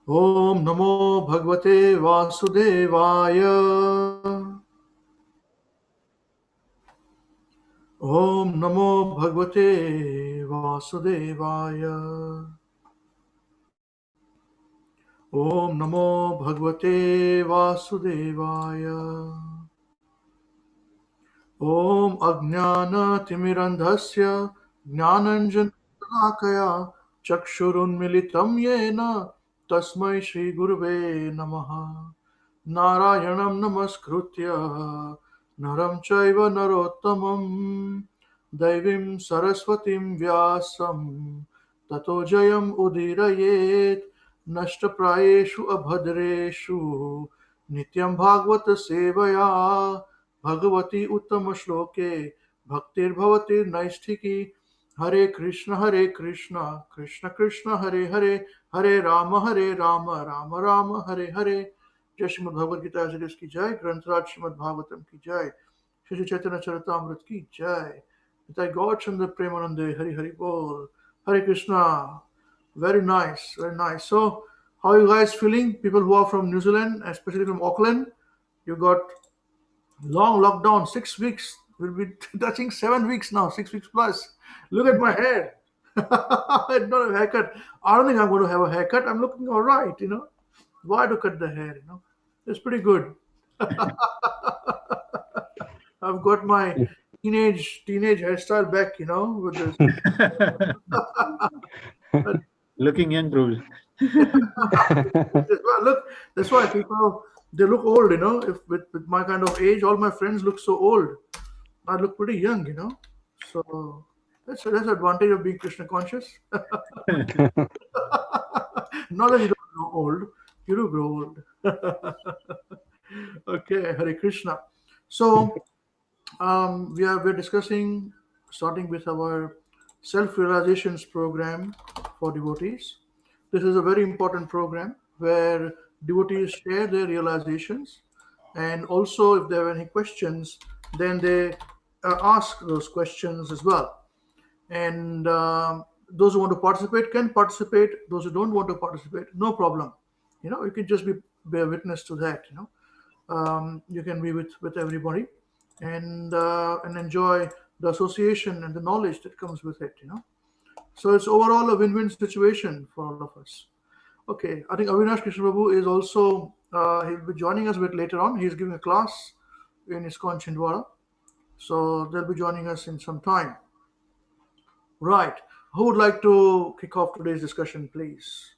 Om Namo Bhagavate Vasudevaya. Om Namo Bhagavate Vasudevaya. Om Namo Bhagavate Vasudevaya. Om Ajnana Timirandhasya Jnananjan Salakaya Chakshurunmilitam Yena Tasmai Shri Gurave Namaha. Narayanam Namaskritya Naram Chaiva Narottamam Daivim Saraswatim Vyasam Tato Jayam Udirayet Nashtaprayeshu Abhadreshu Nityam Bhagavata Sevaya Bhagavati Uttama Shloke Bhaktir Bhavati Naistiki Hare Krishna Krishna Krishna Hare Hare Hare Rama Rama Rama Hare Hare. जय श्रीमद् भगवद गीता की जय, ग्रंथराज श्रीमद् भागवतम की जय, श्री चैतन्य चरितामृत की जय, निताई गौर चंद्र प्रेमानंदे, हरि हरि बोल, Hare Krishna. Very nice, very nice. So, how are you guys feeling? People who are from New Zealand, especially from Auckland, you got long lockdown, 6 weeks. We'll be touching 7 weeks now, 6 weeks plus. Look at my hair. I don't have a haircut. I don't think I'm going to have a haircut. I'm looking all right, you know. Why to cut the hair, you know? It's pretty good. I've got my teenage hairstyle back, you know, with this. Looking young, Prabhuji. Well, look, that's why people they look old, you know. If with my kind of age, all my friends look so old. I look pretty young, you know. So that's the advantage of being Krishna conscious. Not that you don't grow old, you do grow old. Okay, Hare Krishna. So we're discussing, starting with our self-realizations program for devotees. This is a very important program where devotees share their realizations, and also if they have any questions, then they ask those questions as well. And those who want to participate can participate. Those who don't want to participate, no problem. You know, you can just be a witness to that. You know, you can be with everybody and enjoy the association and the knowledge that comes with it. You know, so it's overall a win-win situation for all of us. Okay, I think Avinash Krishna Babu is also he'll be joining us a bit later on. He's giving a class in ISKCON Chhindwara, so they'll be joining us in some time. Right. Who would like to kick off today's discussion, please?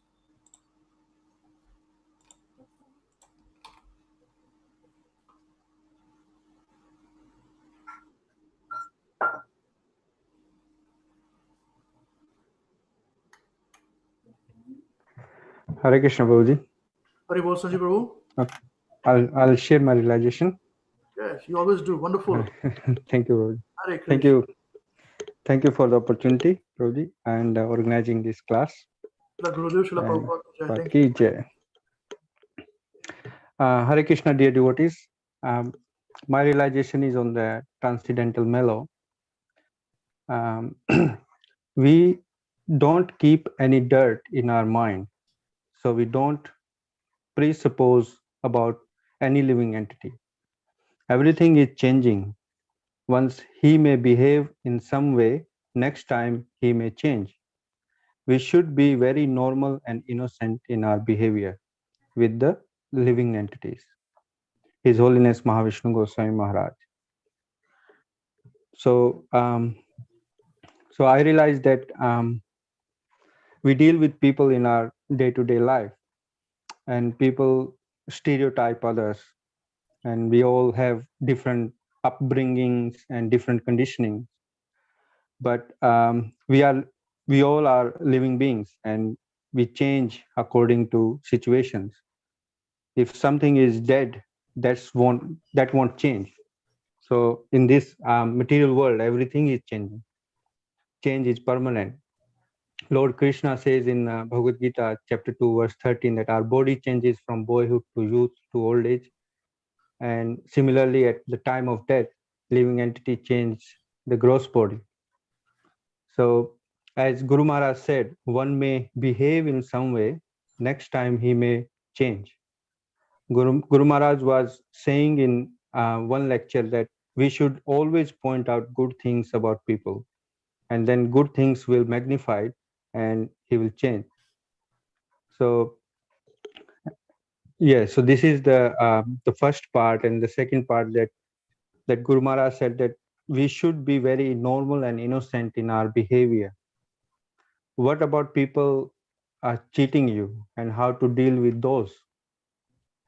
Hare Krishna, Prabhuji. Hare Bol Sanjay Prabhu. I'll share my realization. Yes, you always do. Wonderful. Thank you, Prabhuji. Hare Thank Krishna. you. Thank you for the opportunity, Prabhuji, and organizing this class. The Gurudev Srila And Prabhupada Jai. Thank Ki you. Jai. Hare Krishna, dear devotees. My realization is on the transcendental mellow. We don't keep any dirt in our mind, so we don't presuppose about any living entity. Everything is changing. Once he may behave in some way, next time he may change. We should be very normal and innocent in our behavior with the living entities. His Holiness Mahavishnu Goswami Maharaj. So I realized that we deal with people in our day-to-day life, and people stereotype others, and we all have different upbringings and different conditioning. But we all are living beings, and we change according to situations. If something is dead, that won't change. So in this material world, everything is changing. Change is permanent. Lord Krishna says in Bhagavad-Gita Chapter 2, verse 13, that our body changes from boyhood to youth to old age. And similarly, at the time of death, living entity change the gross body. So as Guru Maharaj said, one may behave in some way, next time he may change. Guru Maharaj was saying in one lecture that we should always point out good things about people, and then good things will magnify and he will change. So yeah, so this is the first part, and the second part that Guru Maharaj said that we should be very normal and innocent in our behavior. What about people are cheating you, and how to deal with those?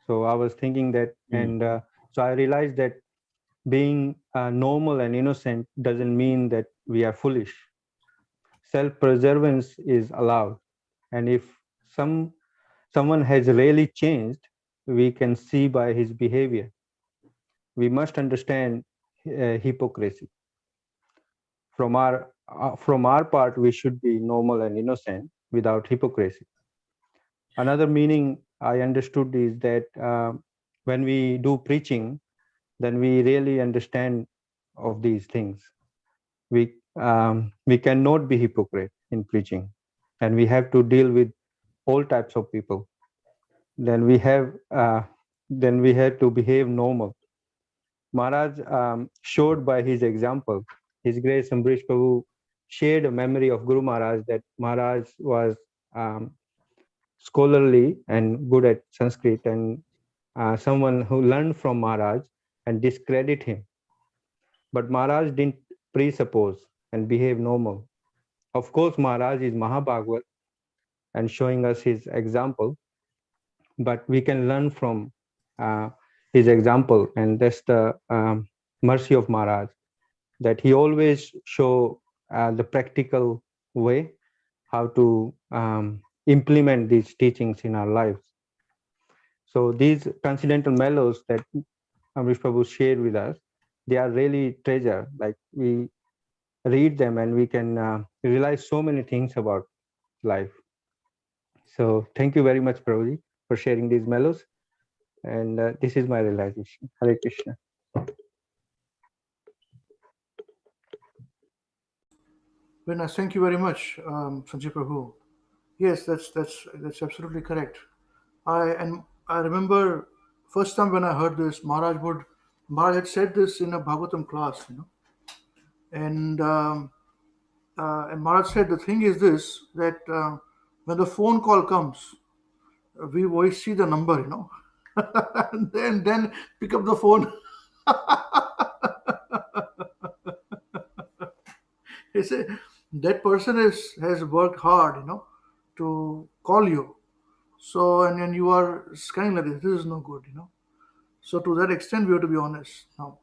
So I was thinking that, and so I realized that being normal and innocent doesn't mean that we are foolish. Self-preservance is allowed, and if someone has really changed, we can see by his behavior. We must understand hypocrisy. From our part, we should be normal and innocent without hypocrisy. Another meaning I understood is that when we do preaching, then we really understand of these things. We cannot be hypocrite in preaching, and we have to deal with all types of people. Then we have to behave normal. Maharaj showed by his example. His Grace Ambrish Prabhu shared a memory of Guru Maharaj, that Maharaj was scholarly and good at Sanskrit, and someone who learned from Maharaj and discredit him. But Maharaj didn't presuppose and behave normal. Of course, Maharaj is Mahabhagavat and showing us his example, but we can learn from his example, and that's the mercy of Maharaj, that he always show the practical way how to implement these teachings in our lives. So these transcendental mellows that Amrish Prabhu shared with us, they are really treasure. Like, we read them and we can realize so many things about life. So thank you very much, Prabhuji, for sharing these mellows. And this is my realization. Hare Krishna. Very nice. Thank you very much, Sanjay Prabhu. Yes, that's absolutely correct. I remember first time when I heard this, Maharaj had said this in a Bhagavatam class, and Maharaj said the thing is this, that when the phone call comes, we always see the number, and then pick up the phone. He said that person has worked hard, to call you. So, and then you are scanning like this is no good, So to that extent, we have to be honest. Now,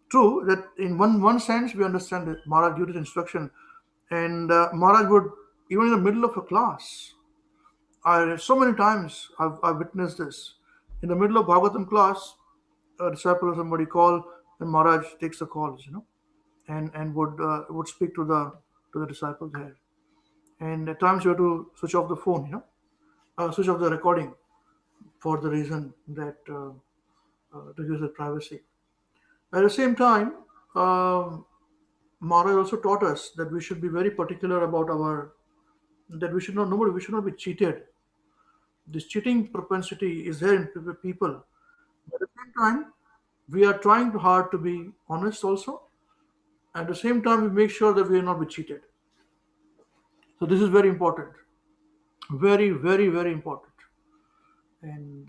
true that in one sense we understand that Maharaj gave this instruction, and Maharaj would, even in the middle of a class, so many times I've witnessed this. In the middle of Bhagavatam class, a disciple or somebody call, and Maharaj takes the calls, and would speak to the disciples there. And at times you have to switch off the phone, switch off the recording for the reason that to use the privacy. At the same time, Maharaj also taught us that we should be very particular about that we should not be cheated. This cheating propensity is there in people. At the same time, we are trying hard to be honest also. At the same time, we make sure that we will not be cheated. So this is very important. Very, very, very important. And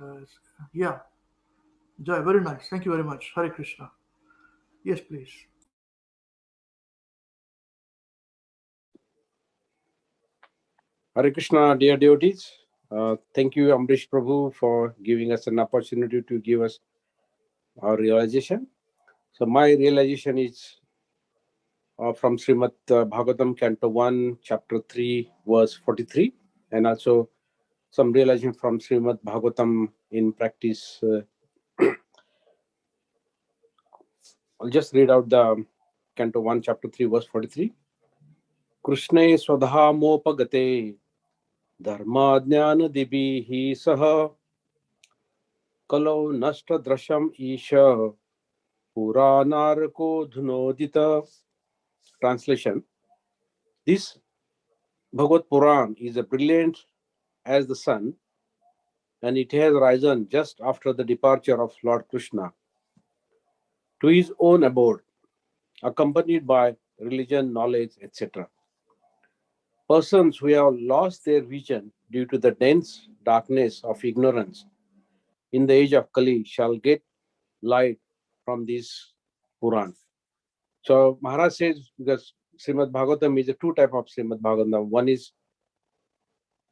yeah, Jai, very nice. Thank you very much. Hare Krishna. Yes, please. Hare Krishna, dear devotees. Thank you, Ambrish Prabhu, for giving us an opportunity to give us our realization. So my realization is from Srimad Bhagavatam, Canto 1, Chapter 3, verse 43, and also some realization from Srimad Bhagavatam in practice. I'll just read out the Canto 1, Chapter 3, verse 43. Krishne swadhamopagate dharma jnana dibihi saha kalo nashta drasham isha puranarko dhunodita. Translation: this Bhagavad Puran is as brilliant as the sun, and it has risen just after the departure of Lord Krishna to his own abode, accompanied by religion, knowledge, etc. Persons who have lost their vision due to the dense darkness of ignorance in the age of Kali shall get light from this Puran. So Maharaj says, because Srimad Bhagavatam is a two type of Srimad Bhagavatam. One is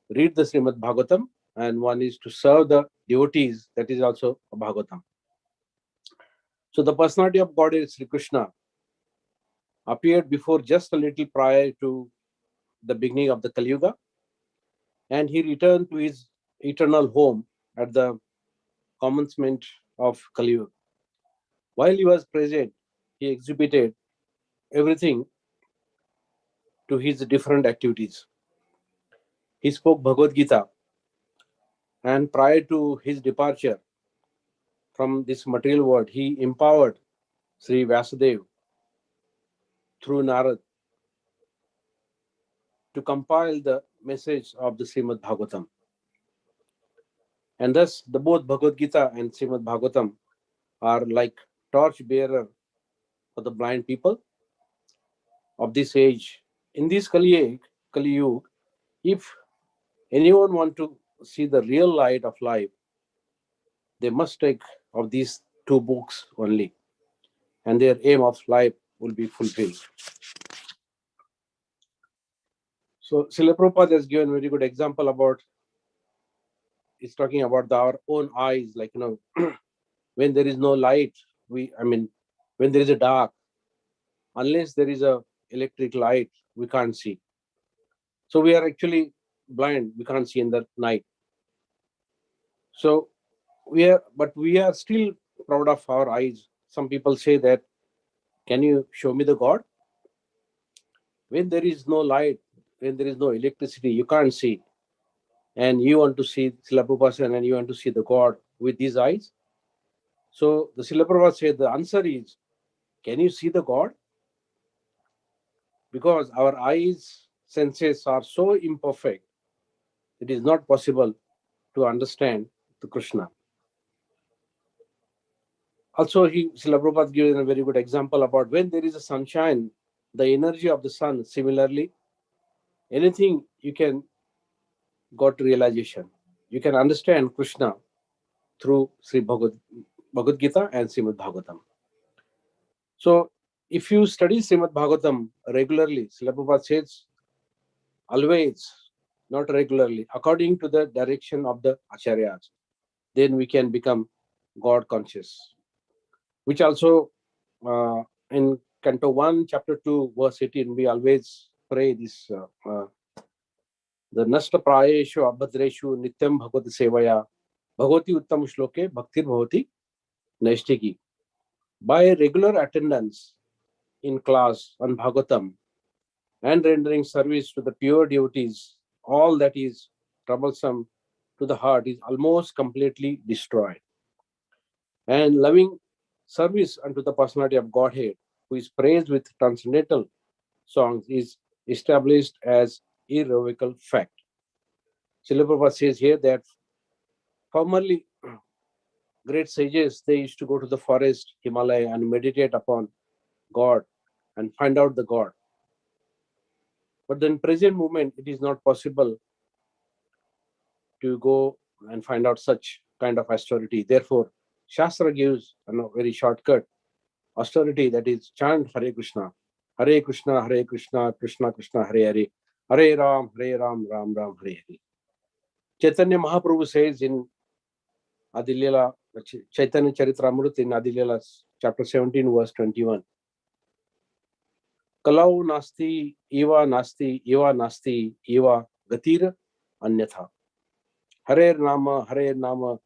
read the Srimad Bhagavatam, and one is to serve the devotees. That is also a Bhagavatam. So the personality of Godhead Sri Krishna appeared before just a little prior to the beginning of the Kali Yuga, and he returned to his eternal home at the commencement of Kali Yuga. While he was present, he exhibited everything to his different activities. He spoke Bhagavad-Gita, and prior to his departure from this material world, he empowered Sri Vasudev through Narad to compile the message of the Srimad Bhagavatam. And thus, the both Bhagavad Gita and Srimad Bhagavatam are like torch bearer for the blind people of this age. In this Kali Yuga, if anyone want to see the real light of life, they must take of these two books only, and their aim of life will be fulfilled. So Srila Prabhupada has given a very good example about, it's talking about our own eyes, like, when there is no light, when there is a dark, unless there is a electric light, we can't see. So we are actually blind, we can't see in the night. So we are still proud of our eyes. Some people say that, can you show me the God? When there is no light, when there is no electricity, you can't see. And you want to see Srila Prabhupada and you want to see the God with these eyes. So the Srila Prabhupada said the answer is, can you see the God? Because our eyes, senses are so imperfect, it is not possible to understand the Krishna. Also, Srila Prabhupada gives a very good example about when there is a sunshine, the energy of the sun, similarly, anything you can got realization. You can understand Krishna through Sri Bhagavad Gita and Srimad Bhagavatam. So, if you study Srimad Bhagavatam regularly, Srila Prabhupada says, always, not regularly, according to the direction of the Acharyas, then we can become God conscious. Which also in Canto 1, Chapter 2, verse 18, we always pray this, the Nasta Prayeshu Abhadreshu Nityam Bhagavati Sevaya Bhagavati Uttam Shloke Bhaktir Bhavati Naishtiki. By regular attendance in class on Bhagavatam and rendering service to the pure devotees, all that is troublesome to the heart is almost completely destroyed. And loving service unto the personality of Godhead, who is praised with transcendental songs, is established as irrevocable fact. Srila Prabhupada says here that formerly great sages, they used to go to the forest, Himalaya, and meditate upon God and find out the God. But in present moment, it is not possible to go and find out such kind of austerity. Therefore, Shastra gives a very shortcut austerity, that is chant Hare Krishna, Hare Krishna, Hare Krishna, Krishna Krishna, Hare Hare, Hare Ram, Ram Ram, Hare Hare. Chaitanya Mahaprabhu says in Adilila, Chaitanya Charitamrita in Adilila, chapter 17, verse 21. Kalau nasti, eva nasti, eva gatir anyatha. Hare Nama, Hare Nama,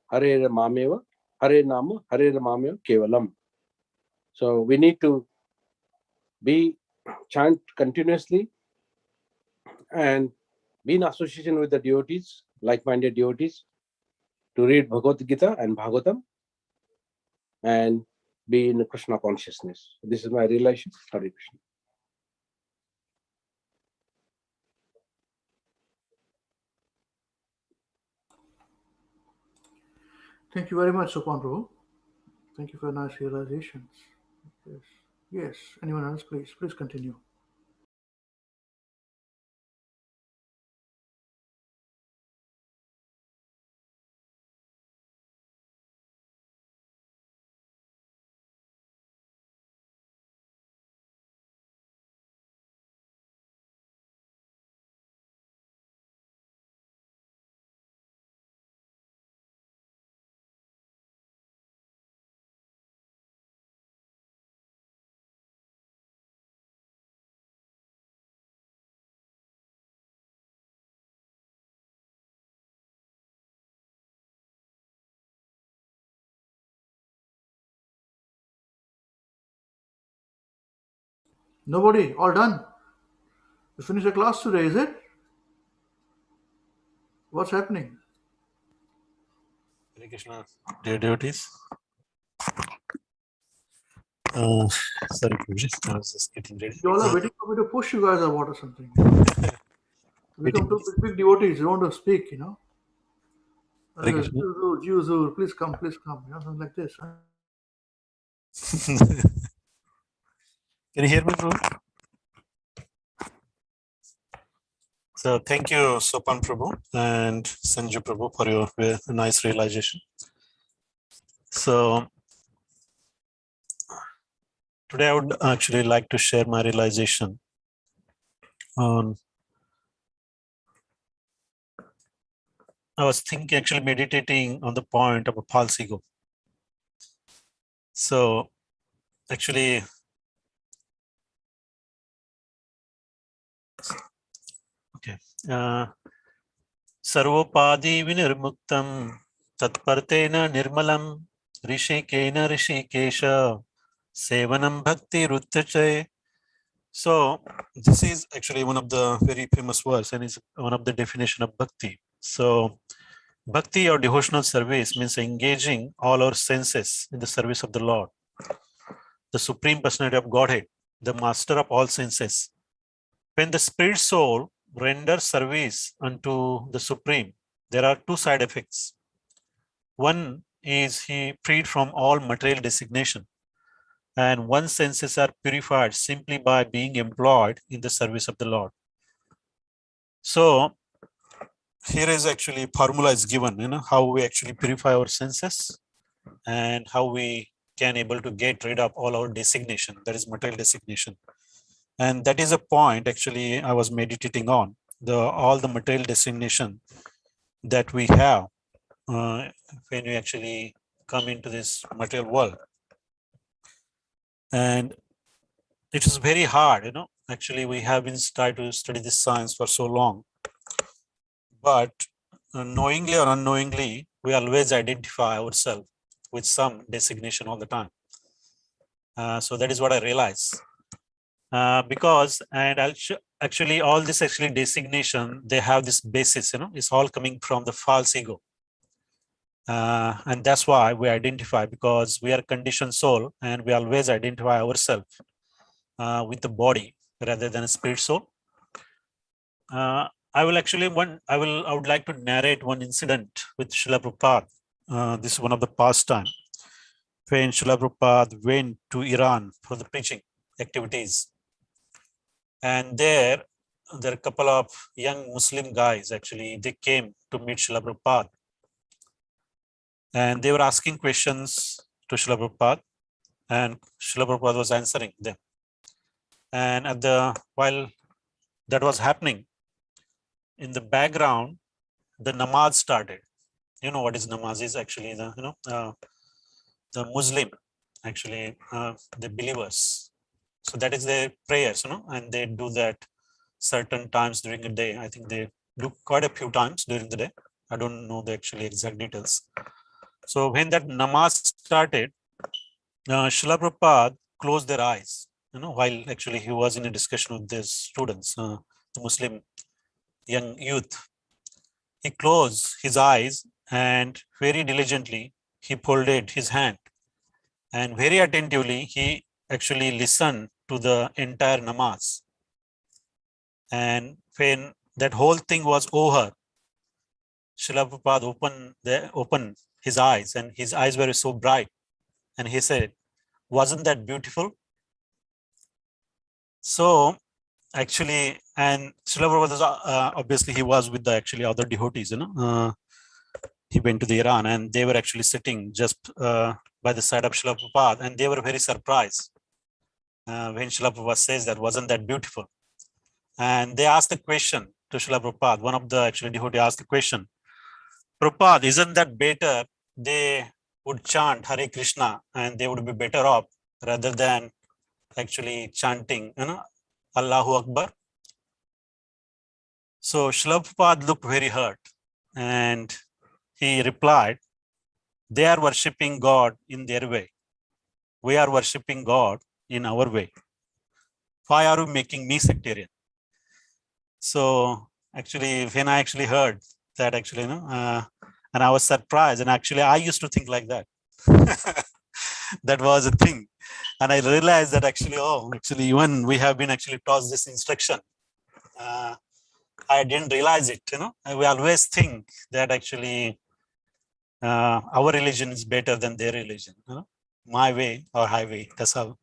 Hare Mameva, Hare Nama, Hare Mameva Kevalam. So we need to be chant continuously and be in association with the devotees, like-minded devotees, to read Bhagavad Gita and Bhagavatam and be in Krishna consciousness. This is my realization. Hare Krishna. Thank you very much, Sopan Prabhu. Thank you for your nice realizations. Yes. Yes. Anyone else, please? Please continue. Nobody? All done? You finished the class today, is it? What's happening? Hare Krishna, dear devotees. Sorry, Prabhuji, I was just getting ready. You all are waiting for me to push you guys or what or something. You know? Become two big devotees. You want to speak, you know? Hare Krishna. Juzur, please come, you know, something like this. Huh? Can you hear me, Prabhu? So thank you, Sopan Prabhu and Sanju Prabhu, for your nice realization. So today I would actually like to share my realization on. I was thinking, actually meditating on the point of a false ego. So actually, okay. Sarvopadi vinirmuktam tatpartena nirmalam rishikena rishikesha sevanam bhakti ruttache. So this is actually one of the very famous words and is one of the definition of bhakti. So bhakti or devotional service means engaging all our senses in the service of the Lord, the Supreme Personality of Godhead, the master of all senses. When the spirit soul renders service unto the Supreme, there are two side effects. One is he freed from all material designation, and one's senses are purified simply by being employed in the service of the Lord. So here is actually formula is given, you know, how we actually purify our senses and how we can able to get rid of all our designation, that is material designation. And that is a point actually I was meditating on, all the material designation that we have when we actually come into this material world. And it is very hard, you know, actually we have been trying to study this science for so long, but knowingly or unknowingly, we always identify ourselves with some designation all the time. So that is what I realize. Because, and actually all this actually designation, they have this basis, you know, it's all coming from the false ego. And that's why we identify, because we are conditioned soul and we always identify ourselves with the body rather than a spirit soul. I would like to narrate one incident with Srila Prabhupada. This is one of the past time when Srila Prabhupada went to Iran for the preaching activities. And there are a couple of young Muslim guys, actually, they came to meet Srila Prabhupada. And they were asking questions to Srila Prabhupada, and Srila Prabhupada was answering them. And while that was happening, in the background, the namaz started. You know what is namaz is actually the Muslim, actually the believers. So that is their prayers, you know, and they do that certain times during the day. I think they do quite a few times during the day. I don't know the actually exact details. So when that namaz started, Srila Prabhupada closed their eyes, you know, while actually he was in a discussion with his students, the Muslim young youth. He closed his eyes and very diligently he folded his hand, and very attentively he actually listened to the entire namaz. And when that whole thing was over, Srila Prabhupada opened his eyes, and his eyes were so bright. And he said, wasn't that beautiful? So actually, and Srila Prabhupada, obviously he was with the actually other devotees, he went to the Iran, and they were actually sitting just by the side of Srila Prabhupada, and they were very surprised when Srila Prabhupada says that, wasn't that beautiful? And they asked the question to Srila Prabhupada. One of the actually devotee asked the question, Prabhupada, isn't that better? They would chant Hare Krishna and they would be better off rather than actually chanting, Allahu Akbar. So Srila Prabhupada looked very hurt and he replied, they are worshipping God in their way. We are worshipping God in our way. Why are you making me sectarian? So actually, when I actually heard that, actually, and I was surprised. And actually, I used to think like that. That was a thing. And I realized that actually, even we have been actually taught this instruction. I didn't realize it, We always think that actually our religion is better than their religion. My way or highway, that's how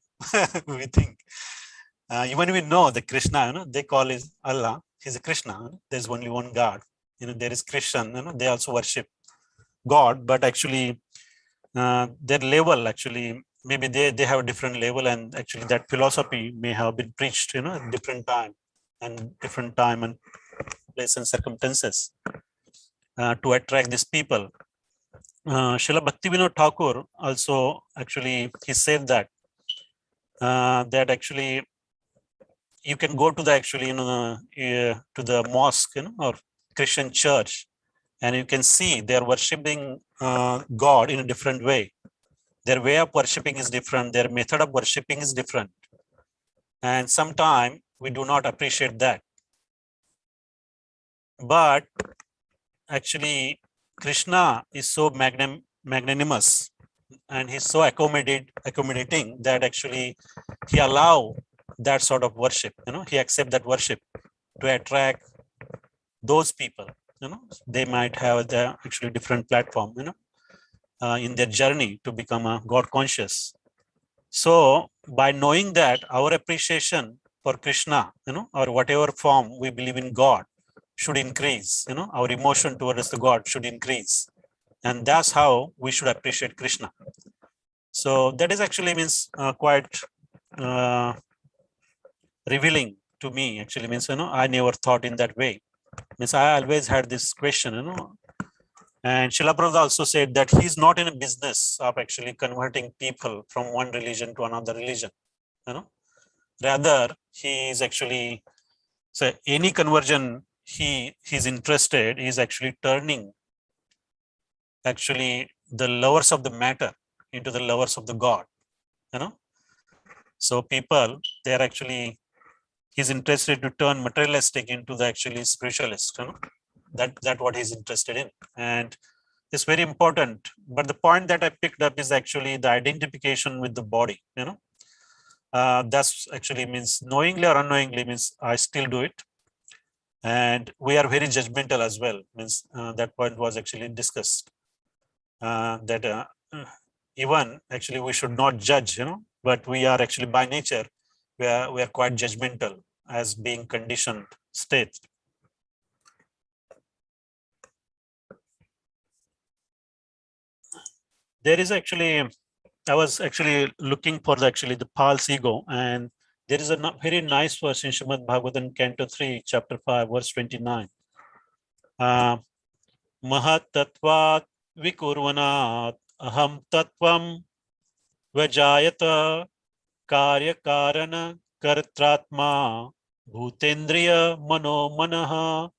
we think. Even we know the Krishna, they call it Allah. He's a Krishna. There's only one God. There is Christian. They also worship God, but actually their level actually maybe they have a different level, and actually that philosophy may have been preached, at different time and place and circumstances to attract these people. Srila Bhaktivinoda Thakur also actually he said that that actually you can go to the actually to the mosque or Christian church, and you can see they are worshipping God in a different way. Their way of worshipping is different. Their method of worshipping is different, and sometimes we do not appreciate that. But actually, Krishna is so magnanimous, and he's so accommodating that actually he allow that sort of worship. He accept that worship to attract those people. They might have the actually different platform. In their journey to become a God conscious. So by knowing that, our appreciation for Krishna, or whatever form we believe in God, should increase. Our emotion towards the God should increase, and that's how we should appreciate Krishna. So that is actually means quite revealing to me. Actually means I never thought in that way. Means I always had this question. And Srila Prabhupada also said that he's not in a business of actually converting people from one religion to another religion. Rather, he is actually, so any conversion he's interested is actually turning actually the lovers of the matter into the lovers of the God. So people, they are actually, he's interested to turn materialistic into the actually spiritualist. That what he's interested in, and it's very important. But the point that I picked up is actually the identification with the body. That's actually means knowingly or unknowingly means I still do it, and we are very judgmental as well. Means that point was actually discussed. That even actually we should not judge. But we are actually by nature we are quite judgmental as being conditioned state. There is actually, I was actually looking for the false ego, and there is a very nice verse in Srimad Bhagavatam, Canto 3, Chapter 5, verse 29. Mahat tattvat vikurvanat aham tattvam vajayata karya karana kartratma bhutendriya mano manaha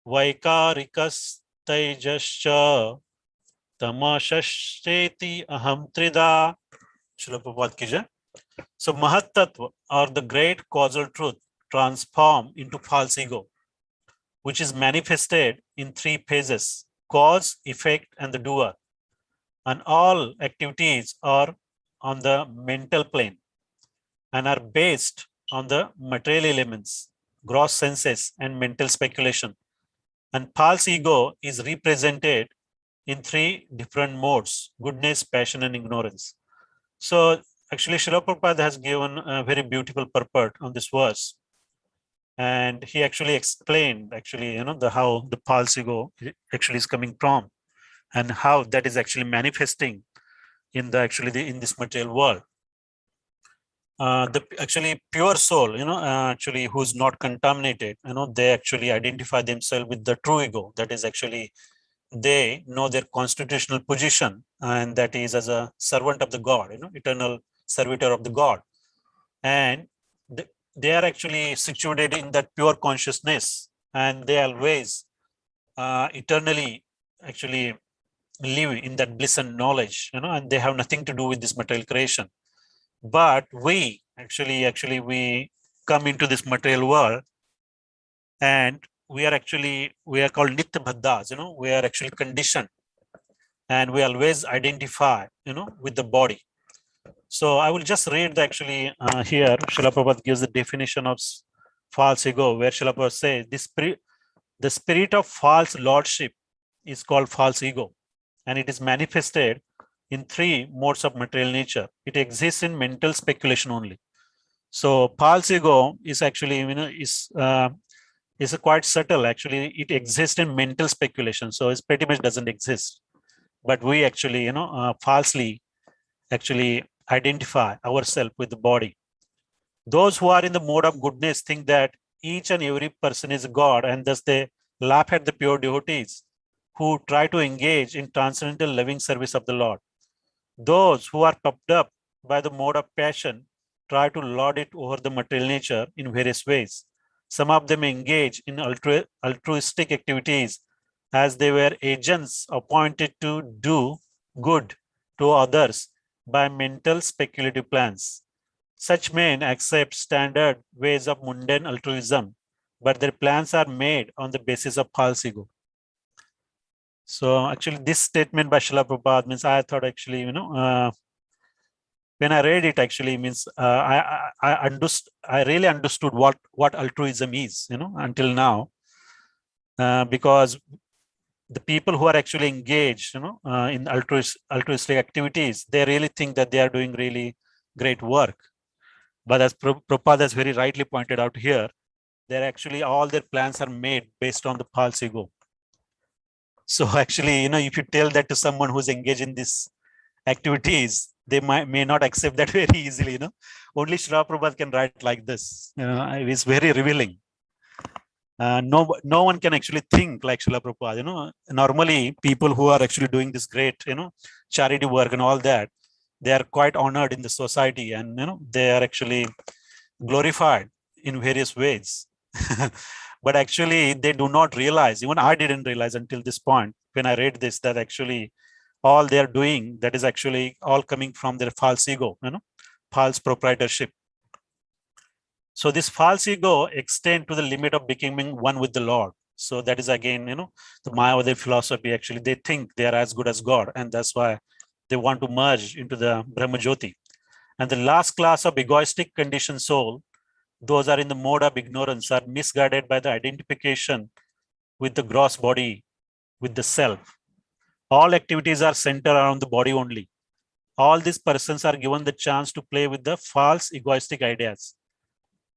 vaikarikas tejascha tamashashteti aham trida. Srila Prabhupada ki jai. So Mahat Tattva, or the great causal truth, transform into false ego, which is manifested in three phases: cause, effect, and the doer. And all activities are on the mental plane and are based on the material elements, gross senses, and mental speculation. And false ego is represented in three different modes: goodness, passion, and ignorance. So actually, Srila Prabhupada has given a very beautiful purport on this verse. And he actually explained how the false ego actually is coming from, and how that is actually manifesting in in this material world. The actually pure soul, actually who's not contaminated, they actually identify themselves with the true ego. That is actually, they know their constitutional position, and that is as a servant of the God, eternal servitor of the God. And they are actually situated in that pure consciousness, and they always eternally actually live in that bliss and knowledge, and they have nothing to do with this material creation. But we we come into this material world, and we are called nitya bhaddhas, we are actually conditioned, and we always identify with the body. So I will just read here Srila Prabhupada gives the definition of false ego, where Srila Prabhupada says the spirit of false lordship is called false ego, and it is manifested in three modes of material nature. It exists in mental speculation only. So false ego is actually is quite subtle. Actually, it exists in mental speculation, so it pretty much doesn't exist. But we actually falsely actually identify ourselves with the body. Those who are in the mode of goodness think that each and every person is God, and thus they laugh at the pure devotees who try to engage in transcendental loving service of the Lord. Those who are puffed up by the mode of passion try to lord it over the material nature in various ways. Some of them engage in altruistic activities as they were agents appointed to do good to others by mental speculative plans. Such men accept standard ways of mundane altruism, but their plans are made on the basis of false ego. So actually, this statement by Srila Prabhupada means, I thought actually, when I read it, actually means I really understood what altruism is, until now, because the people who are actually engaged, in altruistic activities, they really think that they are doing really great work. But as Prabhupada has very rightly pointed out here, they're actually all their plans are made based on the false ego. So actually, if you tell that to someone who's engaged in these activities, they may not accept that very easily. Only Srila Prabhupada can write like this. It is very revealing. No one can actually think like Srila Prabhupada. Normally people who are actually doing this great, charity work and all that, they are quite honored in the society, and they are actually glorified in various ways. But actually they do not realize, even I didn't realize until this point when I read this, that actually all they are doing, that is actually all coming from their false ego, false proprietorship. So this false ego extends to the limit of becoming one with the Lord. So that is again, the Mayavadi philosophy. Actually, they think they are as good as God, and that's why they want to merge into the Brahma Jyoti. And the last class of egoistic conditioned soul, those are in the mode of ignorance, are misguided by the identification with the gross body, with the self. All activities are centered around the body only. All these persons are given the chance to play with the false egoistic ideas.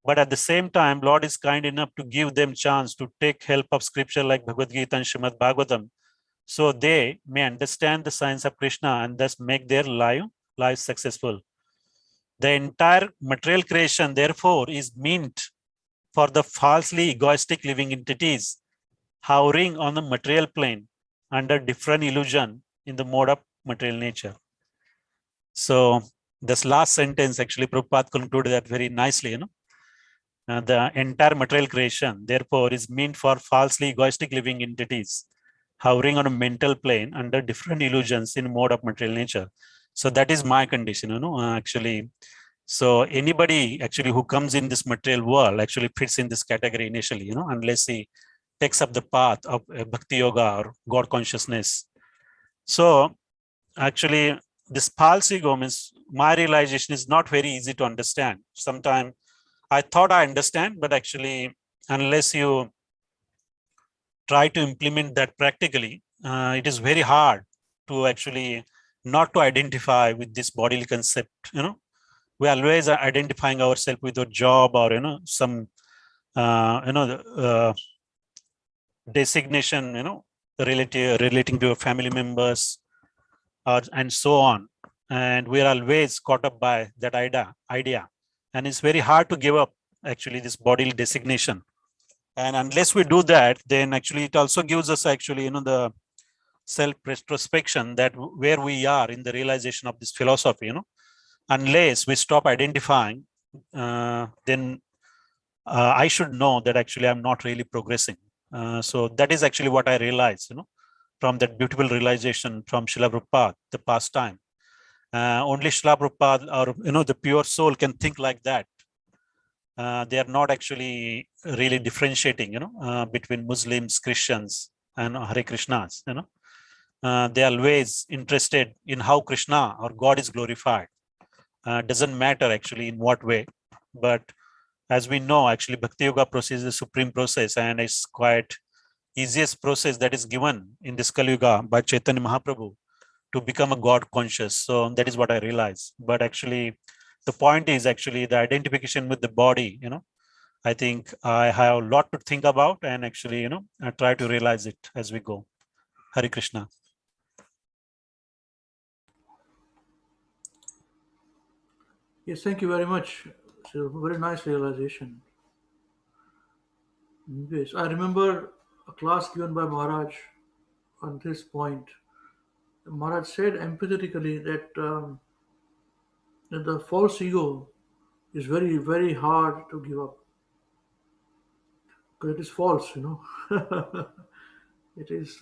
But at the same time, Lord is kind enough to give them chance to take help of scripture like Bhagavad-Gita and Srimad Bhāgavatam, so they may understand the science of Krishna and thus make their lives successful. The entire material creation, therefore, is meant for the falsely egoistic living entities hovering on the material plane under different illusion in the mode of material nature. So this last sentence, actually, Prabhupada concluded that very nicely, the entire material creation, therefore, is meant for falsely egoistic living entities hovering on a mental plane under different illusions in mode of material nature. So that is my condition, actually. So anybody actually who comes in this material world actually fits in this category initially, unless he takes up the path of bhakti yoga or God consciousness. So actually, this false ego means, my realization is not very easy to understand. Sometimes I thought I understand, but actually, unless you try to implement that practically, it is very hard to actually not to identify with this bodily concept. We always are identifying ourselves with a job or some designation, relating to family members, and so on. And we are always caught up by that idea. And it's very hard to give up actually this bodily designation. And unless we do that, then actually it also gives us actually, the self-retrospection that where we are in the realization of this philosophy, unless we stop identifying, then I should know that actually I'm not really progressing. So that is actually what I realized, from that beautiful realization from Srila Prabhupada, the past time. Only Srila Prabhupada or, the pure soul can think like that. They are not actually really differentiating, between Muslims, Christians, and Hare Krishnas, they are always interested in how Krishna or God is glorified. Doesn't matter actually in what way, but as we know, actually Bhakti Yoga process is the supreme process, and it's quite easiest process that is given in this Kali Yuga by Chaitanya Mahaprabhu to become a God conscious. So that is what I realized. But actually, the point is actually the identification with the body, I think I have a lot to think about, and actually, I try to realize it as we go. Hare Krishna. Yes, thank you very much. It's a very nice realization. Yes, I remember a class given by Maharaj on this point. Maharaj said empathetically that the false ego is very, very hard to give up because it is false, It is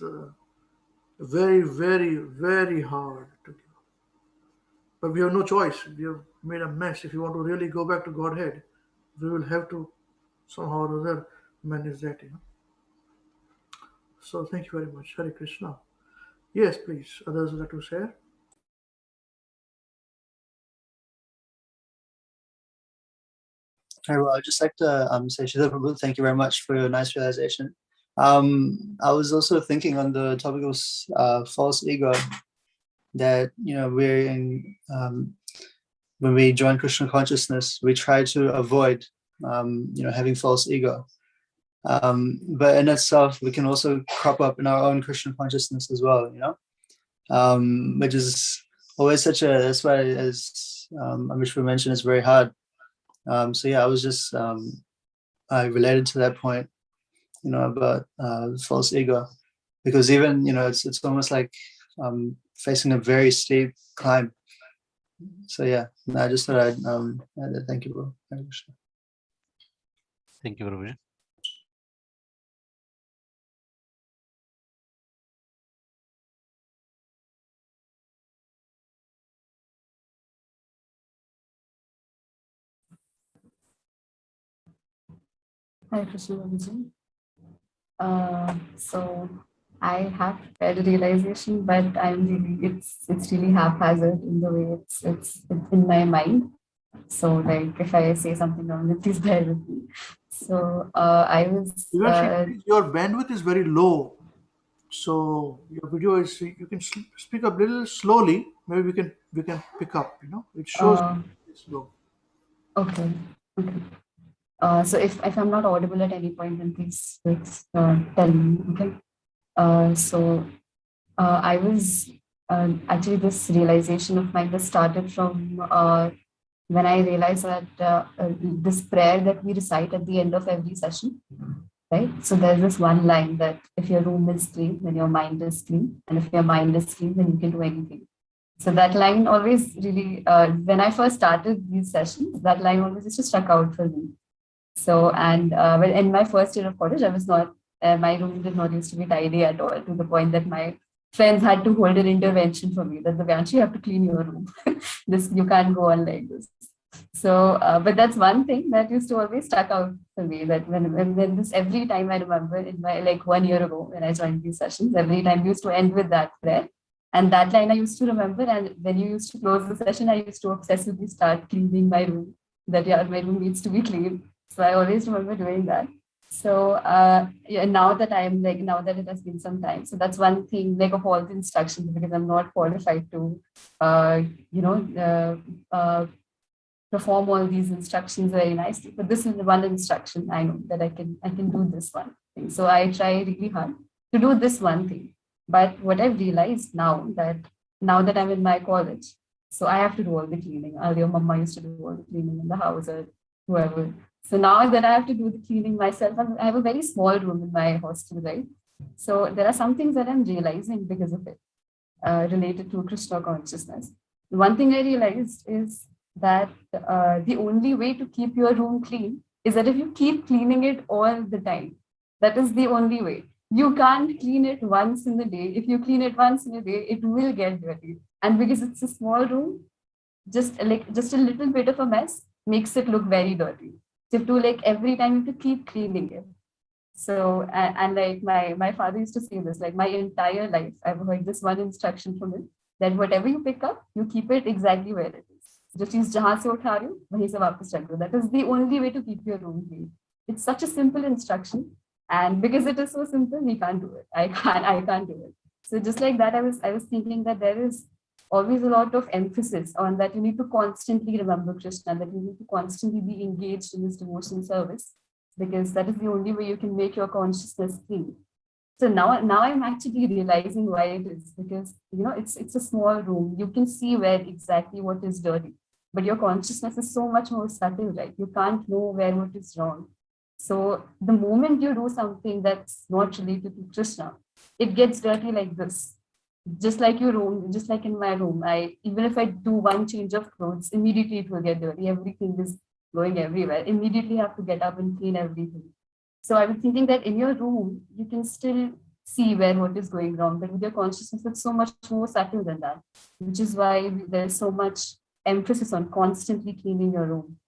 very, very, very hard to give up. But we have no choice. We have made a mess. If you want to really go back to Godhead, we will have to somehow or other manage that, So thank you very much. Hare Krishna. Yes, please. Others would like to share? Well, I'd just like to say, Srila Prabhu, thank you very much for your nice realization. I was also thinking on the topic of false ego, that we're in when we join Krishna consciousness, we try to avoid having false ego. But in itself, we can also crop up in our own Krishna consciousness as well, which is always that's why, as Amrishwar mentioned, it's very hard. So yeah, I was just I related to that point, about false ego, because even it's almost like facing a very steep climb. So yeah, I just thought I'd add that. Thank you, bro. Thank you, Prabhuji. Hare Krishna, Babaji. So I have had a realization, but it's really haphazard in the way it's in my mind. So like if I say something wrong, please bear with me. So I was your bandwidth is very low. So your video is, you can speak a little slowly. Maybe we can pick up. It shows it's slow. Okay. So if I'm not audible at any point, then please tell me. Okay. So I was actually, this realization of mine started from when I realized that this prayer that we recite at the end of every session, right? So there's this one line that if your room is clean, then your mind is clean. And if your mind is clean, then you can do anything. So that line always really, when I first started these sessions, that line always just stuck out for me. So, and well, in my first year of college, I was not, my room did not used to be tidy at all, to the point that my friends had to hold an intervention for me, that Divyanshi, you have to clean your room. You can't go on like this. So, but that's one thing that used to always stuck out for me, that when this, every time I remember in my, like 1 year ago when I joined these sessions, every time we used to end with that prayer. And that line I used to remember. And when you used to close the session, I used to obsessively start cleaning my room, that yeah, my room needs to be clean. So I always remember doing that. So yeah, now that it has been some time, so that's one thing, like of all the instructions, because I'm not qualified to, uh, you know, perform all these instructions very nicely. But this is the one instruction I know that I can do this one thing. So I try really hard to do this one thing. But what I've realized now that I'm in my college, so I have to do all the cleaning. Earlier, Mama used to do all the cleaning in the house or whoever. So now that I have to do the cleaning myself, I have a very small room in my hostel, right? So there are some things that I'm realizing because of it, related to Krishna consciousness. One thing I realized is that the only way to keep your room clean is that if you keep cleaning it all the time. That is the only way. You can't clean it once in a day. If you clean it once in a day, it will get dirty. And because it's a small room, just a little bit of a mess makes it look very dirty. So you have to, like, every time you have to keep cleaning it. So and like my father used to say this, like, my entire life I've heard this one instruction from him, that whatever you pick up, you keep it exactly where it is. जो चीज जहां से उठा रही हो वहीं से वापस रख दो. That is the only way to keep your room clean. It's such a simple instruction, and because it is so simple, we can't do it. I can't do it. So just like that, I was thinking that there is always a lot of emphasis on that you need to constantly remember Krishna, that you need to constantly be engaged in this devotion service, because that is the only way you can make your consciousness clean. So now I'm actually realizing why it is, because it's a small room. You can see where exactly what is dirty, but your consciousness is so much more subtle, right? You can't know where what is wrong. So the moment you do something that's not related to Krishna, it gets dirty like this. Just like your room, just like in my room, even if I do one change of clothes, immediately it will get dirty. Everything is going everywhere. Immediately have to get up and clean everything. So I was thinking that in your room, you can still see where what is going wrong, but with your consciousness, it's so much more subtle than that, which is why there's so much emphasis on constantly cleaning your room,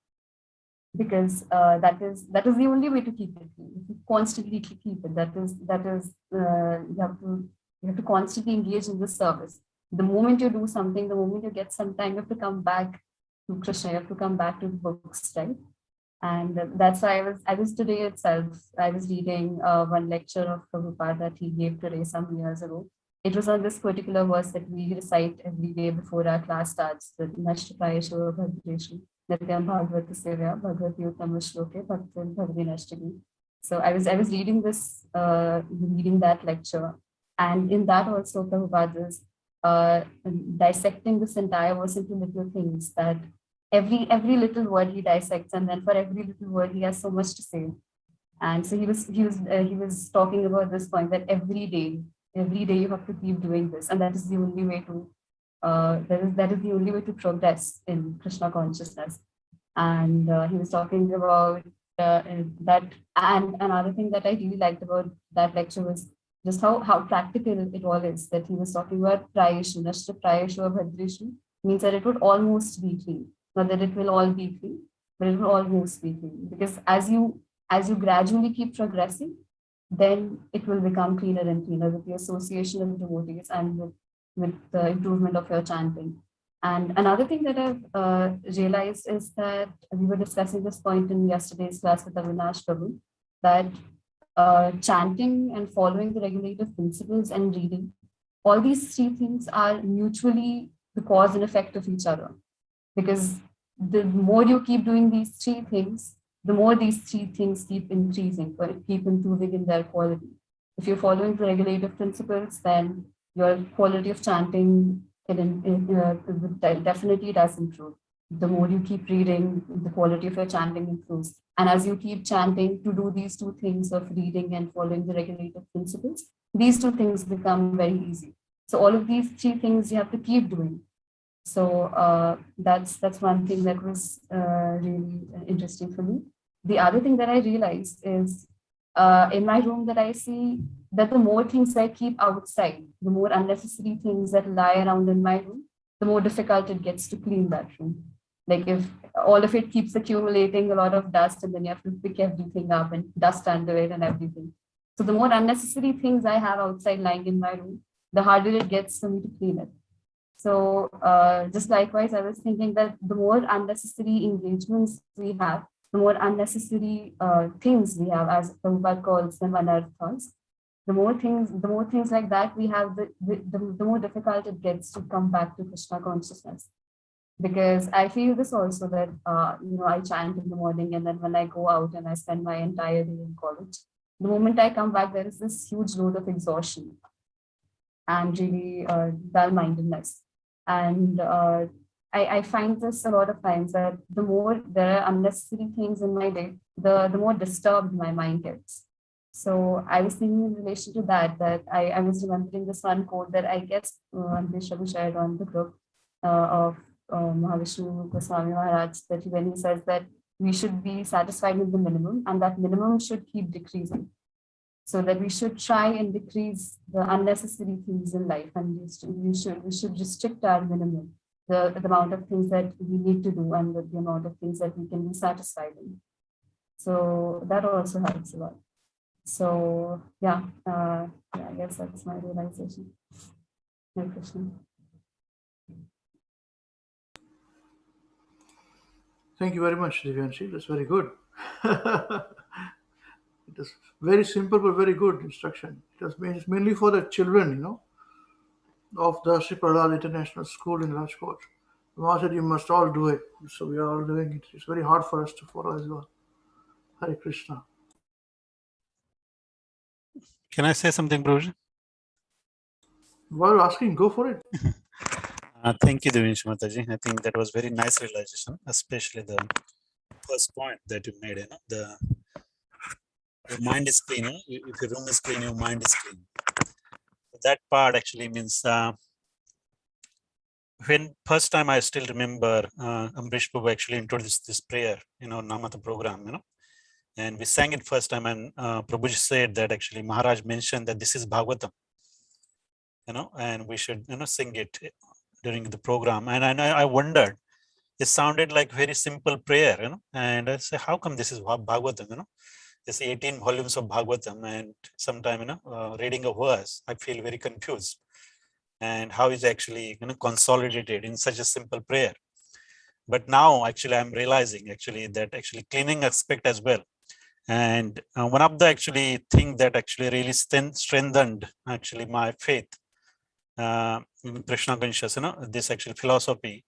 because that is the only way to keep it clean. If you constantly keep it, you have to constantly engage in this service. The moment you do something, the moment you get some time, you have to come back to Krishna. You have to come back to the books, right? And that's why I was today itself, I was reading one lecture of Prabhupada that he gave today some years ago. It was on this particular verse that we recite every day before our class starts, the Nashtrapaya Shiva Bhagavatam, Nityam Bhagavata Sevya, Bhagavati Uttama Shloke, Bhakti Bhagavati Nashtaki. So I was reading that lecture, and in that also Prabhupada is dissecting this entire verse into little things, that every little word he dissects, and then for every little word he has so much to say. And so he was talking about this point, that every day you have to keep doing this, and that is the only way to that is the only way to progress in Krishna consciousness. And he was talking about that. And another thing that I really liked about that lecture was just how practical it all is. That he was talking about prayashu, nashtra prayashu or bhadreshu, means that it would almost be clean. Not that it will all be clean, but it will almost be clean. Because as you gradually keep progressing, then it will become cleaner and cleaner with the association of devotees and with the improvement of your chanting. And another thing that I've realized is that we were discussing this point in yesterday's class with Avinash Prabhu, that chanting and following the regulative principles and reading, all these three things are mutually the cause and effect of each other. Because the more you keep doing these three things, the more these three things keep increasing, keep improving in their quality. If you're following the regulative principles, then your quality of chanting definitely does improve. The more you keep reading, the quality of your chanting improves. And as you keep chanting to do these two things of reading and following the regulative principles, these two things become very easy. So all of these three things you have to keep doing. So that's one thing that was really interesting for me. The other thing that I realized is in my room, that I see that the more things I keep outside, the more unnecessary things that lie around in my room, the more difficult it gets to clean that room. Like if all of it keeps accumulating a lot of dust, and then you have to pick everything up and dust under it and everything. So the more unnecessary things I have outside lying in my room, the harder it gets for me to clean it. So just likewise, I was thinking that the more unnecessary engagements we have, the more unnecessary things we have, as Prabhupada calls them, anarthas, the more things like that we have, the more difficult it gets to come back to Krishna consciousness. Because I feel this also, that I chant in the morning, and then when I go out and I spend my entire day in college, the moment I come back, there is this huge load of exhaustion and really dull-mindedness. And I find this a lot of times, that the more there are unnecessary things in my day, the more disturbed my mind gets. So I was thinking in relation to that I was remembering this one quote that I guess Ambrish shared on the group of Mahavishnu Goswami Maharaj, that when he says that we should be satisfied with the minimum, and that minimum should keep decreasing. So that we should try and decrease the unnecessary things in life, and we should restrict our minimum, the amount of things that we need to do, and the amount of things that we can be satisfied in. So that also helps a lot. So yeah, I guess that's my realization. Hare Krishna. Thank you very much, Divyanshi. That's very good. It is very simple but very good instruction. It's mainly for the children, of the Sri Prahlad International School in Rajkot. Mama said you must all do it. So we are all doing it. It's very hard for us to follow as well. Hare Krishna. Can I say something, Prabhuji? While asking, go for it. Thank you, Devanshi Mataji. I think that was very nice realization, especially the first point that you made. Your mind is clean. If your room is clean, your mind is clean. That part actually means when first time I still remember Ambrish Prabhu actually introduced this prayer in our Namata program, and we sang it first time, and Prabhuji said that actually Maharaj mentioned that this is Bhagavatam, and we should sing it during the program. And I wondered, it sounded like very simple prayer, and I say, how come this is Bhagavatam? There's 18 volumes of Bhagavatam, and sometime reading a verse, I feel very confused. And how is actually consolidated in such a simple prayer? But now actually I'm realizing actually that actually cleaning aspect as well. And one of the actually thing that actually really strengthened actually my faith in Krishna consciousness, this actual philosophy,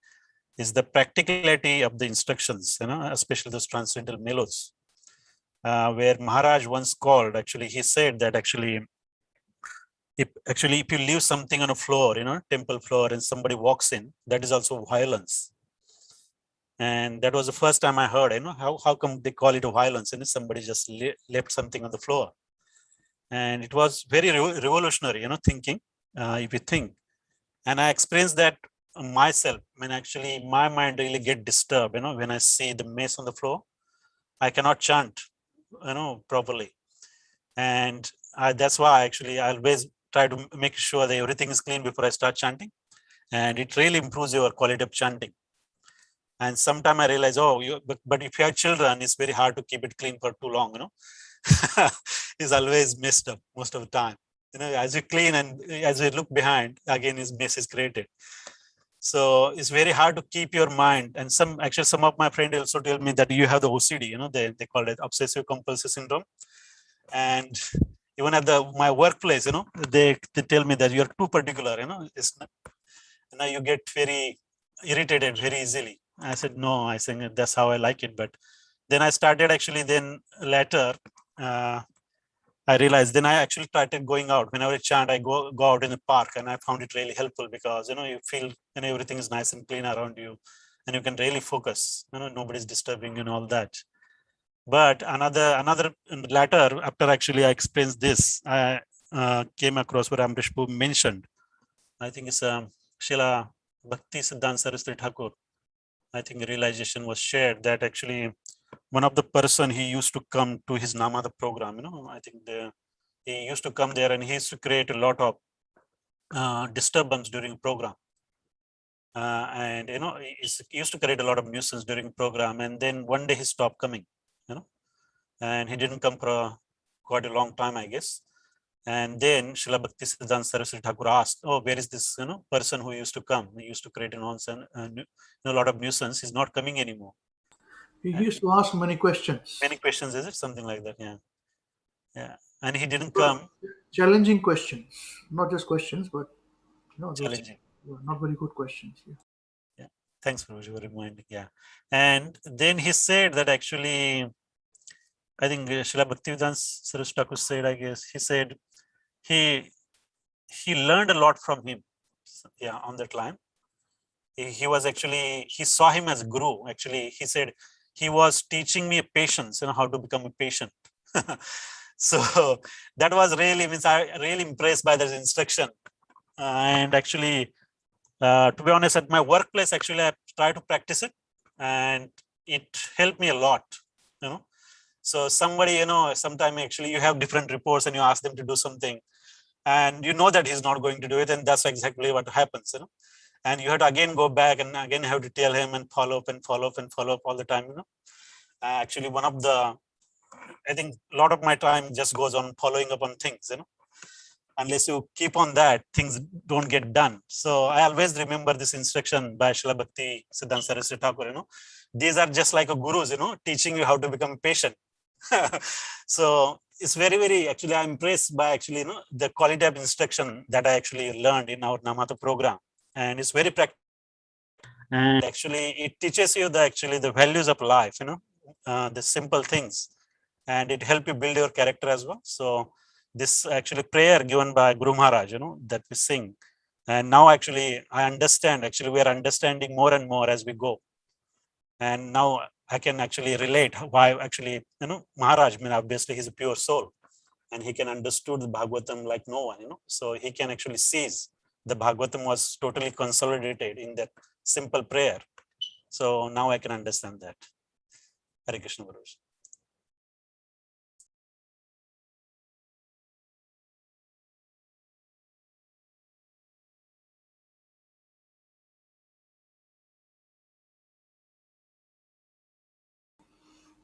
is the practicality of the instructions, especially those transcendental melodies, where Maharaj once called, actually he said that actually if you leave something on a floor, temple floor, and somebody walks in, that is also violence. And that was the first time I heard, how come they call it a violence, and somebody just left something on the floor. And it was very revolutionary, thinking, if you think. And I experienced that myself, when actually my mind really get disturbed, when I see the mess on the floor, I cannot chant, properly. And that's why actually I always try to make sure that everything is clean before I start chanting. And it really improves your quality of chanting. And sometimes I realize, but if you have children, it's very hard to keep it clean for too long, It's always messed up most of the time. As you clean and as you look behind, again, his mess is created. So it's very hard to keep your mind. And some of my friends also tell me that you have the OCD, they call it obsessive compulsive syndrome. And even at my workplace, they tell me that you're too particular, it's not, you get very irritated very easily. I said, no, I think that's how I like it. But then I started then later, I realized, then I actually started going out. Whenever I chant, I go out in the park, and I found it really helpful because, you feel, everything is nice and clean around you, and you can really focus, nobody's disturbing you and all that. But another later, after actually I experienced this, I came across what Ambrish Prabhu mentioned. I think it's Srila Bhakti Siddhanta Saraswati Thakur. I think realization was shared that actually one of the person, he used to come to his Namata program, I think he used to come there, and he used to create a lot of disturbance during program. And he used to create a lot of nuisance during program, and then one day he stopped coming, and he didn't come for quite a long time, I guess. And then Srila Bhakti Siddhanta Saraswati Thakur asked, where is this person who used to come? He used to create a nonsense, a lot of nuisance. He's not coming anymore. He used to ask many questions. Many questions, is it? Something like that, yeah. Yeah. And he didn't come. Challenging questions. Not just questions, but those Challenging. were not very good questions. Yeah. Yeah. Thanks, Prabhuji, for reminding. Yeah. And then he said that actually, I think Srila Bhaktivedanta Saraswati Thakur said, I guess, he said he learned a lot from him. Yeah, on that line. He was actually, he saw him as guru. Actually, he said he was teaching me patience, how to become a patient. So that was really, means I really impressed by this instruction. And actually, to be honest, at my workplace, actually, I try to practice it, and it helped me a lot. So somebody, sometime actually you have different reports and you ask them to do something, and you know that he's not going to do it, and that's exactly what happens. And you have to again go back and again have to tell him and follow up and follow up and follow up all the time. Actually, one of the, I think a lot of my time just goes on following up on things. Unless you keep on that, things don't get done. So I always remember this instruction by Srila Bhakti Siddhanta Saraswati Thakur. These are just like a gurus, teaching you how to become patient. So it's very, very, actually, I'm impressed by actually, the quality of instruction that I actually learned in our Namata program. And it's very practical. And actually, it teaches you the values of life, the simple things, and it helps you build your character as well. So this actually prayer given by Guru Maharaj, that we sing. And now actually I understand, actually we are understanding more and more as we go. And now I can actually relate why actually, Maharaj, obviously he's a pure soul and he can understood the Bhagavatam like no one, so he can actually seize the Bhagavatam was totally consolidated in that simple prayer. So now I can understand that. Hare Krishna Guruji.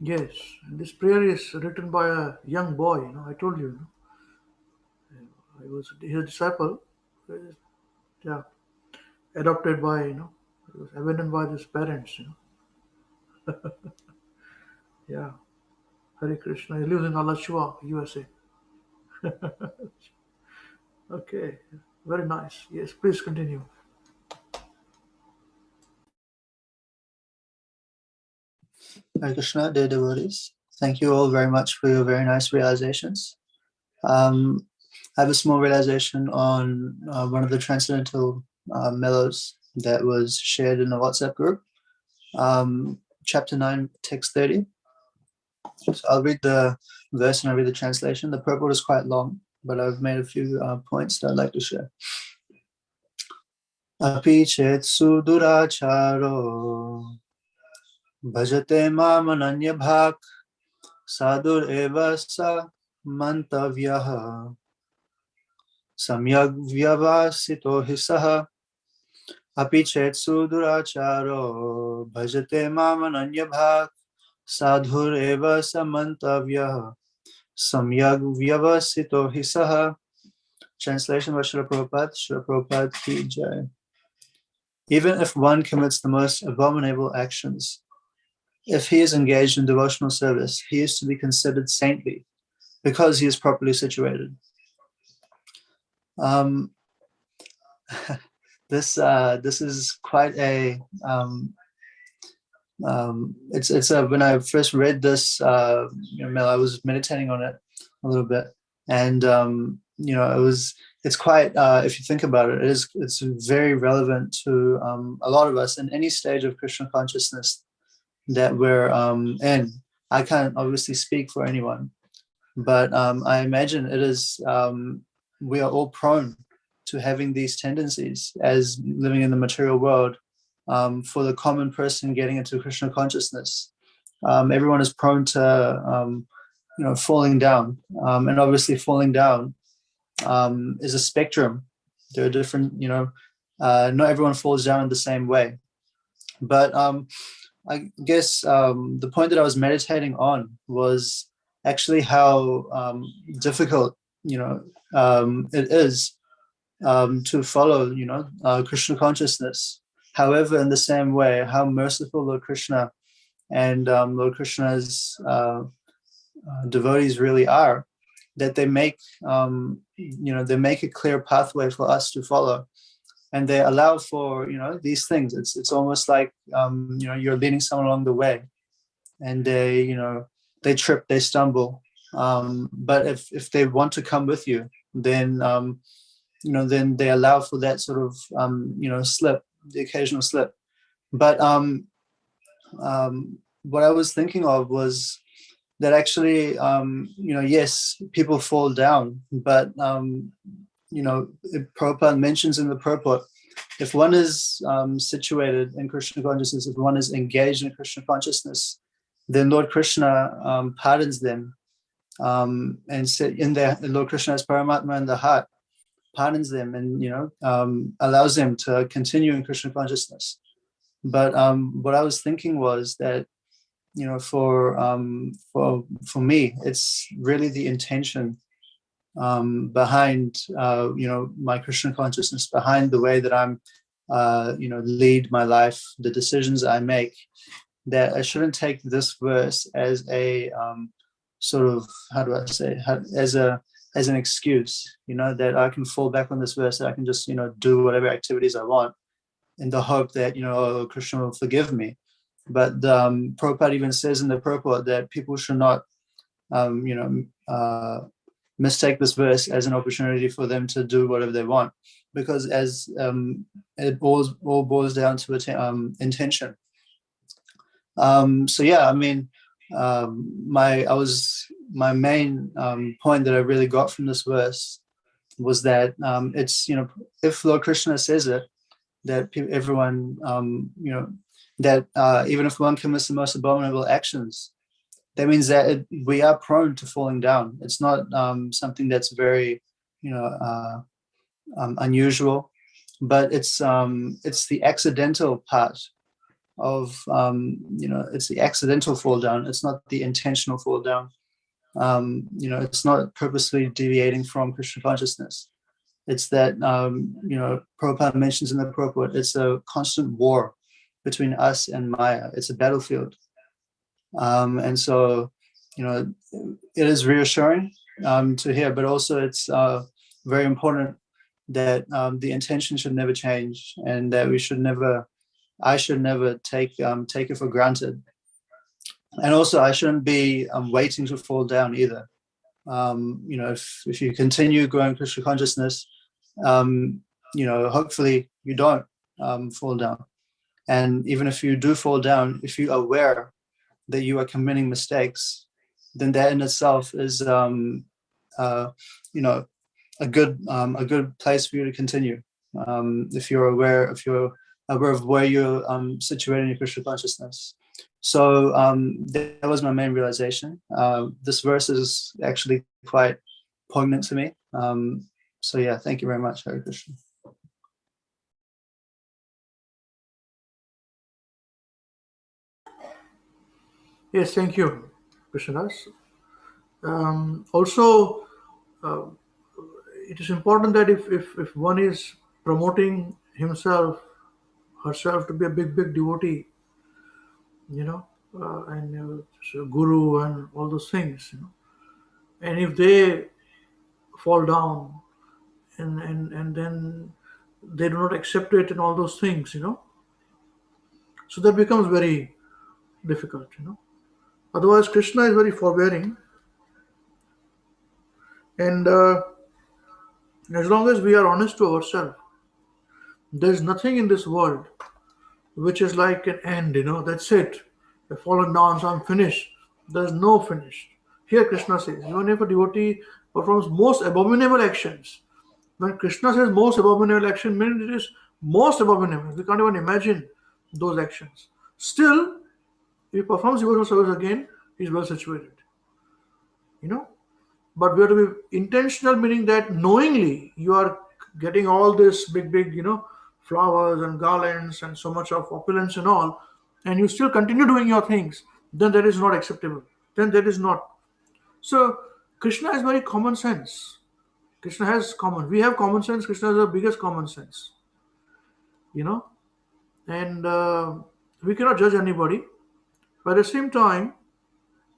Yes, and this prayer is written by a young boy. I told you. I was his disciple. Yeah, adopted by he was abandoned by his parents. Yeah, Hare Krishna. He lives in Alachua, USA. Okay, very nice. Yes, please continue. Hare Krishna, dear devotees. Thank you all very much for your very nice realizations. I have a small realization on one of the transcendental mellows that was shared in the WhatsApp group. Chapter 9, text 30. So I'll read the verse and I'll read the translation. The purport is quite long, but I've made a few points that I'd like to share. Api chet suduracharo bhajate mam ananya bhak sadur eva sa mantavyah samyak vyavasito hi saha api chet suduracharo bhajate mam ananya bhak sadhur eva sa mantavyah samyak vyavasito hi saha. Translation by Srila Prabhupada. Srila Prabhupada ki jai. Even if one commits the most abominable actions, if he is engaged in devotional service, he is to be considered saintly because he is properly situated. This is quite a it's a when I first read this I was meditating on it a little bit, and it's quite if you think about it, it's very relevant to a lot of us in any stage of Krishna consciousness that we're in. I can't obviously speak for anyone, but I imagine it is we are all prone to having these tendencies as living in the material world. For the common person getting into Krishna consciousness, everyone is prone to falling down, and obviously falling down is a spectrum. There are different, not everyone falls down in the same way. But I guess the point that I was meditating on was actually how difficult, it is to follow, Krishna consciousness. However, in the same way, how merciful Lord Krishna and Lord Krishna's devotees really are, that they make they make a clear pathway for us to follow, and they allow for these things. It's almost like you're leading someone along the way, and they trip, they stumble, but if they want to come with you, then then they allow for that sort of slip, the occasional slip. But what I was thinking of was that actually, yes, people fall down, but Prabhupada mentions in the purport, if one is situated in Krishna consciousness, if one is engaged in Krishna consciousness, then Lord Krishna pardons them, and in their Lord Krishna as Paramatma in the heart, pardons them, and allows them to continue in Krishna consciousness. But what I was thinking was that for me, it's really the intention behind my Krishna consciousness, behind the way that I'm lead my life, the decisions I make, that I shouldn't take this verse as a sort of, how do I say, as an excuse, that I can fall back on this verse, that I can just do whatever activities I want in the hope that Krishna will forgive me. But Prabhupada even says in the purport that people should not mistake this verse as an opportunity for them to do whatever they want, because as it all boils down to intention. So yeah, I mean, my main point that I really got from this verse was that it's if Lord Krishna says it, that everyone that even if one commits the most abominable actions, that means that we are prone to falling down. It's not something that's very unusual, but it's the accidental part of it's the accidental fall down. It's not the intentional fall down. It's not purposely deviating from Krishna consciousness. It's that Prabhupada mentions in the purport, it's a constant war between us and Maya. It's a battlefield, and so it is reassuring to hear, but also it's very important that the intention should never change, and that I should never take it for granted. And also I shouldn't be waiting to fall down either. If you continue growing Krishna consciousness, hopefully you don't fall down. And even if you do fall down, if you are aware that you are committing mistakes, then that in itself is a good place for you to continue. If you're aware of where you're situated in your Krishna consciousness. So that was my main realization. This verse is actually quite poignant to me. So yeah, thank you very much, Hare Krishna. Yes, thank you, Krishnadas. Also, it is important that if one is promoting herself to be a big devotee, and so guru and all those things, and if they fall down and then they do not accept it and all those things, so that becomes very difficult, Otherwise, Krishna is very forbearing, and as long as we are honest to ourselves, there is nothing in this world which is like an end, that's it. I've fallen down, so I'm finished. There's no finish. Here Krishna says, even if a devotee performs most abominable actions, when Krishna says most abominable action, means it is most abominable. We can't even imagine those actions. Still, if he performs devotional service again, he's well situated. But we have to be intentional, meaning that knowingly you are getting all this big, flowers and garlands and so much of opulence and all, and you still continue doing your things, then that is not acceptable. Then that is not. So Krishna has very common sense. Krishna has common. We have common sense. Krishna has the biggest common sense. And we cannot judge anybody. But at the same time,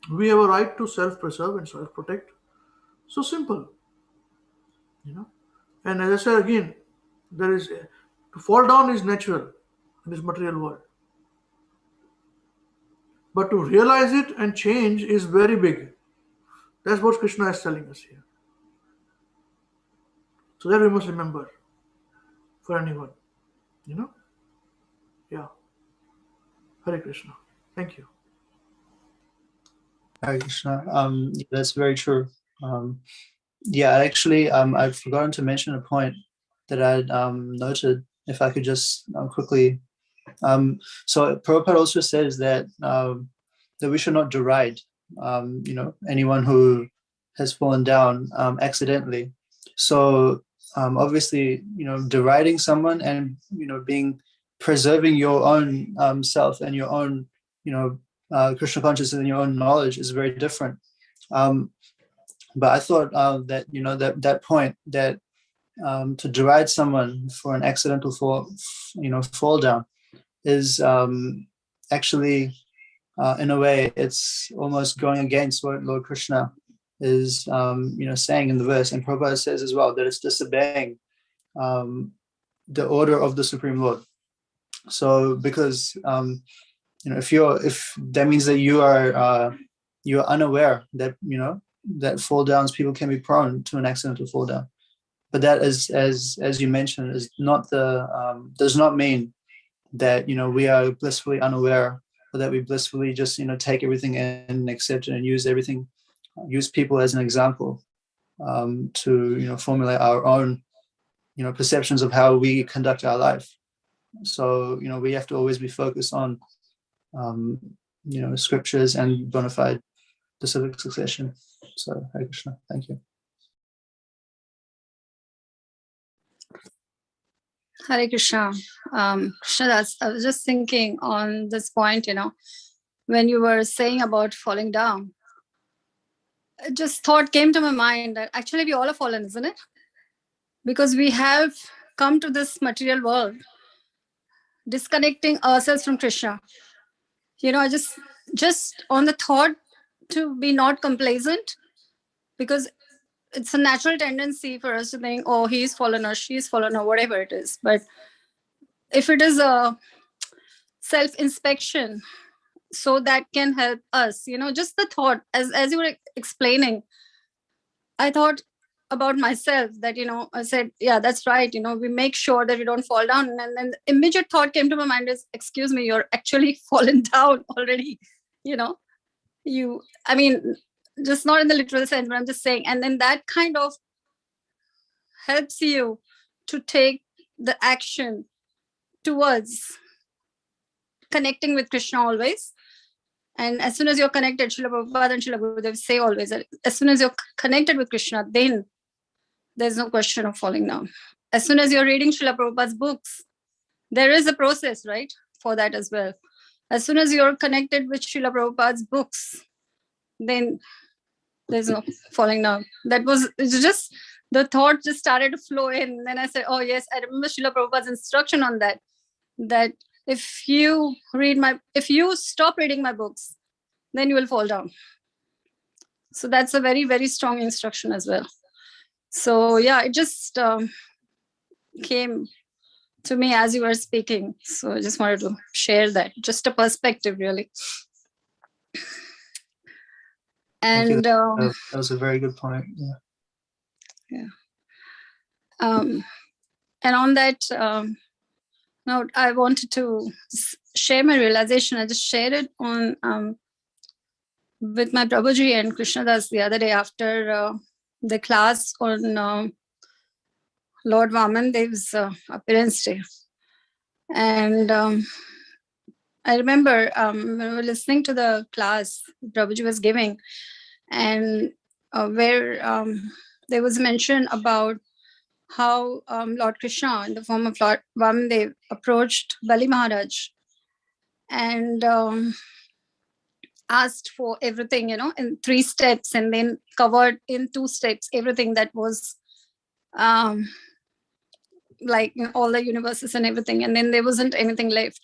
we have a right to self-preserve and self-protect. So simple, you know. And as I said again, to fall down is natural in this material world. But to realize it and change is very big. That's what Krishna is telling us here. So that we must remember for anyone, you know. Yeah. Hare Krishna. Thank you. Hare Krishna. That's very true. Yeah, actually, I've forgotten to mention a point that I'd noted. If I could just quickly. So Prabhupada also says that that we should not deride, anyone who has fallen down accidentally. So obviously, deriding someone and preserving your own self and your own Krishna consciousness and your own knowledge is very different. But I thought that that point that to deride someone for an accidental fall down is actually in a way it's almost going against what Lord Krishna is saying in the verse, and Prabhupada says as well that it's disobeying the order of the Supreme Lord. So because if that means that you're unaware that that fall downs, people can be prone to an accidental fall down, but that is as you mentioned is not does not mean that we are blissfully unaware, or that we blissfully just take everything and accept it and use people as an example to formulate our own perceptions of how we conduct our life. So we have to always be focused on scriptures and bona fide specific succession. So Hare Krishna, thank you. Hare Krishna. Krishnadas, I was just thinking on this point, when you were saying about falling down, just thought came to my mind that actually we all have fallen, isn't it? Because we have come to this material world disconnecting ourselves from Krishna. Just on the thought to be not complacent, because it's a natural tendency for us to think, oh, he's fallen or she's fallen or whatever it is. But if it is a self-inspection, so that can help us, just the thought, as you were explaining, I thought about myself that, I said, yeah, that's right. We make sure that we don't fall down. And then the immediate thought came to my mind is, excuse me, you're actually fallen down already, just not in the literal sense, but I'm just saying. And then that kind of helps you to take the action towards connecting with Krishna always. And as soon as you're connected, Srila Prabhupada and Srila Gurudev say always that as soon as you're connected with Krishna, then there's no question of falling down. As soon as you're reading Srila Prabhupada's books, there is a process, right, for that as well. As soon as you're connected with Srila Prabhupada's books, then there's no falling down. It's just, the thought just started to flow in. And then I said, oh yes, I remember Srila Prabhupada's instruction on that if you stop reading my books, then you will fall down. So that's a very, very strong instruction as well. So yeah, it just came to me as you were speaking. So I just wanted to share that, just a perspective really. And that was a very good point. Yeah. And on that note, I wanted to share my realization. I just shared it on with my Prabhuji and Krishnadas the other day after the class on Lord Vamandev's appearance day. And I remember when we were listening to the class Prabhuji was giving, and where there was mention about how Lord Krishna in the form of Lord Vamandev approached Bali Maharaj and asked for everything, in 3 steps, and then covered in 2 steps everything that was like all the universes and everything, and then there wasn't anything left.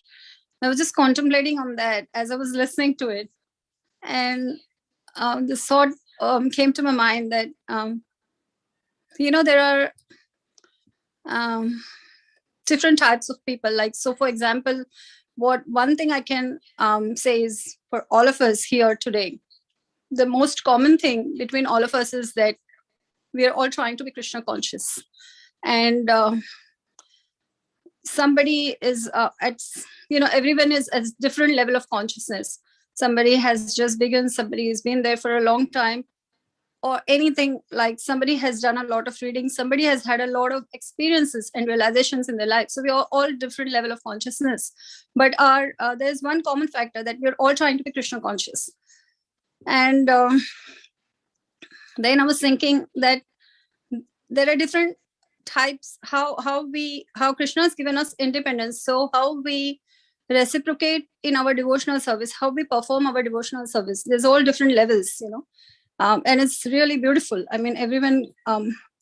I was just contemplating on that as I was listening to it. And the thought came to my mind that, there are different types of people. Like, so for example, one thing I can say is for all of us here today, the most common thing between all of us is that we are all trying to be Krishna conscious. And somebody is everyone is at different level of consciousness. Somebody has just begun, somebody has been there for a long time, or anything, like somebody has done a lot of reading, somebody has had a lot of experiences and realizations in their life. So we are all different level of consciousness, but there's one common factor, that we're all trying to be Krishna conscious. And then I was thinking that there are different types, how Krishna has given us independence. So how we reciprocate in our devotional service, how we perform our devotional service, there's all different levels, and it's really beautiful. I mean, everyone,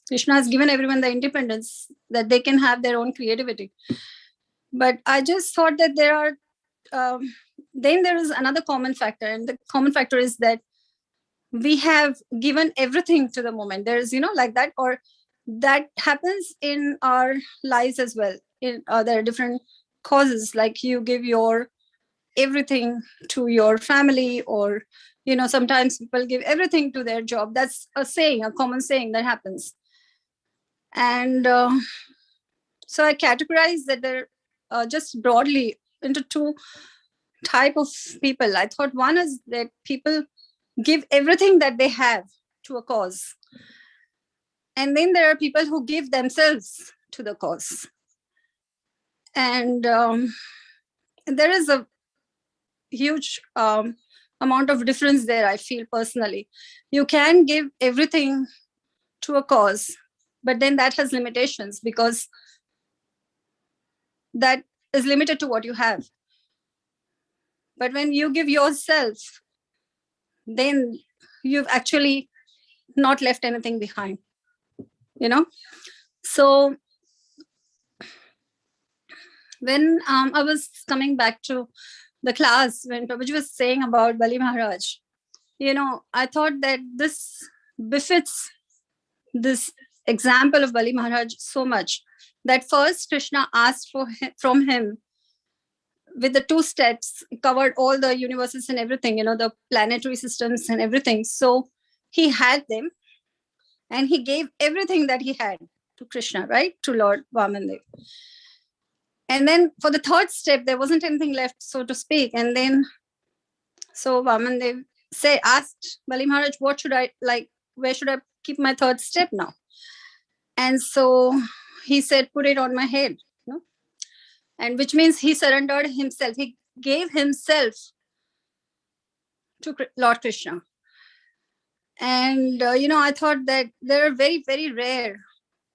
Krishna has given everyone the independence that they can have their own creativity. But I just thought that there are then there is another common factor, and the common factor is that we have given everything to the moment. There's like that, or that happens in our lives as well. There are different causes, like you give your everything to your family, or sometimes people give everything to their job. That's a common saying that happens. And so I categorize that there just broadly into two type of people. I thought one is that people give everything that they have to a cause, and then there are people who give themselves to the cause. And there is a huge amount of difference there, I feel personally. You can give everything to a cause, but then that has limitations, because that is limited to what you have. But when you give yourself, then you've actually not left anything behind, So when I was coming back to the class, when Prabhuji was saying about Bali Maharaj, I thought that this befits this example of Bali Maharaj so much, that first Krishna asked from him with the 2 steps, covered all the universes and everything, the planetary systems and everything. So he had them, and he gave everything that he had to Krishna, right? To Lord Vamandev. And then for the 3rd step, there wasn't anything left, so to speak. And then, so Vamandev asked Bali Maharaj, what should I, where should I keep my 3rd step now? And so he said, put it on my head, and which means he surrendered himself. He gave himself to Lord Krishna. And, I thought that they are very, very rare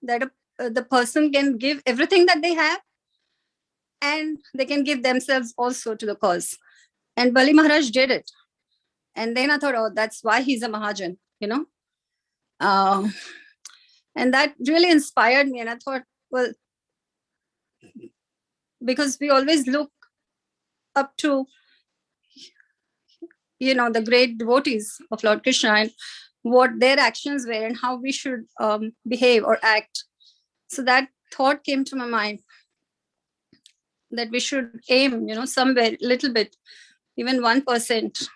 that the person can give everything that they have, and they can give themselves also to the cause. And Bali Maharaj did it. And then I thought, oh, that's why he's a Mahajan, and that really inspired me. And I thought, well, because we always look up to, the great devotees of Lord Krishna, and what their actions were and how we should behave or act. So that thought came to my mind, that we should aim, somewhere little bit, even 1%,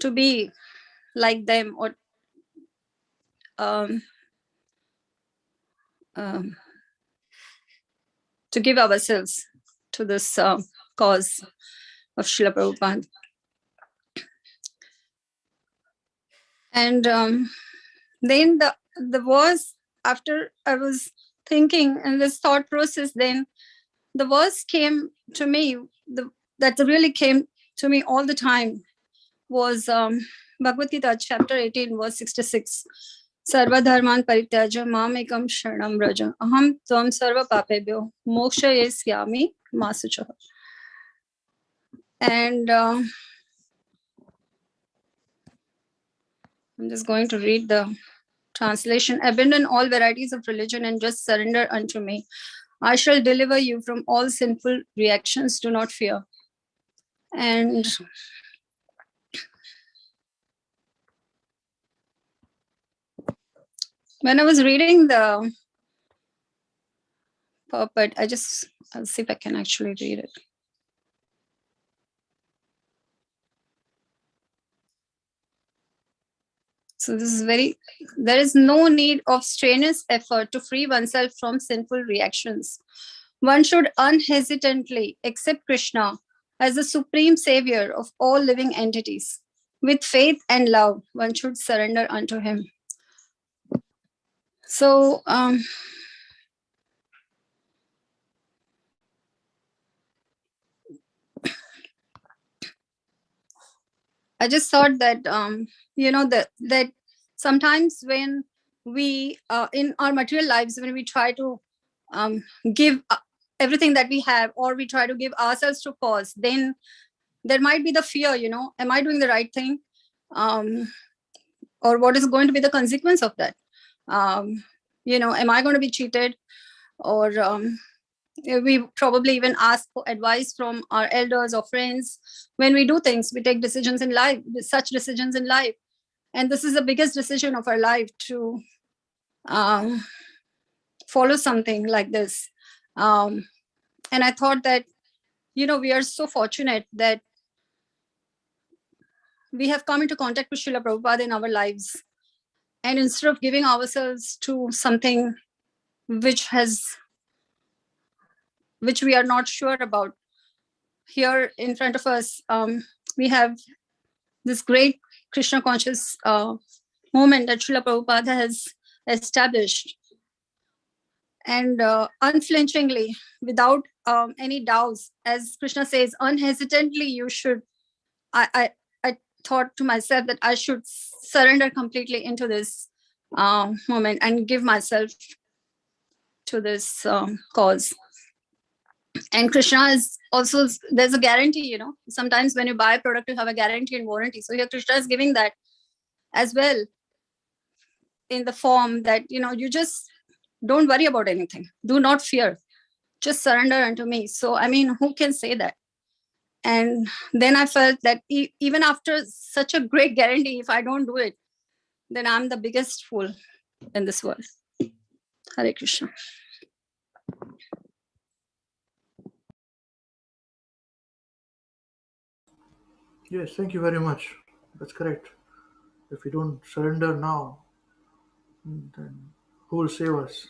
to be like them, or to give ourselves to this cause of Srila Prabhupada. And then the verse, after I was thinking in this thought process, then the verse came to me, that really came to me all the time, was Bhagavad-Gita Chapter 18, verse 66. Sarva dharman parityaja mam ekam sharanam vraja aham tvam sarva papebhyo mokshayesyami ma suchaha. And I'm just going to read the translation. Abandon all varieties of religion and just surrender unto me. I shall deliver you from all sinful reactions. Do not fear. And when I was reading the purport, I'll see if I can actually read it. So this is there is no need of strenuous effort to free oneself from sinful reactions. One should unhesitantly accept Krishna as the supreme savior of all living entities. With faith and love, one should surrender unto him. So, I just thought that, that sometimes when we, in our material lives, when we try to give everything that we have, or we try to give ourselves to cause, then there might be the fear, am I doing the right thing? Or what is going to be the consequence of that? Am I going to be cheated? Or we probably even ask for advice from our elders or friends. When we do things, we take decisions in life, such decisions in life. And this is the biggest decision of our life, to follow something like this. And I thought that, we are so fortunate that we have come into contact with Srila Prabhupada in our lives. And instead of giving ourselves to something which we are not sure about, here in front of us, we have this great Krishna conscious movement that Srila Prabhupada has established. And unflinchingly, without any doubts, as Krishna says, unhesitantly, you should, I thought to myself that I should surrender completely into this moment and give myself to this cause. And Krishna is also, there's a guarantee, sometimes when you buy a product, you have a guarantee and warranty. So here Krishna is giving that as well, in the form that, you just don't worry about anything. Do not fear. Just surrender unto me. So, who can say that? And then I felt that even after such a great guarantee, if I don't do it, then I'm the biggest fool in this world. Hare Krishna. Yes, thank you very much. That's correct. If we don't surrender now, then who will save us?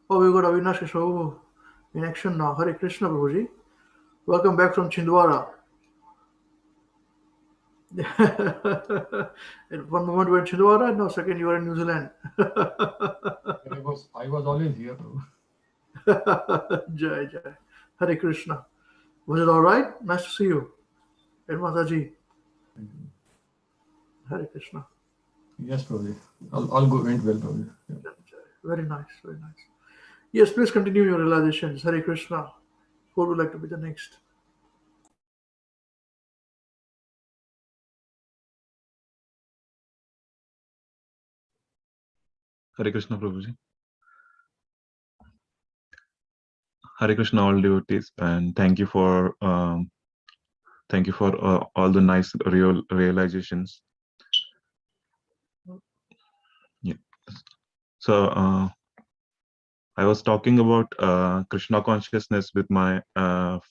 Oh, we've got Avinash Prabhu in action now. Hare Krishna, Prabhuji. Welcome back from Chindwara. At one moment we're in Chindwara, no, second you are in New Zealand. I was always here, Prabhu. Jai Jai. Hare Krishna. Was it all right? Nice to see you. And Mataji. Hare Krishna. Yes, Prabhu. All good, went well, Prabhu. Yeah. Very nice, very nice. Yes, please continue your realizations. Hare Krishna. Who would like to be the next? Hare Krishna, Prabhuji. Hare Krishna, all devotees, and thank you for all the nice realizations. Yeah. So I was talking about Krishna consciousness with my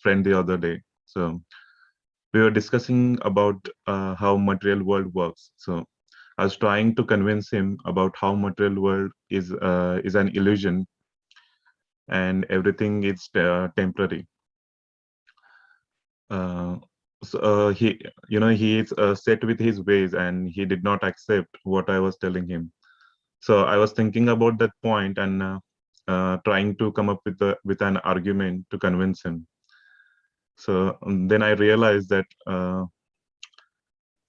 friend the other day. So we were discussing about how material world works. So I was trying to convince him about how material world is an illusion and everything is temporary. So he is set with his ways, and he did not accept what I was telling him. So I was thinking about that point and trying to come up with an argument to convince him. So then I realized that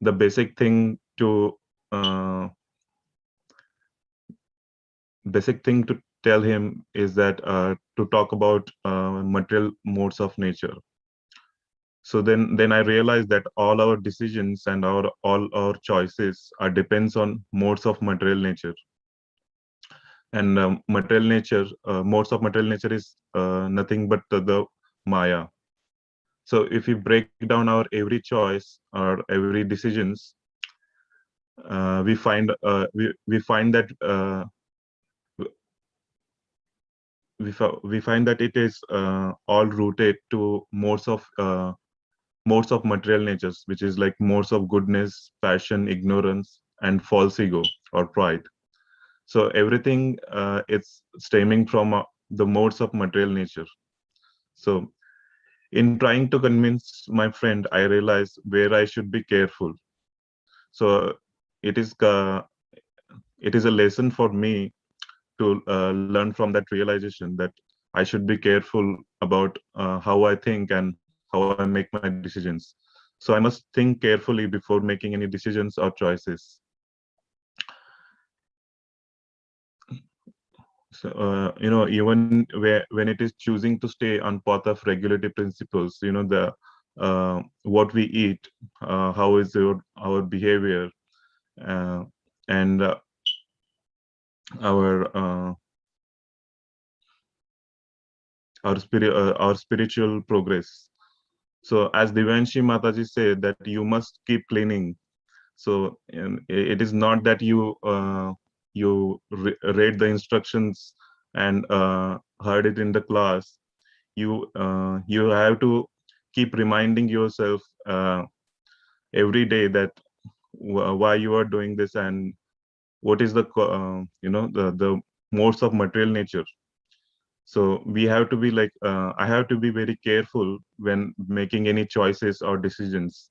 the basic thing to tell him is that to talk about material modes of nature. So then I realized that all our decisions and all our choices depends on modes of material nature. And modes of material nature is nothing but the Maya. So if we break down our every choice or every decisions, we find that we find that it is all rooted to modes of material natures, which is like modes of goodness, passion, ignorance, and false ego or pride. So everything it's stemming from the modes of material nature. So in trying to convince my friend, I realized where I should be careful. So it is a lesson for me to learn from that realization that I should be careful about how I think and how I make my decisions. So I must think carefully before making any decisions or choices. So, even when it is choosing to stay on path of regulative principles, the what we eat, how is our behavior, and our our spiritual progress. So as Devanshi Mataji said that you must keep cleaning. So it is not that you read the instructions and heard it in the class. You have to keep reminding yourself every day that why you are doing this and what is the the modes of material nature. So we have to be like I have to be very careful when making any choices or decisions.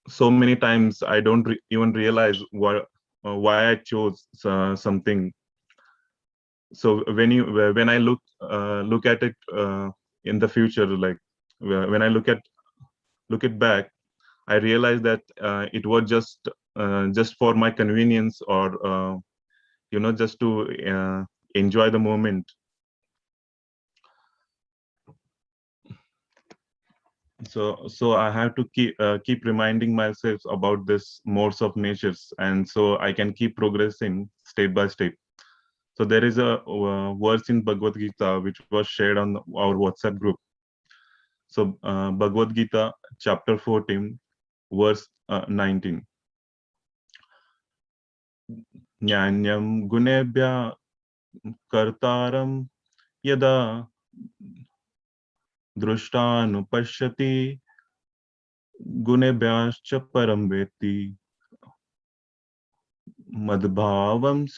So many times I don't even realize why I chose something. So when I look at it in the future, like when I look it back, I realize that it was just for my convenience or just to enjoy the moment. So I have to keep reminding myself about this modes of natures, and so I can keep progressing step by step. So there is a verse in Bhagavad-Gita which was shared on our WhatsApp group. So Bhagavad-Gita Chapter 14, verse 19. Jnanyam gunebhya kartaram yada drushtanu gunebhyascha param veti madbhavam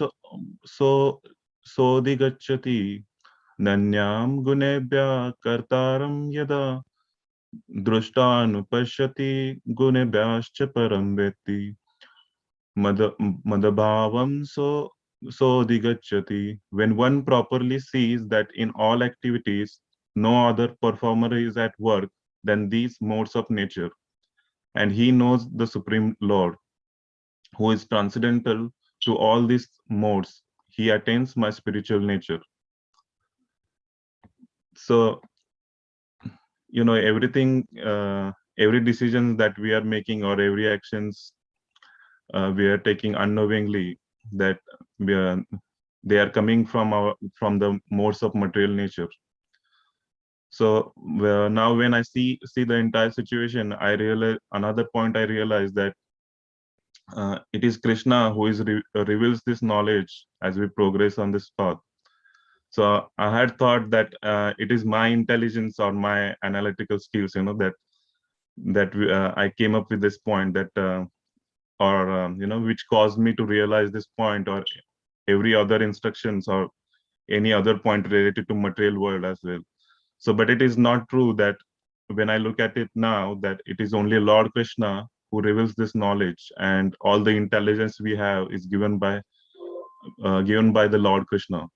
sodigacchati nanyam gunebhya kartaram yada drushtanu gunebhyascha param veti madbhavam sodigacchati. When one properly sees that in all activities no other performer is at work than these modes of nature, and he knows the Supreme Lord, who is transcendental to all these modes, he attains my spiritual nature. So, everything, every decision that we are making or every actions we are taking unknowingly, that they are coming from the modes of material nature. So now when I see the entire situation, I realize another point. I realize that it is Krishna who reveals this knowledge as we progress on this path. So I had thought that it is my intelligence or my analytical skills, that I came up with this point that, which caused me to realize this point, or every other instructions or any other point related to material world as well. So, but it is not true that when I look at it now, that it is only Lord Krishna who reveals this knowledge, and all the intelligence we have is given by the Lord Krishna.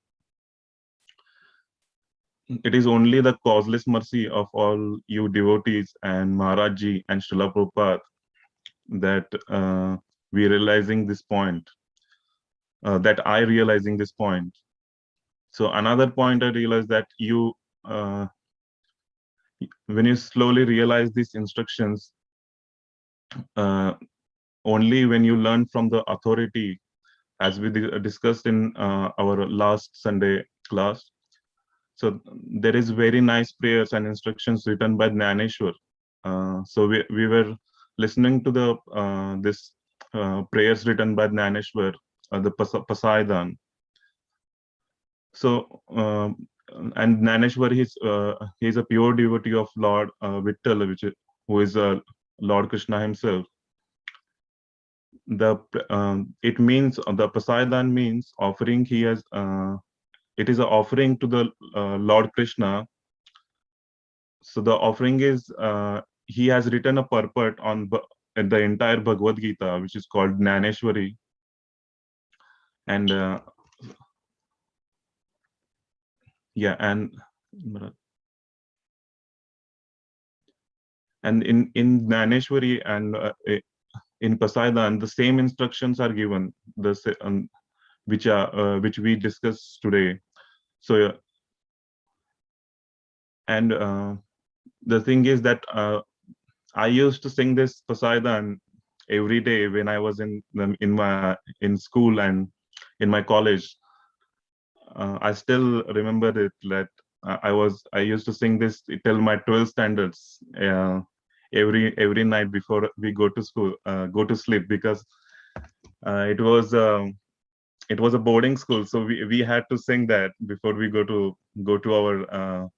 It is only the causeless mercy of all you devotees and Maharaj and Srila Prabhupada that we realizing this point, that I realizing this point. So another point I realized that when you slowly realize these instructions, only when you learn from the authority, as we discussed in our last Sunday class. So there is very nice prayers and instructions written by Jnaneshwar. So we were listening to the this prayers written by Jnaneshwar, the Prasadam. So and Jnaneshwar, he's a pure devotee of Lord Vittal, who is Lord Krishna himself. It means the Prasadam means offering. He has it is an offering to the Lord Krishna. So the offering is he has written a purport on the entire Bhagavad-Gita, which is called Jnaneshwari, and yeah, and in Jnaneshwari and in Prasadam, the same instructions are given, which we discussed today. So and the thing is that I used to sing this Prasadam every day when I was in school and in my college. I still remember it that I used to sing this till my 12th standards every night before we go to school, go to sleep, because it was a boarding school, so we had to sing that before we go to our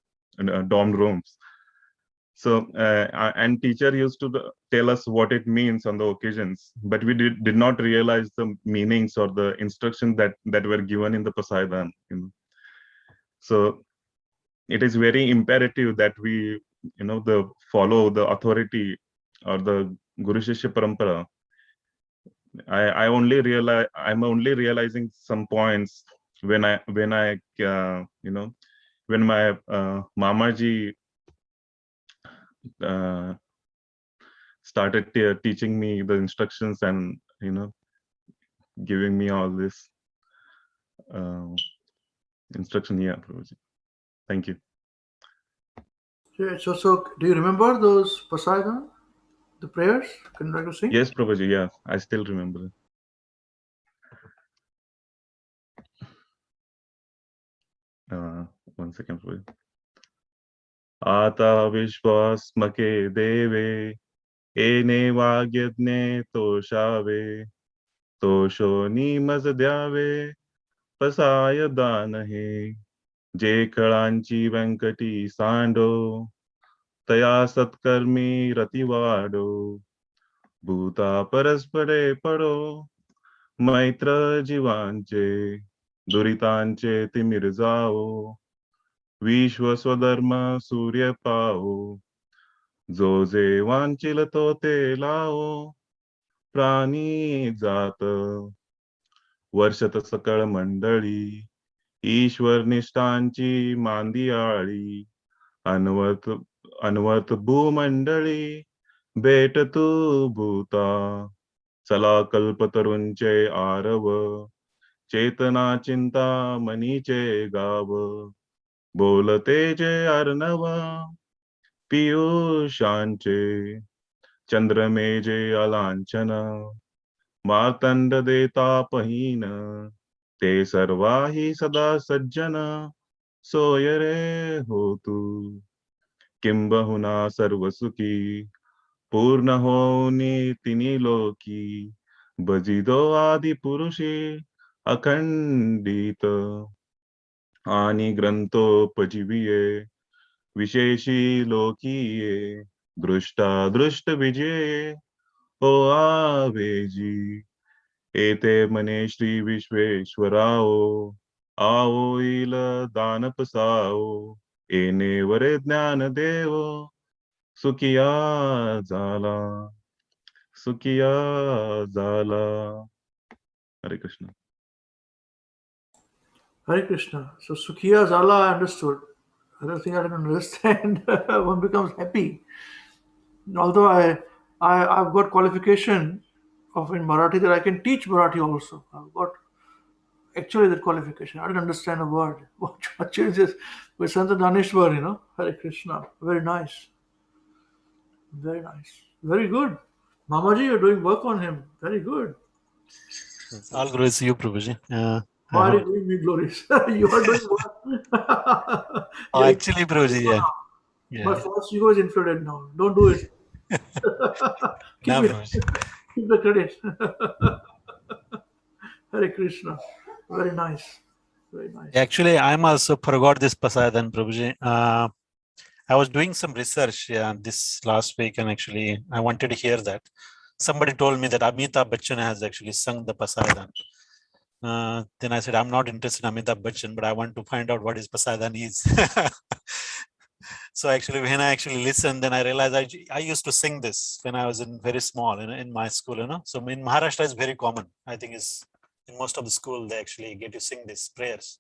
dorm rooms. So and teacher used to tell us what it means on the occasions, but we did not realize the meanings or the instructions that were given in the Prasadam. So it is very imperative that we follow the authority or the Guru Shishya Parampara. I'm only realizing some points when my Mamaji started teaching me the instructions and giving me all this instruction. Yeah, Prabhuji. Thank you. Yeah, so do you remember those Prasadam, the prayers? Can you try to sing? Yes, Prabhuji. Yeah, I still remember it. 1 second, please. Ata vishwasmake deve ene vagyadne toshave tosho nimaz dhyave pasaya danahe je kalanchi venkati sando taya satkarmi rativado bhuta paraspare paro maitra jivanche duritanche timirzao विश्व स्वधर्म सूर्य पाओ जो जे वांचिल तो ते लाओ प्राणी जात वर्षत सकळ मंडळी ईश्वर निष्ठांची मांदियाळी अनवत भूमंडळी भेट तू भूता चला कल्पतरुंचे आरव चेतना चिंता मनीचे गाव बोलते जे अर्णवा पीयूषांचे चंद्रमेजे अलांछन मार्तंड देता पहीन ते सर्वाही सदा सज्जन सोयरे होतु किंबहुना सर्वसुखी पूर्ण होनी तिनी लोकी बजिदो आदि पुरुषी अखंडित आणि ग्रंथोपजीविये विशेषी लोकीये दृष्ट विजये हो आवेजी एते मने श्री विश्वेश्वराओ आओ इल दान पसाओ एने वरे ज्ञान देव सुखिया जाला Hare Krishna. Hare Krishna. So Sukhiya Zala I understood. Other thing I didn't understand. One becomes happy. Although I've got qualification of in Marathi that I can teach Marathi also. I've got actually that qualification. I didn't understand a word. What changes with Sant Daneshwar, Hare Krishna. Very nice. Very nice. Very good. Mamaji, you're doing work on him. Very good. All glories to you, Prabhuji. Why are you giving me glories? You are doing what? Oh, actually, Prabhuji, yeah. My Yeah. false ego is inflated now. Don't do it. keep No, it. Prabhuji. Keep the credit. Hare Krishna. Very nice. Very nice. Actually, I'm also forgot this Prasadam, Prabhuji. I was doing some research this last week, and actually, I wanted to hear that. Somebody told me that Amitabh Bachchan has actually sung the Prasadam. Then I said, I'm not interested in Amitabh Bachchan, but I want to find out what his Prasadam is. So actually, when I actually listened, then I realized I used to sing this when I was very small in my school. So in Maharashtra, it's very common. I think it's in most of the school they actually get to sing these prayers.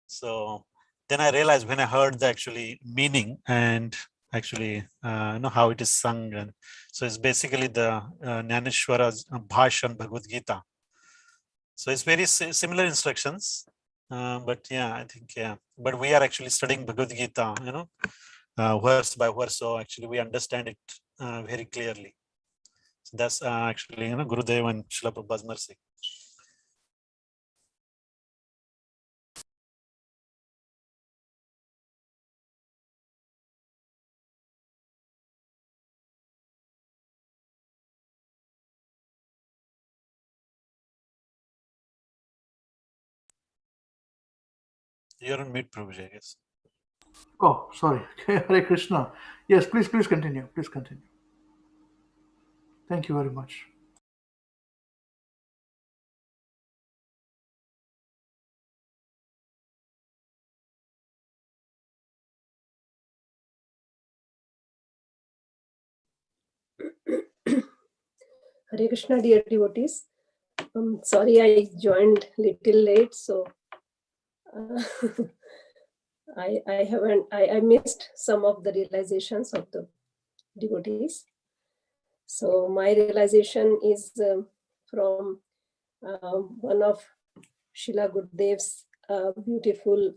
So then I realized when I heard the actually meaning and actually how it is sung, and so it's basically the Jnaneshwara's Bhashan Bhagavad-Gita. So it's very similar instructions, but yeah, I think but we are actually studying Bhagavad-Gita, verse by verse. So actually we understand it very clearly. So that's actually Gurudev and Srila Prabhupada's mercy. You're on mute, Prabhuji, I guess. Oh, sorry. Hare Krishna. Yes, please continue. Please continue. Thank you very much. Hare Krishna, dear devotees. Sorry, I joined little late, so I missed some of the realizations of the devotees. So my realization is from one of Srila Gurudev's beautiful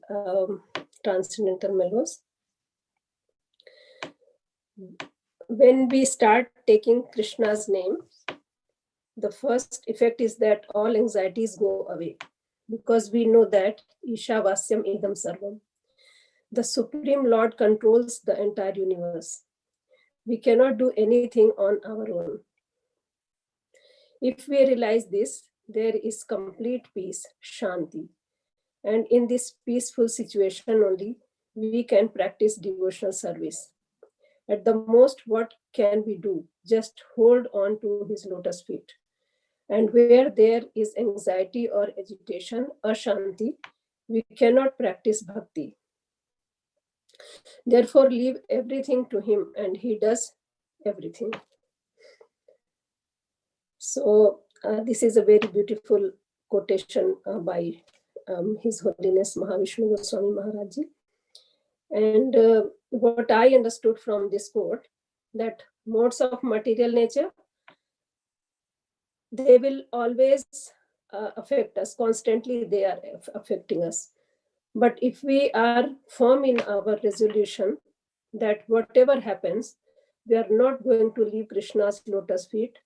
transcendental melodies. When we start taking Krishna's name, the first effect is that all anxieties go away, because we know that Isha Vasyam Idam Sarvam. The Supreme Lord controls the entire universe. We cannot do anything on our own. If we realize this, there is complete peace, Shanti. And in this peaceful situation only, we can practice devotional service. At the most, what can we do? Just hold on to his lotus feet. And where there is anxiety or agitation, ashanti, we cannot practice bhakti. Therefore, leave everything to him, and he does everything. So this is a very beautiful quotation by His Holiness Mahavishnu Goswami Maharaj Ji. And what I understood from this quote, that modes of material nature, they will always affect us. Constantly they are affecting us. But if we are firm in our resolution that whatever happens, we are not going to leave Krishna's lotus feet,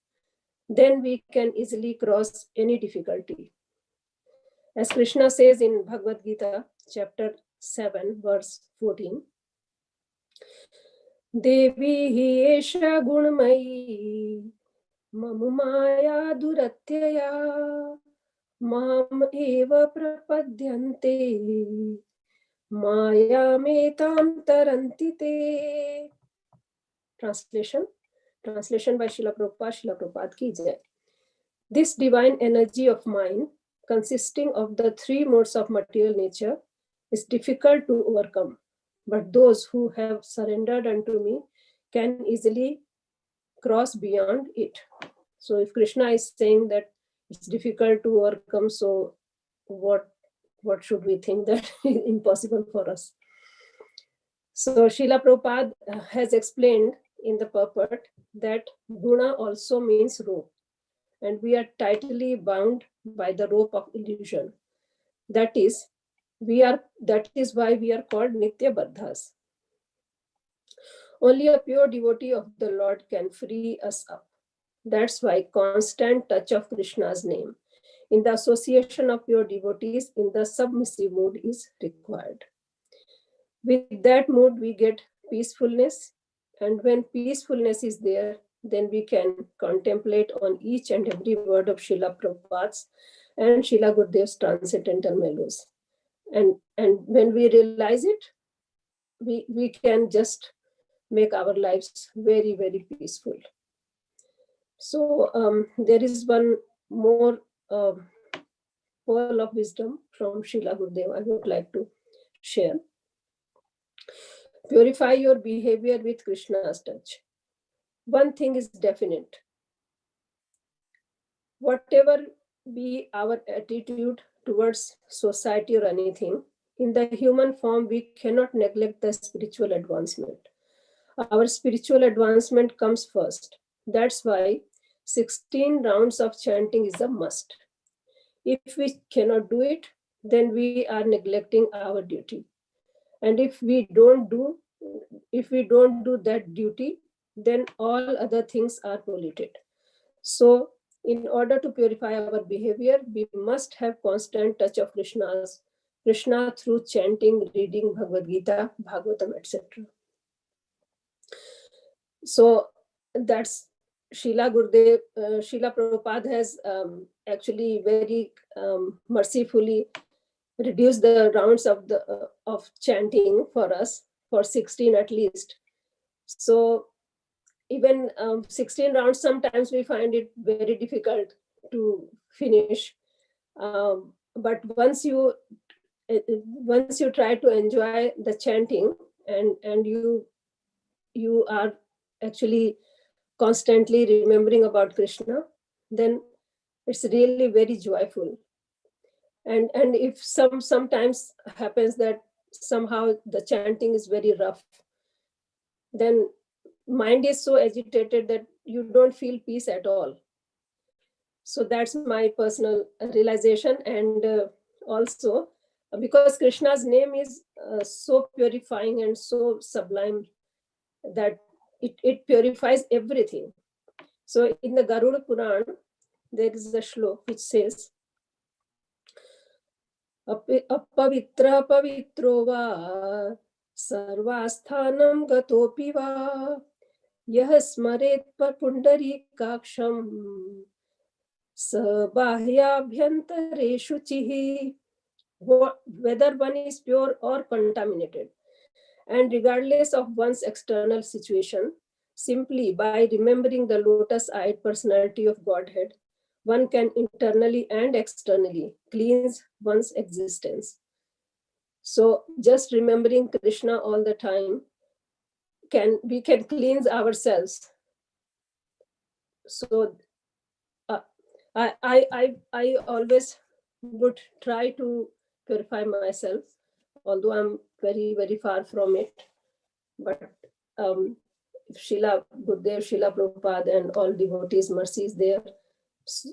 then we can easily cross any difficulty. As Krishna says in Bhagavad-Gita Chapter 7, verse 14, Devi hi esha gunmayi mamu maya duratyaya mam eva prapadyante maya metam tarantite. Translation by Srila Prabhupada ki jai. This divine energy of mind, consisting of the three modes of material nature, is difficult to overcome. But those who have surrendered unto me can easily cross beyond it. So if Krishna is saying that it's difficult to overcome, so what should we think that is impossible for us? So Srila Prabhupada has explained in the purport that guna also means rope, and we are tightly bound by the rope of illusion. That is why we are called Nitya Baddhas. Only a pure devotee of the Lord can free us up. That's why constant touch of Krishna's name, in the association of pure devotees in the submissive mood is required. With that mood, we get peacefulness. And when peacefulness is there, then we can contemplate on each and every word of Srila Prabhupada's and Srila Gurudev's transcendental mellows. And when we realize it, we can just make our lives very, very peaceful. So there is one more pearl of wisdom from Srila Gurudev I would like to share. Purify your behavior with Krishna's touch. One thing is definite. Whatever be our attitude towards society or anything, in the human form, we cannot neglect the spiritual advancement. Our spiritual advancement comes first. That's why 16 rounds of chanting is a must. If we cannot do it, then we are neglecting our duty. And if we don't do that duty, then all other things are polluted. So in order to purify our behavior, we must have constant touch of Krishna through chanting, reading Bhagavad-Gita, Bhāgavatam, etc. So that's Srila Gurudev, Srila Prabhupada has actually very mercifully reduced the rounds of chanting for us, for 16 at least. So even 16 rounds, sometimes we find it very difficult to finish. But once you try to enjoy the chanting and you are actually constantly remembering about Krishna, then it's really very joyful. And if sometimes happens that somehow the chanting is very rough, then mind is so agitated that you don't feel peace at all. So that's my personal realization. And also because Krishna's name is so purifying and so sublime that it purifies everything. So in the Garuda Puran, there is a shlok which says, Apavitra pavitro va sarvasthanam gatopi va yah smaret pundari kaksham sabhahyabhyantare shuchihi. Whether one is pure or contaminated, and regardless of one's external situation, simply by remembering the lotus-eyed personality of Godhead, one can internally and externally cleanse one's existence. So just remembering Krishna all the time, we can cleanse ourselves. So I always would try to purify myself, although I'm very, very far from it. But if Srila Gurudev, Srila Prabhupada and all devotees' mercy is there,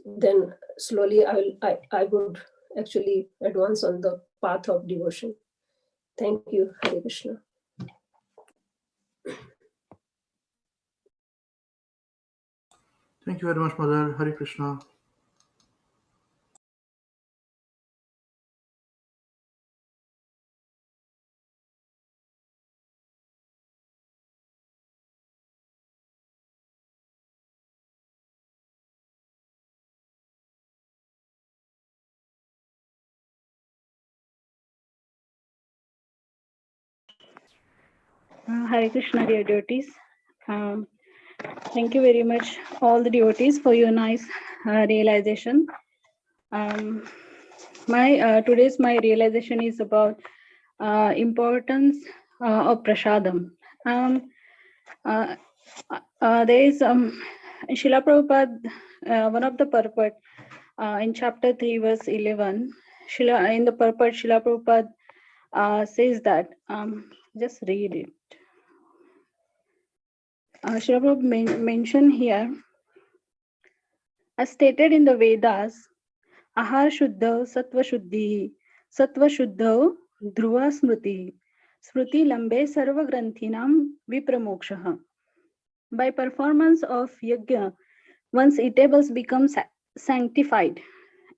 then slowly I would actually advance on the path of devotion. Thank you, Hare Krishna. Thank you very much, Mother. Hare Krishna. Hare Krishna, dear devotees. Thank you very much, all the devotees, for your nice realization. Today's my realization is about importance of Prasadam. There is Srila Prabhupada, one of the purport in chapter 3, verse 11. In the purport, Srila Prabhupada says that, just read it. Srila Prabhupada mentioned here, as stated in the Vedas, Ahar Shuddha Sattva Shuddhi, Sattva Shuddha Dhruva Smriti, Smriti Lambe Sarva Granthinam Vipramokshaha. By performance of yajna, one's eatables become sanctified,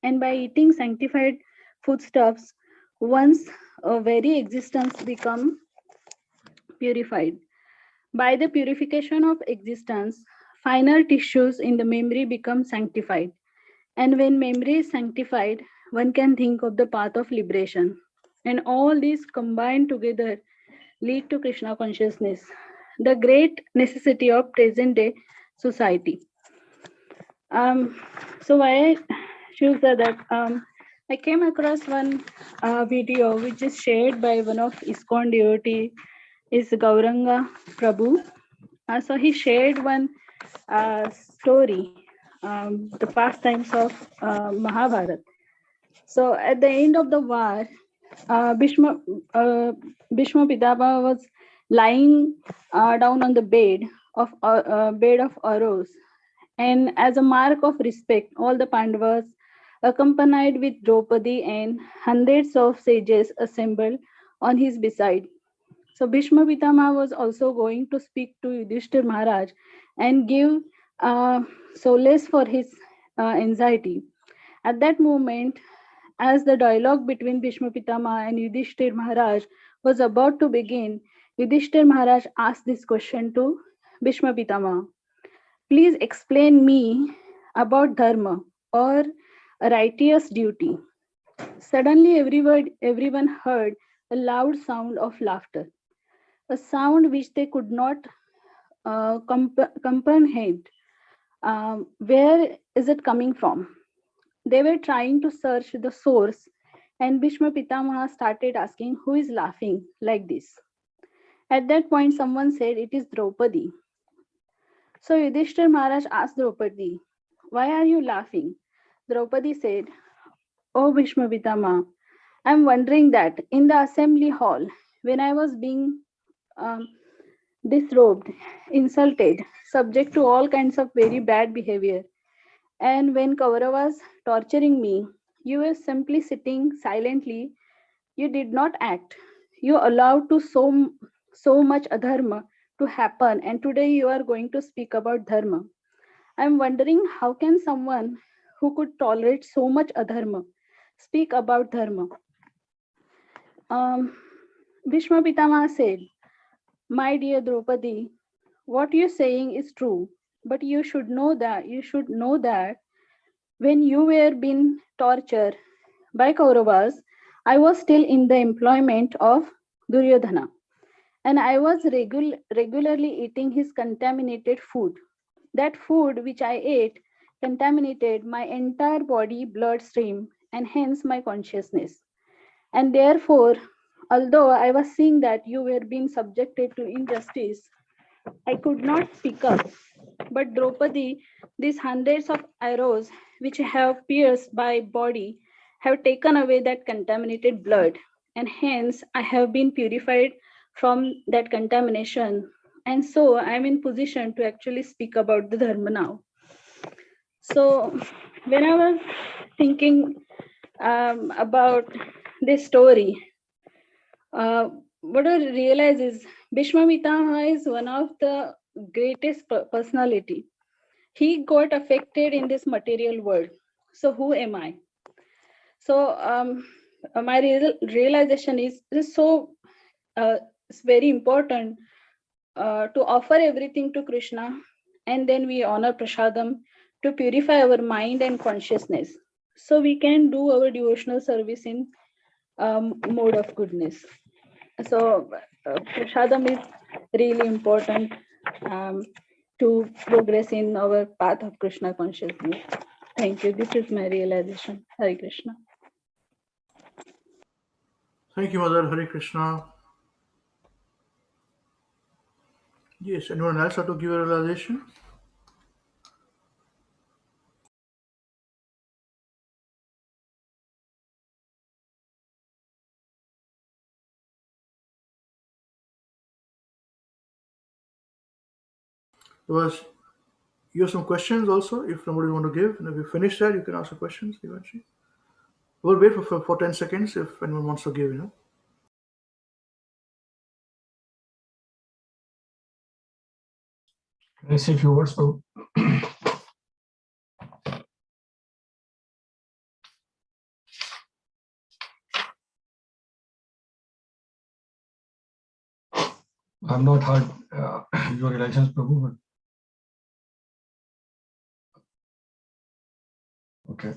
and by eating sanctified foodstuffs, one's very existence become purified. By the purification of existence, finer tissues in the memory become sanctified. And when memory is sanctified, one can think of the path of liberation. And all these combined together lead to Krishna consciousness, the great necessity of present day society. So why I choose that I came across one video which is shared by one of ISKCON devotee, is Gauranga Prabhu. So he shared one story, the pastimes of Mahabharata. So at the end of the war, Bhishma Pitama was lying down on the bed of arrows, and as a mark of respect, all the Pandavas, accompanied with Draupadi and hundreds of sages, assembled on his beside. So Bhishma Pitama was also going to speak to Yudhishthir Maharaj and give solace for his anxiety. At that moment, as the dialogue between Bhishma Pitama and Yudhishthir Maharaj was about to begin, Yudhishthir Maharaj asked this question to Bhishma Pitama. Please explain me about dharma or a righteous duty. Suddenly everyone heard a loud sound of laughter, a sound which they could not comprehend. Where is it coming from? They were trying to search the source, and Bhishma Pitamaha started asking, who is laughing like this? At that point, someone said, it is Draupadi. So Yudhishthir Maharaj asked Draupadi, why are you laughing? Draupadi said, oh Bhishma Pitamaha, I am wondering that in the assembly hall, when I was being disrobed, insulted, subject to all kinds of very bad behavior, and when Kaura was torturing me, you were simply sitting silently. You did not act. You allowed to so much adharma to happen, and today you are going to speak about dharma. I am wondering, how can someone who could tolerate so much adharma speak about dharma? Bhishma Pitama said, my dear Draupadi, what you are saying is true, but you should know that when you were being tortured by Kauravas, I was still in the employment of Duryodhana, and I was regularly eating his contaminated food. That food which I ate contaminated my entire body bloodstream and hence my consciousness. And therefore, although I was seeing that you were being subjected to injustice, I could not speak up. But Draupadi, these hundreds of arrows which have pierced my body have taken away that contaminated blood, and hence I have been purified from that contamination. And so I am in position to actually speak about the dharma now. So when I was thinking about this story, what I realize is Bhishma Pitama is one of the greatest personality. He got affected in this material world. So who am I? So my realization is so it's very important to offer everything to Krishna, and then we honor Prasadam to purify our mind and consciousness, so we can do our devotional service in mode of goodness. So Prasadam is really important to progress in our path of Krishna consciousness. Thank you. This is my realization. Hare Krishna. Thank you, Mother. Hare Krishna. Yes, anyone else have to give a realization? You have some questions also, if nobody want to give. And if you finish that, you can ask the questions eventually. We'll wait for 10 seconds if anyone wants to give. Can I say a few words, Prabhu? I've not heard your Realisations, Prabhu, but okay.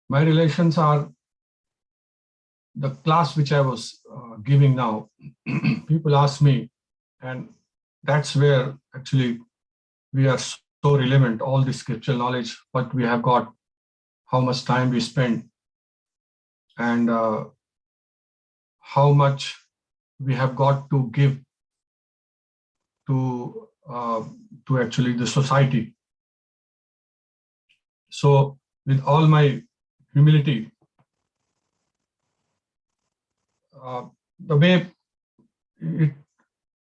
My relations are the class which I was giving now. People ask me, and that's where actually we are so relevant, all the scriptural knowledge, what we have got, how much time we spend, and how much we have got to give to actually the society. So with all my humility, the way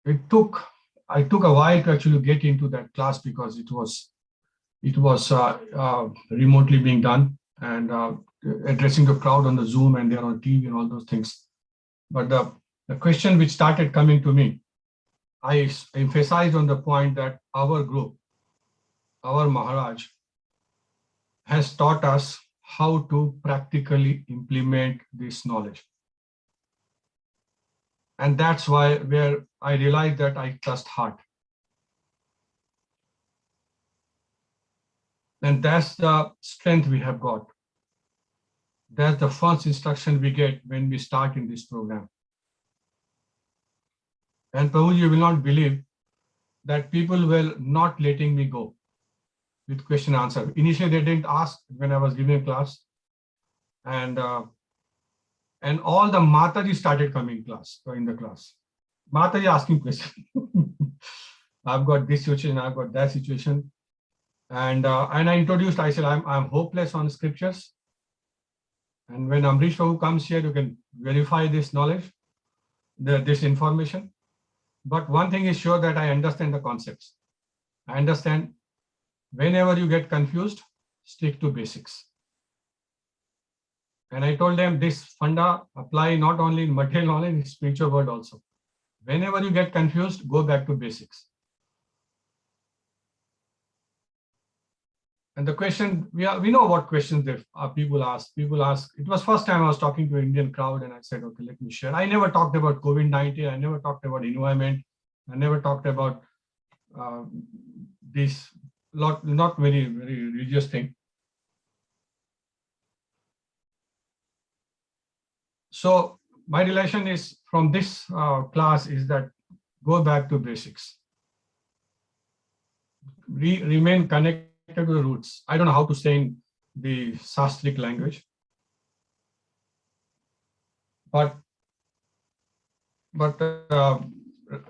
I took a while to actually get into that class, because it was remotely being done, and addressing the crowd on the Zoom, and they're on TV and all those things. But the question which started coming to me, I emphasized on the point that our group, our Maharaj, has taught us how to practically implement this knowledge. And that's where I realized that I trust heart. And that's the strength we have got. That's the first instruction we get when we start in this program. And Prabhuji, you will not believe that people were not letting me go with question and answer. Initially, they didn't ask when I was giving a class. And all the Mataji started coming in the class. Mataji asking questions. I've got this situation, I've got that situation. And I introduced, I said, I'm hopeless on scriptures. And when Amrish Prabhu comes here, you can verify this knowledge, this information. But one thing is sure, that I understand the concepts. I understand whenever you get confused, stick to basics. And I told them this funda apply not only in material knowledge, in spiritual world also. Whenever you get confused, go back to basics. And the question, we know what questions people ask. People ask, it was first time I was talking to an Indian crowd, and I said, okay, let me share. I never talked about COVID-19. I never talked about environment. I never talked about this not very, very religious thing. So my relation is from this class is that go back to basics. Remain connected to the roots. I don't know how to say in the Sastric language, but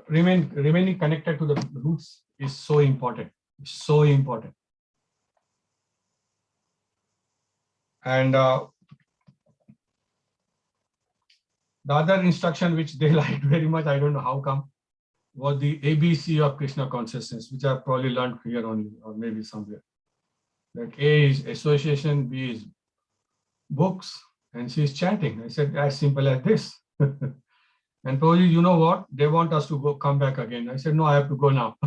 remaining connected to the roots is so important. So important. And the other instruction which they liked very much, I don't know how come, was the ABC of Krishna Consciousness, which I've probably learned here only, or maybe somewhere. That A is association, B is books, and she's chanting. I said, as simple as this. And probably, you know what? They want us to come back again. I said, no, I have to go now.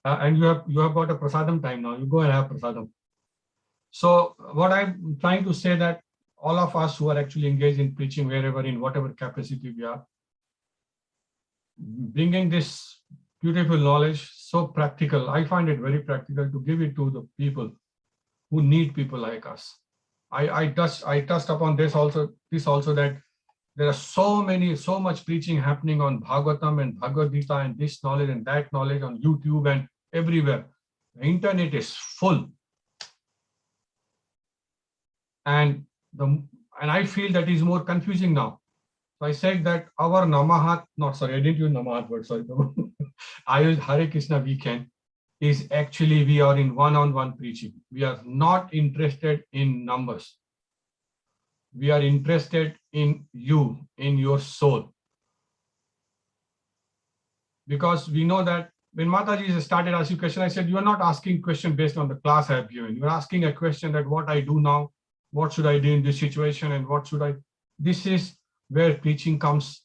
And you have got a prasadam time now. You go and have prasadam. So what I'm trying to say, that all of us who are actually engaged in preaching wherever, in whatever capacity we are, bringing this beautiful knowledge, so practical. I find it very practical to give it to the people who need people like us. I touched upon this also that there are so much preaching happening on Bhagavatam and Bhagavad-Gita and this knowledge and that knowledge on YouTube and everywhere. The internet is full. And I feel that is more confusing now. So I said that our Namahat, I didn't use Namahat word, sorry. I used Hare Krishna WECAN, is actually we are in one-on-one preaching. We are not interested in numbers. We are interested in you, in your soul. Because we know that when Mataji started asking question, I said, you are not asking question based on the class I have given. You are asking a question that what I do now, what should I do in this situation, and what should I, this is where preaching comes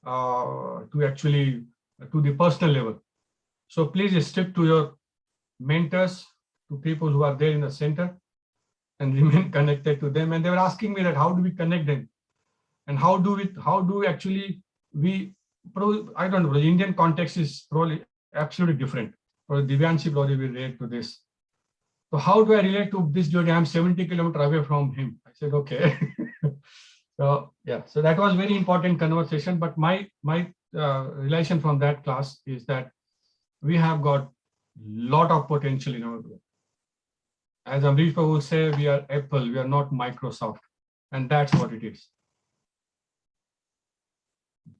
to actually to the personal level. So please stick to your mentors, to people who are there in the center, and remain connected to them. And they were asking me that how do we connect them, and how do we actually I don't know. The Indian context is probably absolutely different. Or Divyanshi probably will relate to this. So how do I relate to this devotee? I'm 70 kilometers away from him. I said, okay. So yeah, so that was very important conversation. But my relation from that class is that we have got lot of potential in our group. As Amrish Prabhu will say, we are Apple, we are not Microsoft. And that's what it is.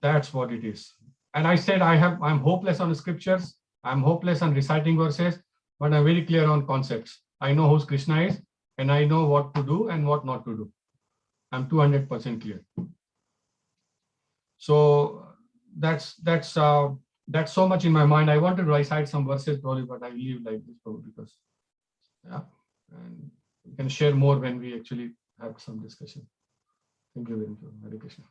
That's what it is. And I said, I'm hopeless on the scriptures. I'm hopeless on reciting verses, but I'm very clear on concepts. I know who Krishna is, and I know what to do and what not to do. I'm 200% clear. So that's so much in my mind. I wanted to recite some verses probably, but I leave like this probably because, yeah, and we can share more when we actually have some discussion. Thank you very much. Hare Krishna.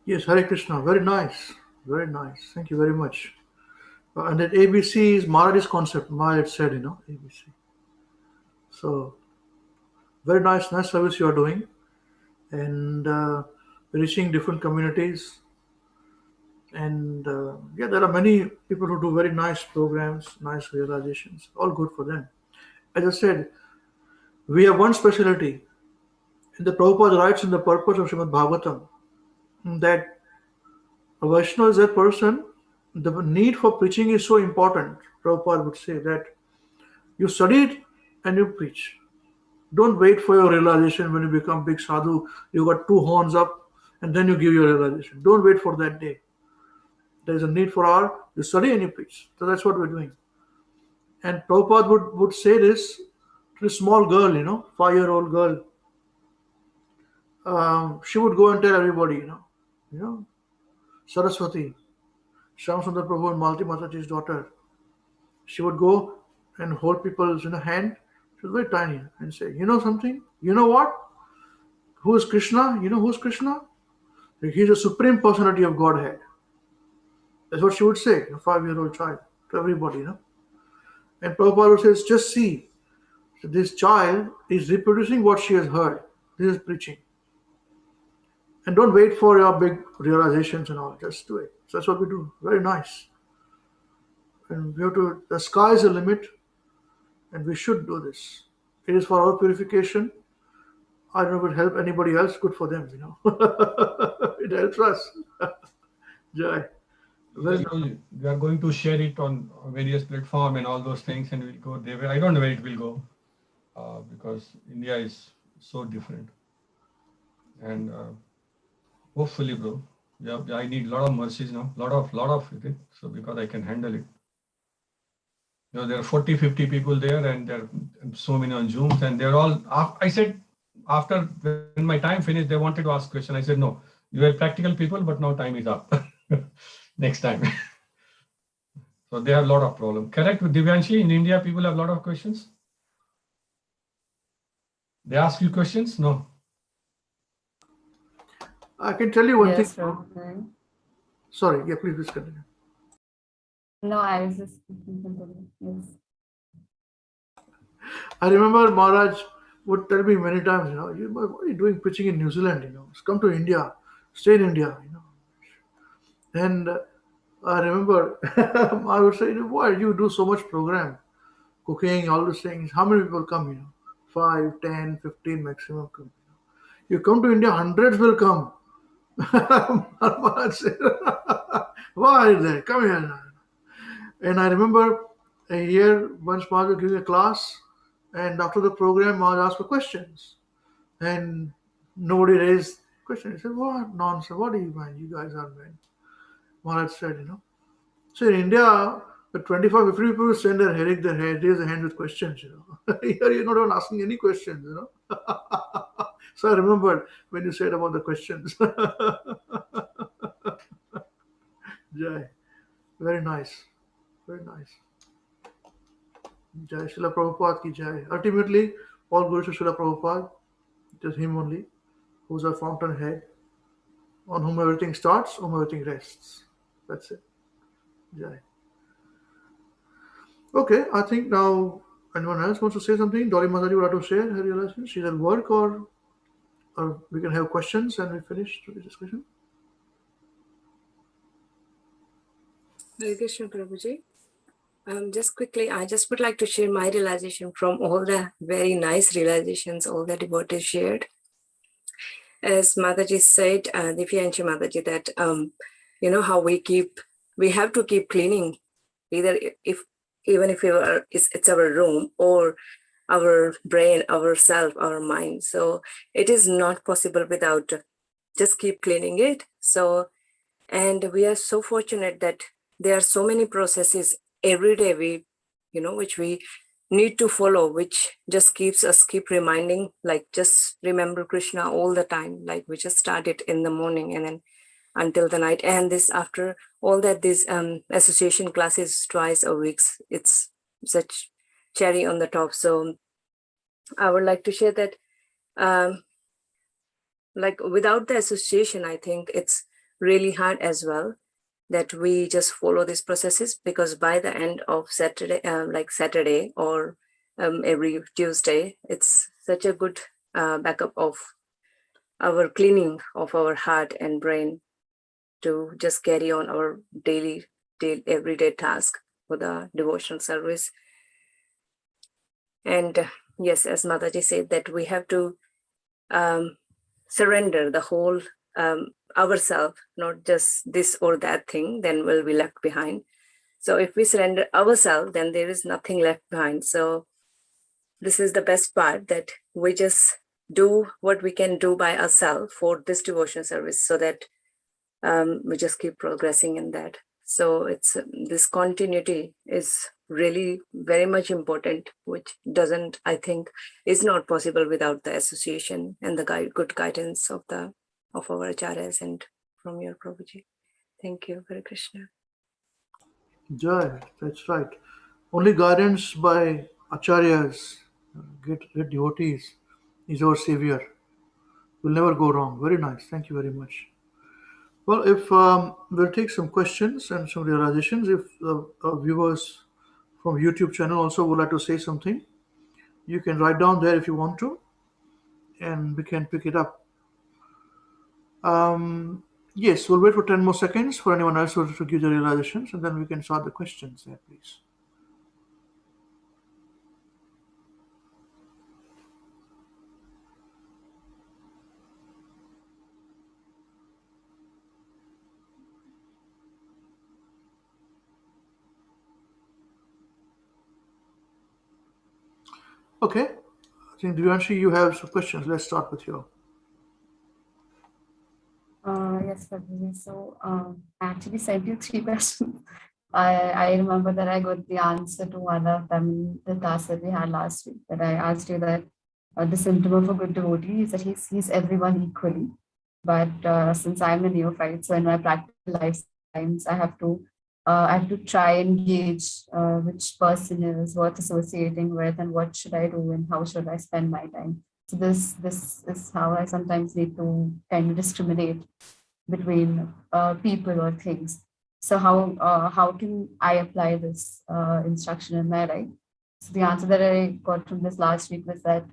Yes, Hare Krishna. Very nice. Very nice. Thank you very much. And that ABC is Maharaj's concept. Maharaj said, ABC. So, very nice service you are doing. And reaching different communities. And yeah, there are many people who do very nice programs, nice realizations. All good for them. As I said, we have one specialty. And the Prabhupada writes in the purpose of Srimad Bhāgavatam that a Vaishnava is a person, the need for preaching is so important. Prabhupada would say that you study it and you preach. Don't wait for your realization when you become big sadhu, you got two horns up and then you give your realization. Don't wait for that day. There is a need for you study and you preach. So that's what we're doing. And Prabhupada would say this to a small girl, 5-year-old girl. She would go and tell everybody, Saraswati, Shyamsundar Prabhu and Malti Mataji's daughter. She would go and hold people's hand. She was very tiny and say, you know something? You know what? Who is Krishna? You know who's Krishna? He's a supreme personality of Godhead. That's what she would say, a 5-year-old child, to everybody, And Prabhupada says, just see, this child is reproducing what she has heard. This is preaching. And don't wait for your big realizations and all. Just do it. So that's what we do. Very nice. And we have to, the sky is the limit, and we should do this. It is for our purification. I don't know if it will help anybody else, good for them, It helps us. Jai. Yes, we are going to share it on various platforms and all those things, and we'll go there. I don't know where it will go because India is so different. And hopefully, bro, I need a lot of mercies now, lot of it, so because I can handle it. There are 40, 50 people there, and there are so many on Zooms, and they're all. I said after when my time finished, they wanted to ask questions. I said no, you are practical people, but now time is up. Next time. So they have a lot of problems. Correct, with Divyanshi, in India, people have a lot of questions. They ask you questions? No. I can tell you one Yes, thing. okay. Sorry, yeah, please continue. No, I was just thinking. Yes. I remember Maharaj would tell me many times, what are you doing preaching in New Zealand? Come to India, stay in India, And I remember I would say, why you do so much program, cooking, all those things. How many people come, 5, 10, 15 maximum come. You come to India, hundreds will come. Maharaj said, why is that? Come here now. And I remember a year once Maharaj was giving a class, and after the program, Maharaj asked for questions. And nobody raised questions. He said, what nonsense? What do you mind? You guys are men. Maharaj said, So in India, the 25, 50 people send their raise their hand with questions, Here you're not even asking any questions, So I remembered when you said about the questions. Jai. Very nice. Very nice. Jai. Srila Prabhupada ki Jai. Ultimately, all goes to Srila Prabhupada. It is him only, who's our fountainhead, on whom everything starts, whom everything rests. That's it. Jai. Okay, I think now anyone else wants to say something? Dolly Mataji would like to share her realization. She's at work, or we can have questions and we finish today's discussion. Hare Krishna Prabhuji. Just quickly, I just would like to share my realization from all the very nice realizations all the devotees shared. As Mataji said, Divyanshi Mataji, that you know how we have to keep cleaning, either even if it's our room or our brain, our self, our mind. So it is not possible without just keep cleaning it. So, and we are so fortunate that there are so many processes every day which we need to follow, which just keep reminding, like just remember Krishna all the time. Like we just start it in the morning and then until the night. And this after all that, these association classes twice a week, it's such cherry on the top. So I would like to share that like without the association, I think it's really hard as well that we just follow these processes, because by the end of Saturday, like Saturday or every Tuesday, it's such a good backup of our cleaning of our heart and brain to just carry on our daily everyday task for the devotional service. And yes, as Mataji said, that we have to surrender the whole ourselves, not just this or that thing, then we'll be left behind. So if we surrender ourselves, then there is nothing left behind. So this is the best part, that we just do what we can do by ourselves for this devotion service, so that we just keep progressing in that. So it's this continuity is really very much important, which doesn't, I think, is not possible without the association and the good guidance of our acharyas and from your Prabhuji. Thank you, Hare Krishna. Jai, that's right. Only guidance by acharyas, great devotees, is our savior. We'll never go wrong. Very nice. Thank you very much. Well, if we'll take some questions and some realizations. If viewers from YouTube channel also would like to say something, you can write down there if you want to, and we can pick it up. Yes, we'll wait for 10 more seconds for anyone else to give the realizations, and then we can start the questions there, please. Okay, I think Divyanshi, you have some questions. Let's start with you. Yes, Prabhuji. So I actually sent you 3 questions. I remember that I got the answer to one of them in the task that we had last week. That I asked you that the symptom of a good devotee is that he sees everyone equally. But since I'm a neophyte, so in my practical lifetimes, I have to try and gauge which person is worth associating with, and what should I do, and how should I spend my time. So this is how I sometimes need to kind of discriminate between people or things. So how can I apply this instruction in my life? So the answer that I got from this last week was that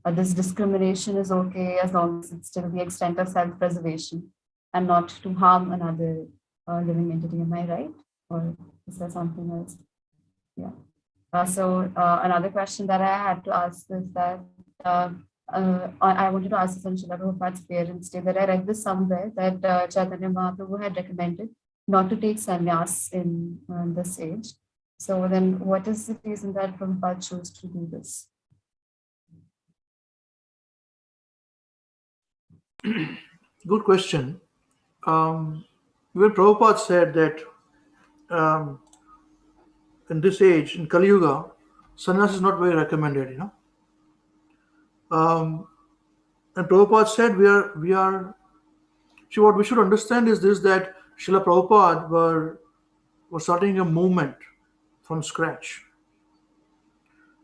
this discrimination is okay as long as it's still the extent of self-preservation and not to harm another living entity. Am I right? Or is there something else? Yeah. So another question that I had to ask is that I wanted to ask this on Srila Prabhupada's Parents' Day, that I read this somewhere that Chaitanya Mahaprabhu had recommended not to take sannyas in this age. So then what is the reason that Prabhupada chose to do this? Good question. When Prabhupada said that in this age, in Kali Yuga, sannyas is not very recommended, and Prabhupada said what we should understand is this, that Srila Prabhupada were starting a movement from scratch.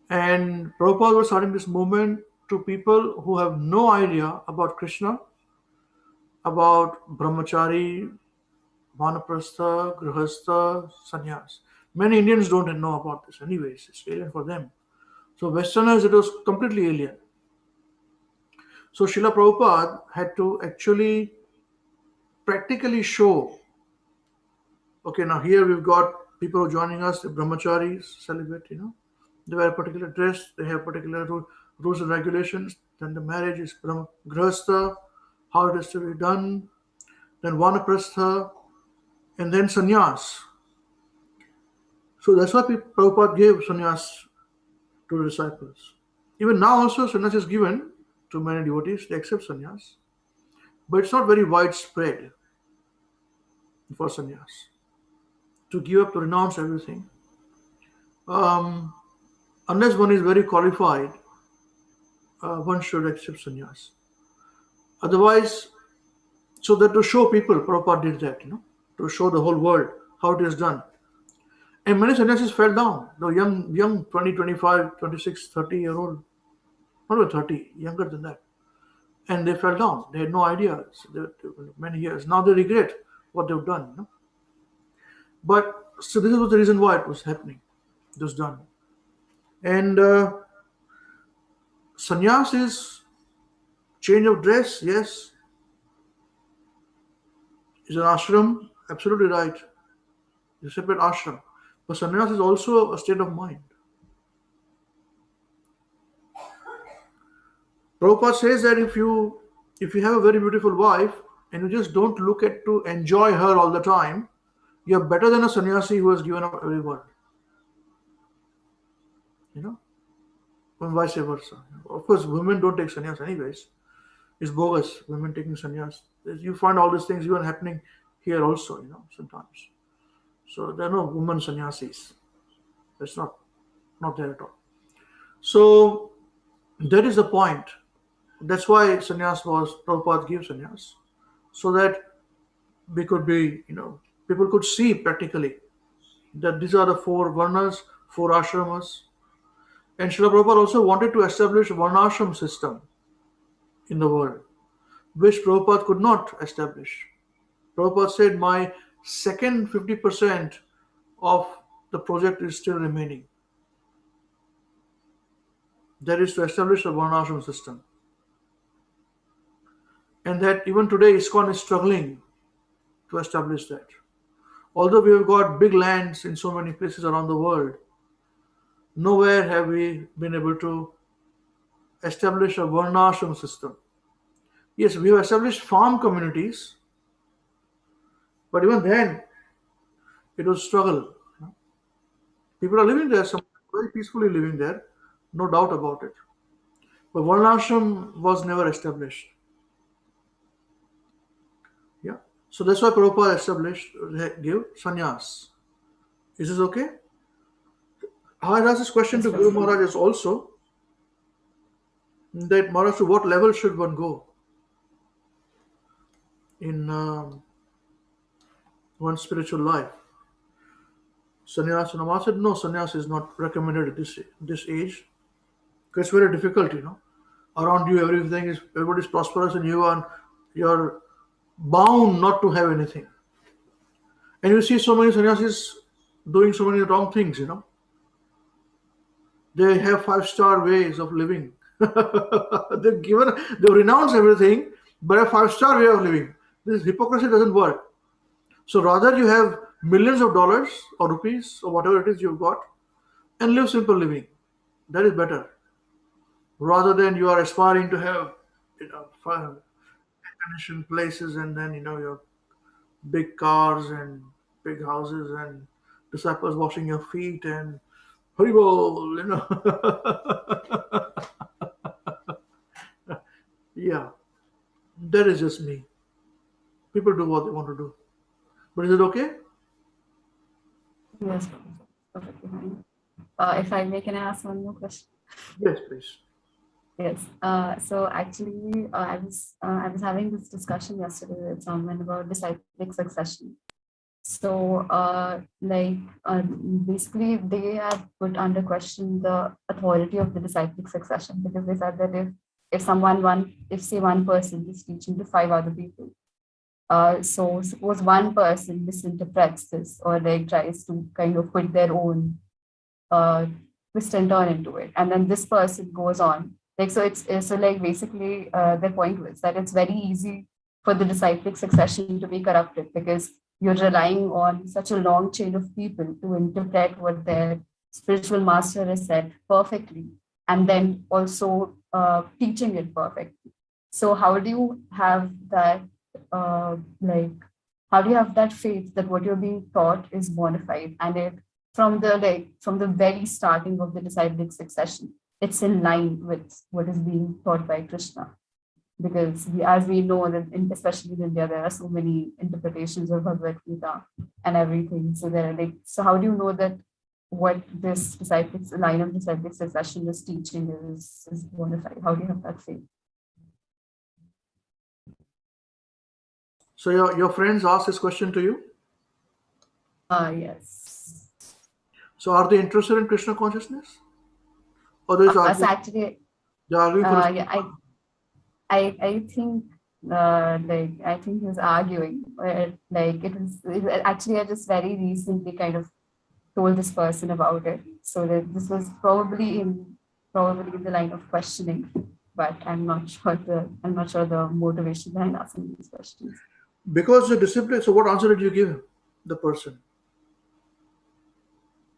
And Prabhupada was starting this movement to people who have no idea about Krishna, about brahmachari, vanaprastha, grihastha, sannyas. Many Indians don't know about this anyways. It's alien for them. So Westerners, it was completely alien. So Srila Prabhupada had to actually practically show, okay, now here we've got people who are joining us, the brahmacharis, celibate, they wear a particular dress, they have particular rules and regulations. Then the marriage is grihastha, how it is to be done. Then vanaprastha, and then sannyas. So that's why Prabhupada gave sannyas to the disciples. Even now also sannyas is given to many devotees, they accept sannyas. But it's not very widespread for sannyas to give up, to renounce everything. Unless one is very qualified, one should accept sannyas. Otherwise, so that to show people, Prabhupada did that, to show the whole world how it is done. And many sannyasis fell down. The young 20, 25, 26, 30-year-old, not even 30, younger than that. And they fell down. They had no idea. Many years. Now they regret what they've done. But so this was the reason why it was happening. It was done. And sannyas is change of dress, yes. Is an ashram, absolutely right. It's a separate ashram. But sannyas is also a state of mind. Prabhupada says that if you have a very beautiful wife and you just don't look at to enjoy her all the time, you're better than a sannyasi who has given up everyone. And vice versa. Of course, women don't take sannyas anyways. It's bogus, women taking sannyas. You find all these things even happening here also, sometimes. So there are no women sannyasis. That's not there at all. So that is the point. That's why sannyas Prabhupada gave sannyas. So that we could be, people could see practically that these are the 4 varnas, 4 ashramas. And Srila Prabhupada also wanted to establish a varnashram system in the world, which Prabhupada could not establish. Prabhupada said, my second 50% of the project is still remaining. That is to establish a varnashram system. And that even today ISKCON is struggling to establish that. Although we have got big lands in so many places around the world, nowhere have we been able to establish a varnashram system. Yes, we have established farm communities, but even then, it was struggle. People are living there, some very peacefully living there, no doubt about it. But varnashram was never established. Yeah. So that's why Prabhupada gave sannyas. Is this okay? I asked this question to Guru Maharaj also, that Maharaj, to what level should one go in one's spiritual life? Sannyas, and Maharaj said, no, sannyas is not recommended at this age. Because it's very difficult, Around you, everybody's prosperous and you're bound not to have anything. And you see so many sannyasis doing so many wrong things, They have 5-star ways of living. They've renounced everything, but a 5-star way of living. This hypocrisy doesn't work. So rather you have millions of dollars or rupees or whatever it is you've got and live simple living. That is better. Rather than you are aspiring to have, air-conditioned places and then, your big cars and big houses and disciples washing your feet and Haribol, Yeah, that is just me. People do what they want to do. But is it okay? Yes, perfectly fine. If I may, can I ask one more question? Yes, please. Yes. So actually, I was having this discussion yesterday with someone about disciplic succession. So, basically, they have put under question the authority of the disciplic succession, because they said that if one person is teaching to 5 other people, So suppose one person misinterprets this or like tries to kind of put their own twist and turn into it, and then this person goes on. Like so, it's so like basically their point was that it's very easy for the disciplic succession to be corrupted because you're relying on such a long chain of people to interpret what their spiritual master has said perfectly, and then also teaching it perfectly. So how do you have that like how do you have that faith that what you're being taught is bona fide and it from the very starting of the disciplic succession, it's in line with what is being taught by Krishna? Because as we know that especially in India, there are so many interpretations of Bhagavad-Gita and everything. So there are so how do you know that what this disciplic line of disciplic succession is teaching is bona fide? How do you have that faith? So your friends asked this question to you? Yes. So are they interested in Krishna consciousness? Or there's actually, they're arguing for yeah, I think I think he was arguing. Actually I just very recently kind of told this person about it. So that this was probably in the line of questioning, but I'm not sure the motivation behind asking these questions. Because the discipline. So what answer did you give the person?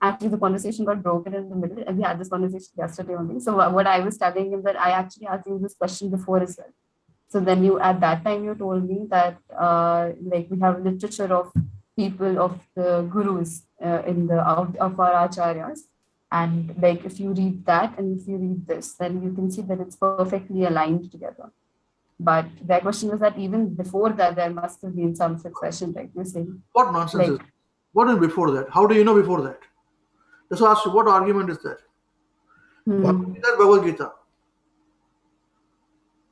Actually, the conversation got broken in the middle, and we had this conversation yesterday only. So what I was telling him that I actually asked him this question before as well. So then at that time you told me that we have literature of people of the gurus in the of our acharyas, and like if you read that and if you read this, then you can see that it's perfectly aligned together. But their question was that even before that there must have been some succession, like you're saying. What nonsense is that? What is before that? How do you know before that? Just ask you, what argument is that? Bhagavad Gita.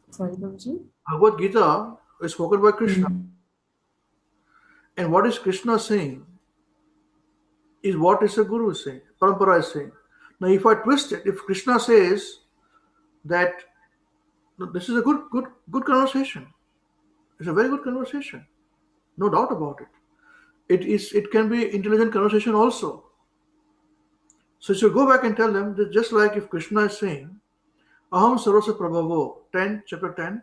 Sorry, Guruji? Bhagavad Gita is spoken by Krishna. And what is Krishna saying is what is the Guru is saying, Parampara is saying. Now, if I twist it, if Krishna says that this is a good conversation, it's a very good conversation, no doubt about it. It can be intelligent conversation also. So you go back and tell them that just like if Krishna is saying, Aham Sarvasya Prabhavo, chapter 10,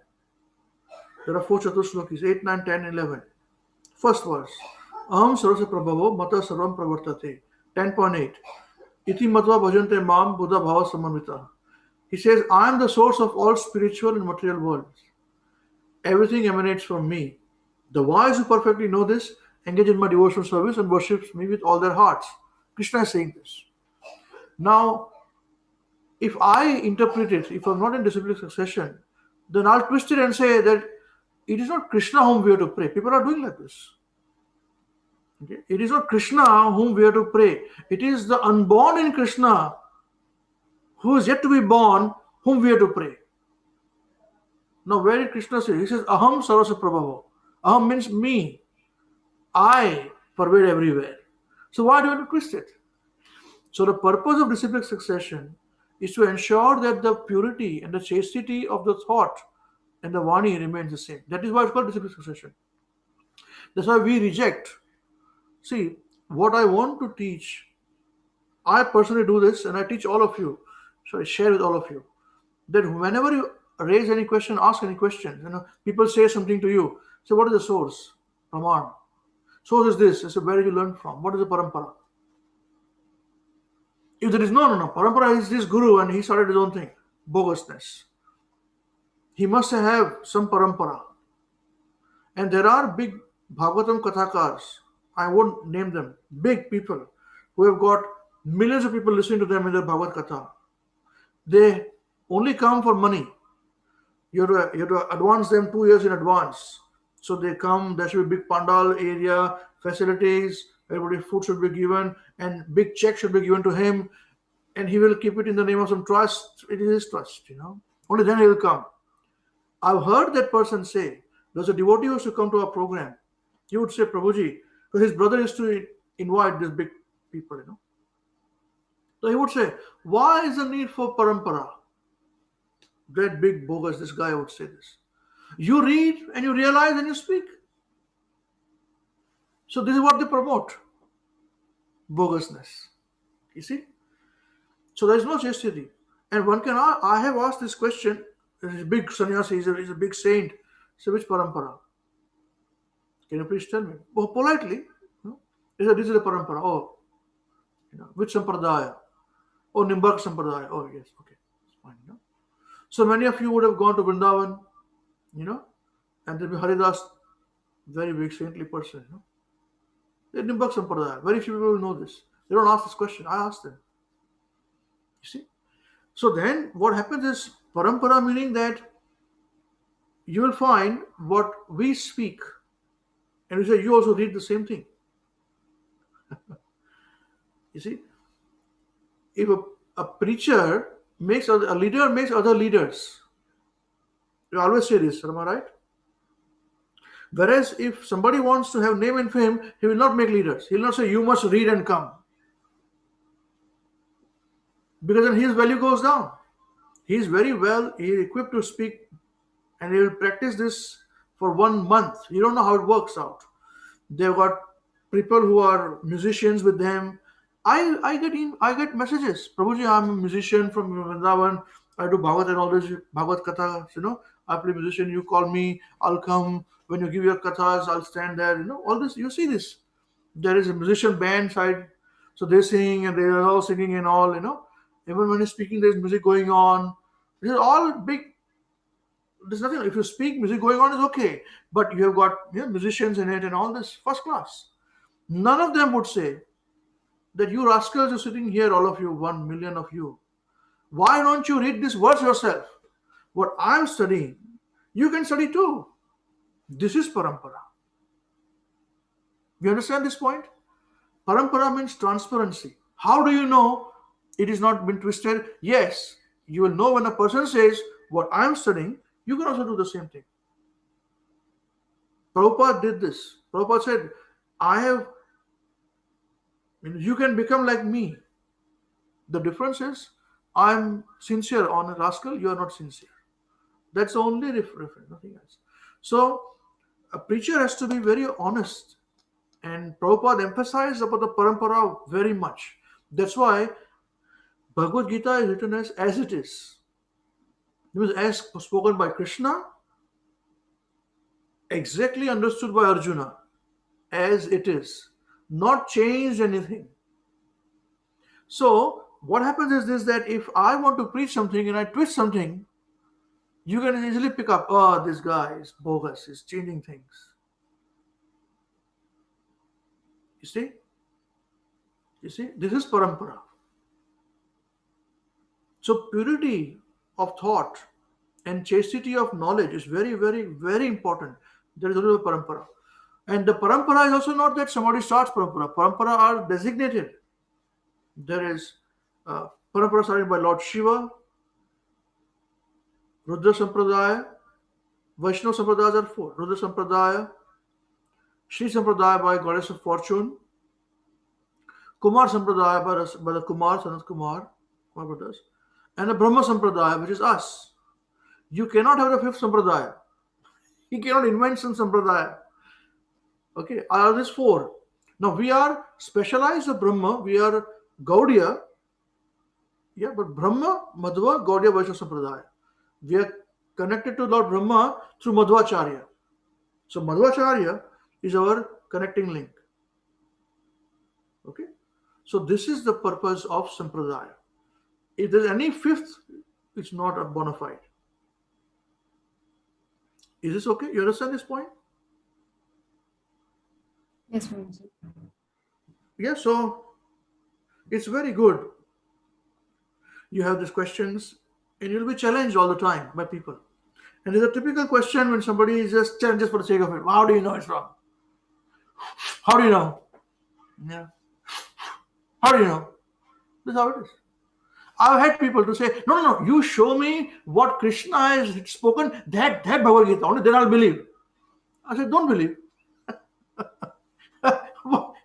there are 4 Chatushlokis, 8, 9, 10, 11. First verse, Aham Sarvasya Prabhavo, Mata Sarvam Pravartate, 10.8. Iti Matva Bhajante Mam Buddha Bhava Samamita. He says, I am the source of all spiritual and material worlds. Everything emanates from me. The wise who perfectly know this engage in my devotional service and worships me with all their hearts. Krishna is saying this. Now, if I interpret it, if I'm not in disciplic succession, then I'll twist it and say that it is not Krishna whom we have to pray. People are doing like this. Okay? It is not Krishna whom we have to pray. It is the unborn in Krishna who is yet to be born whom we have to pray. Now, where did Krishna say? He says, Aham Sarvasya Prabhavo. Aham means me. I pervade everywhere. So why do you want to twist it? So the purpose of disciplic succession is to ensure that the purity and the chastity of the thought and the Vani remains the same. That is why it's called disciplic succession. That's why we reject. See, what I want to teach, I personally do this and I teach all of you, share with all of you, that whenever you raise any question, ask any question, people say something to you, say, what is the source? Praman. Source is this. I say, where did you learn from? What is the parampara? If there is no, parampara is this guru and he started his own thing, bogusness. He must have some parampara. And there are big Bhagavatam Kathakars, I won't name them, big people who have got millions of people listening to them in their Bhagavad Katha. They only come for money. You have to advance them 2 years in advance. So they come, there should be big pandal area, facilities, everybody food should be given, and big check should be given to him, and he will keep it in the name of some trust. It is his trust, Only then he will come. I've heard that person say, there's a devotee who used to come to our program. He would say, Prabhuji, because his brother used to invite these big people, So he would say, why is the need for parampara? That big bogus, this guy would say this. You read and you realize and you speak. So this is what they promote. Bogusness. You see? So there is no chastity. And one can, I have asked this question. He's a big sannyasi, he's a big saint. So which parampara? Can you please tell me? Oh, politely. He said, this is the parampara. Oh, which sampradaya? Oh, Nimbak sampradaya. Oh, yes, okay. It's fine. So many of you would have gone to Vrindavan, and there'll be Haridas, very big saintly person. The Nimbak sampradaya. Very few people know this. They don't ask this question. I ask them. You see? So then what happens is parampara, meaning that you will find what we speak, and we say you also read the same thing. You see, if a preacher makes a leader makes other leaders, you always say this, am I right? Whereas if somebody wants to have name and fame, he will not make leaders. He will not say you must read and come, because then his value goes down. He is very well equipped to speak, and he will practice this for 1 month. You don't know how it works out. They've got people who are musicians with them. I get messages. Prabhuji, I'm a musician from Vrindavan. I do Bhagavad and all this Bhagavad Katha. I play musician. You call me, I'll come. When you give your kathas, I'll stand there. All this. You see this. There is a musician band side, so they sing and they are all singing and all. Even when you're speaking, there's music going on. This is all big. There's nothing. If you speak, music going on is okay, but you have got musicians in it and all this, first class. None of them would say that you rascals are sitting here, all of you, 1 million of you. Why don't you read this verse yourself? What I'm studying, you can study too. This is parampara. You understand this point? Parampara means transparency. How do you know it is not been twisted? Yes, you will know when a person says, what I'm studying, you can also do the same thing. Prabhupada did this. Prabhupada said, you can become like me. The difference is, I'm sincere on a rascal, you are not sincere. That's the only reference, nothing else. So, a preacher has to be very honest. And Prabhupada emphasized about the parampara very much. That's why Bhagavad Gita is written as it is. It was as spoken by Krishna, exactly understood by Arjuna, as it is, not changed anything. So what happens is this, that if I want to preach something and I twist something, you can easily pick up, oh, this guy is bogus, he's changing things. You see, this is parampara. So purity of thought and chastity of knowledge is very, very, very important. There is only a parampara. And the parampara is also not that somebody starts parampara. Parampara are designated. There is parampara started by Lord Shiva, Rudra Sampradaya, Vaishnava Sampradayas are 4. Rudra Sampradaya, Shri Sampradaya by Goddess of Fortune, Kumar Sampradaya by the Kumar, Sanat Kumar brothers, and the Brahma Sampradaya, which is us. You cannot have the 5th Sampradaya. You cannot invent some Sampradaya. Okay, are these 4. Now we are specialized of Brahma, we are Gaudiya, but Brahma, Madhva, Gaudiya, Vaishnava Sampradaya. We are connected to Lord Brahma through Madhvacharya. So Madhvacharya is our connecting link. Okay, so this is the purpose of Sampradaya. If there's any 5th, it's not a bona fide. Is this okay? You understand this point? Yes, Prabhuji. Yeah, so it's very good. You have these questions and you'll be challenged all the time by people. And there's a typical question when somebody is just challenged for the sake of it. How do you know it's wrong? How do you know? Yeah. How do you know? This is how it is. I've had people to say, no, you show me what Krishna has spoken, that Bhagavad Gita, only then I'll believe. I said, don't believe.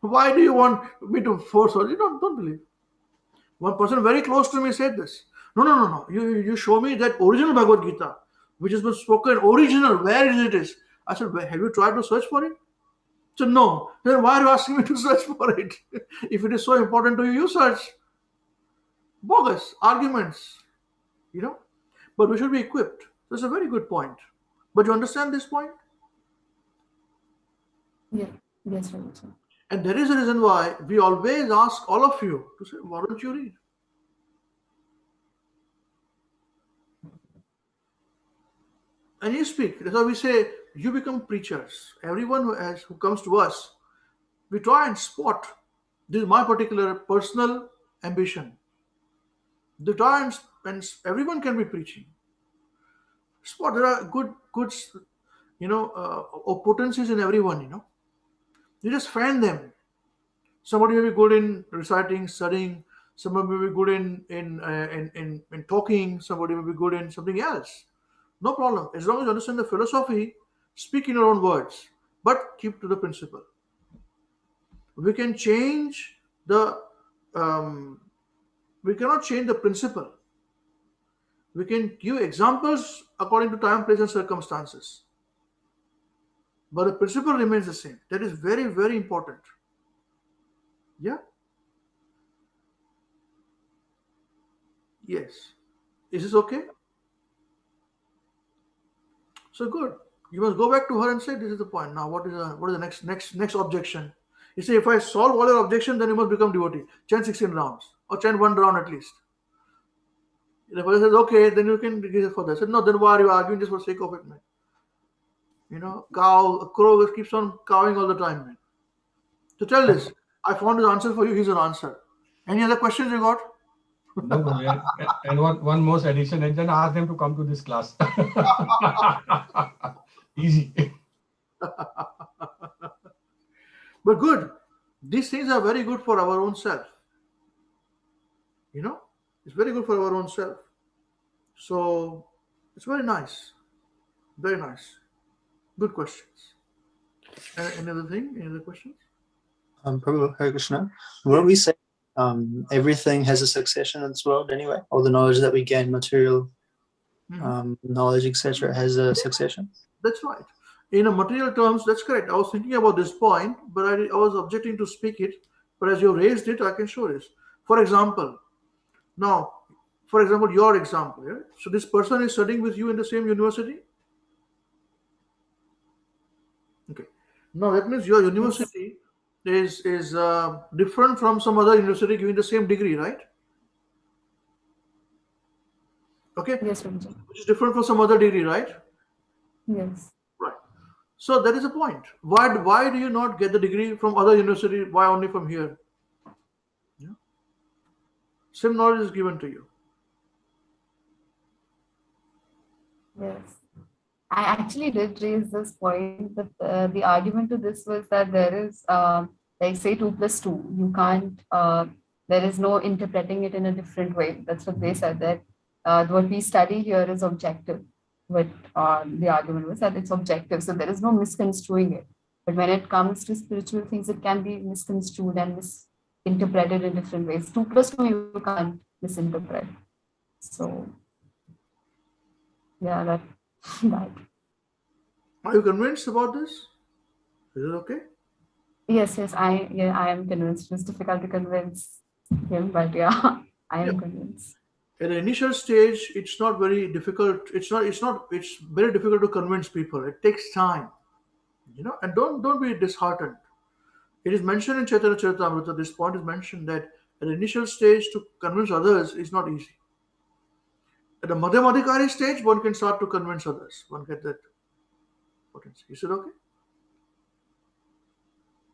Why do you want me to force you? Don't believe. One person very close to me said this. No. You show me that original Bhagavad Gita, which has been spoken original. Where is it? I said, have you tried to search for it? So no. Then why are you asking me to search for it? If it is so important to you, you search. Bogus arguments, you know. But we should be equipped. That's a very good point. But you understand this point? Yeah. Yes, Prabhuji. And there is a reason why we always ask all of you to say, why don't you read? And you speak. That's why we say you become preachers. Everyone who comes to us, we try and spot. This is my particular personal ambition. The try and everyone can be preaching. Spot there are good potencies in everyone. You just find them. Somebody may be good in reciting, studying. Somebody may be good in talking. Somebody may be good in something else. No problem. As long as you understand the philosophy, speak in your own words, but keep to the principle. We can change the. We cannot change the principle. We can give examples according to time, place, and circumstances. But the principle remains the same. That is very, very important. Yeah? Yes. Is this okay? So good. You must go back to her and say, this is the point. Now, what is the next objection? You say, if I solve all your objections, then you must become devotee. Chant 16 rounds. Or chant 1 round at least. If the person says, okay, then you can give it for that. I said, no, then why are you arguing just for the sake of it, man? A crow keeps on cawing all the time, man. So tell this. I found his answer for you. Here's an answer. Any other questions you got? No, Prabhu. And one more addition, and then ask them to come to this class. Easy. But good. These things are very good for our own self. It's very good for our own self. So it's very nice. Very nice. Good questions. Any other thing? Any other questions? Prabhu, Hare Krishna. Won't we say everything has a succession in this world anyway? All the knowledge that we gain, material knowledge, etc., has a succession? That's right. In a material terms, that's correct. I was thinking about this point, but I was objecting to speak it. But as you raised it, I can show this. For example, your example. Yeah? So this person is studying with you in the same university? Okay. Now that means your university is different from some other university giving the same degree, right? Okay. Yes, Prabhuji. Which is different from some other degree, right? Yes. Right. So that is a point. Why do you not get the degree from other university? Why only from here? Yeah. Same knowledge is given to you. Yes. I actually did raise this point, but the argument to this was that there is, like say 2 plus 2, you can't, there is no interpreting it in a different way. That's what they said, that what we study here is objective. But the argument was that it's objective, so there is no misconstruing it. But when it comes to spiritual things, it can be misconstrued and misinterpreted in different ways. 2 plus 2, you can't misinterpret. So, yeah, that. Are you convinced about this? Is it okay? Yes, I am convinced. It's difficult to convince him, but yeah, I am convinced. At the initial stage, it's not very difficult. It's very difficult to convince people. It takes time, and don't be disheartened. It is mentioned in Chaitanya Charitamrita, this point is mentioned that at the initial stage to convince others is not easy. At the Madhyamadhikari stage, one can start to convince others. One gets that potency. Is it okay?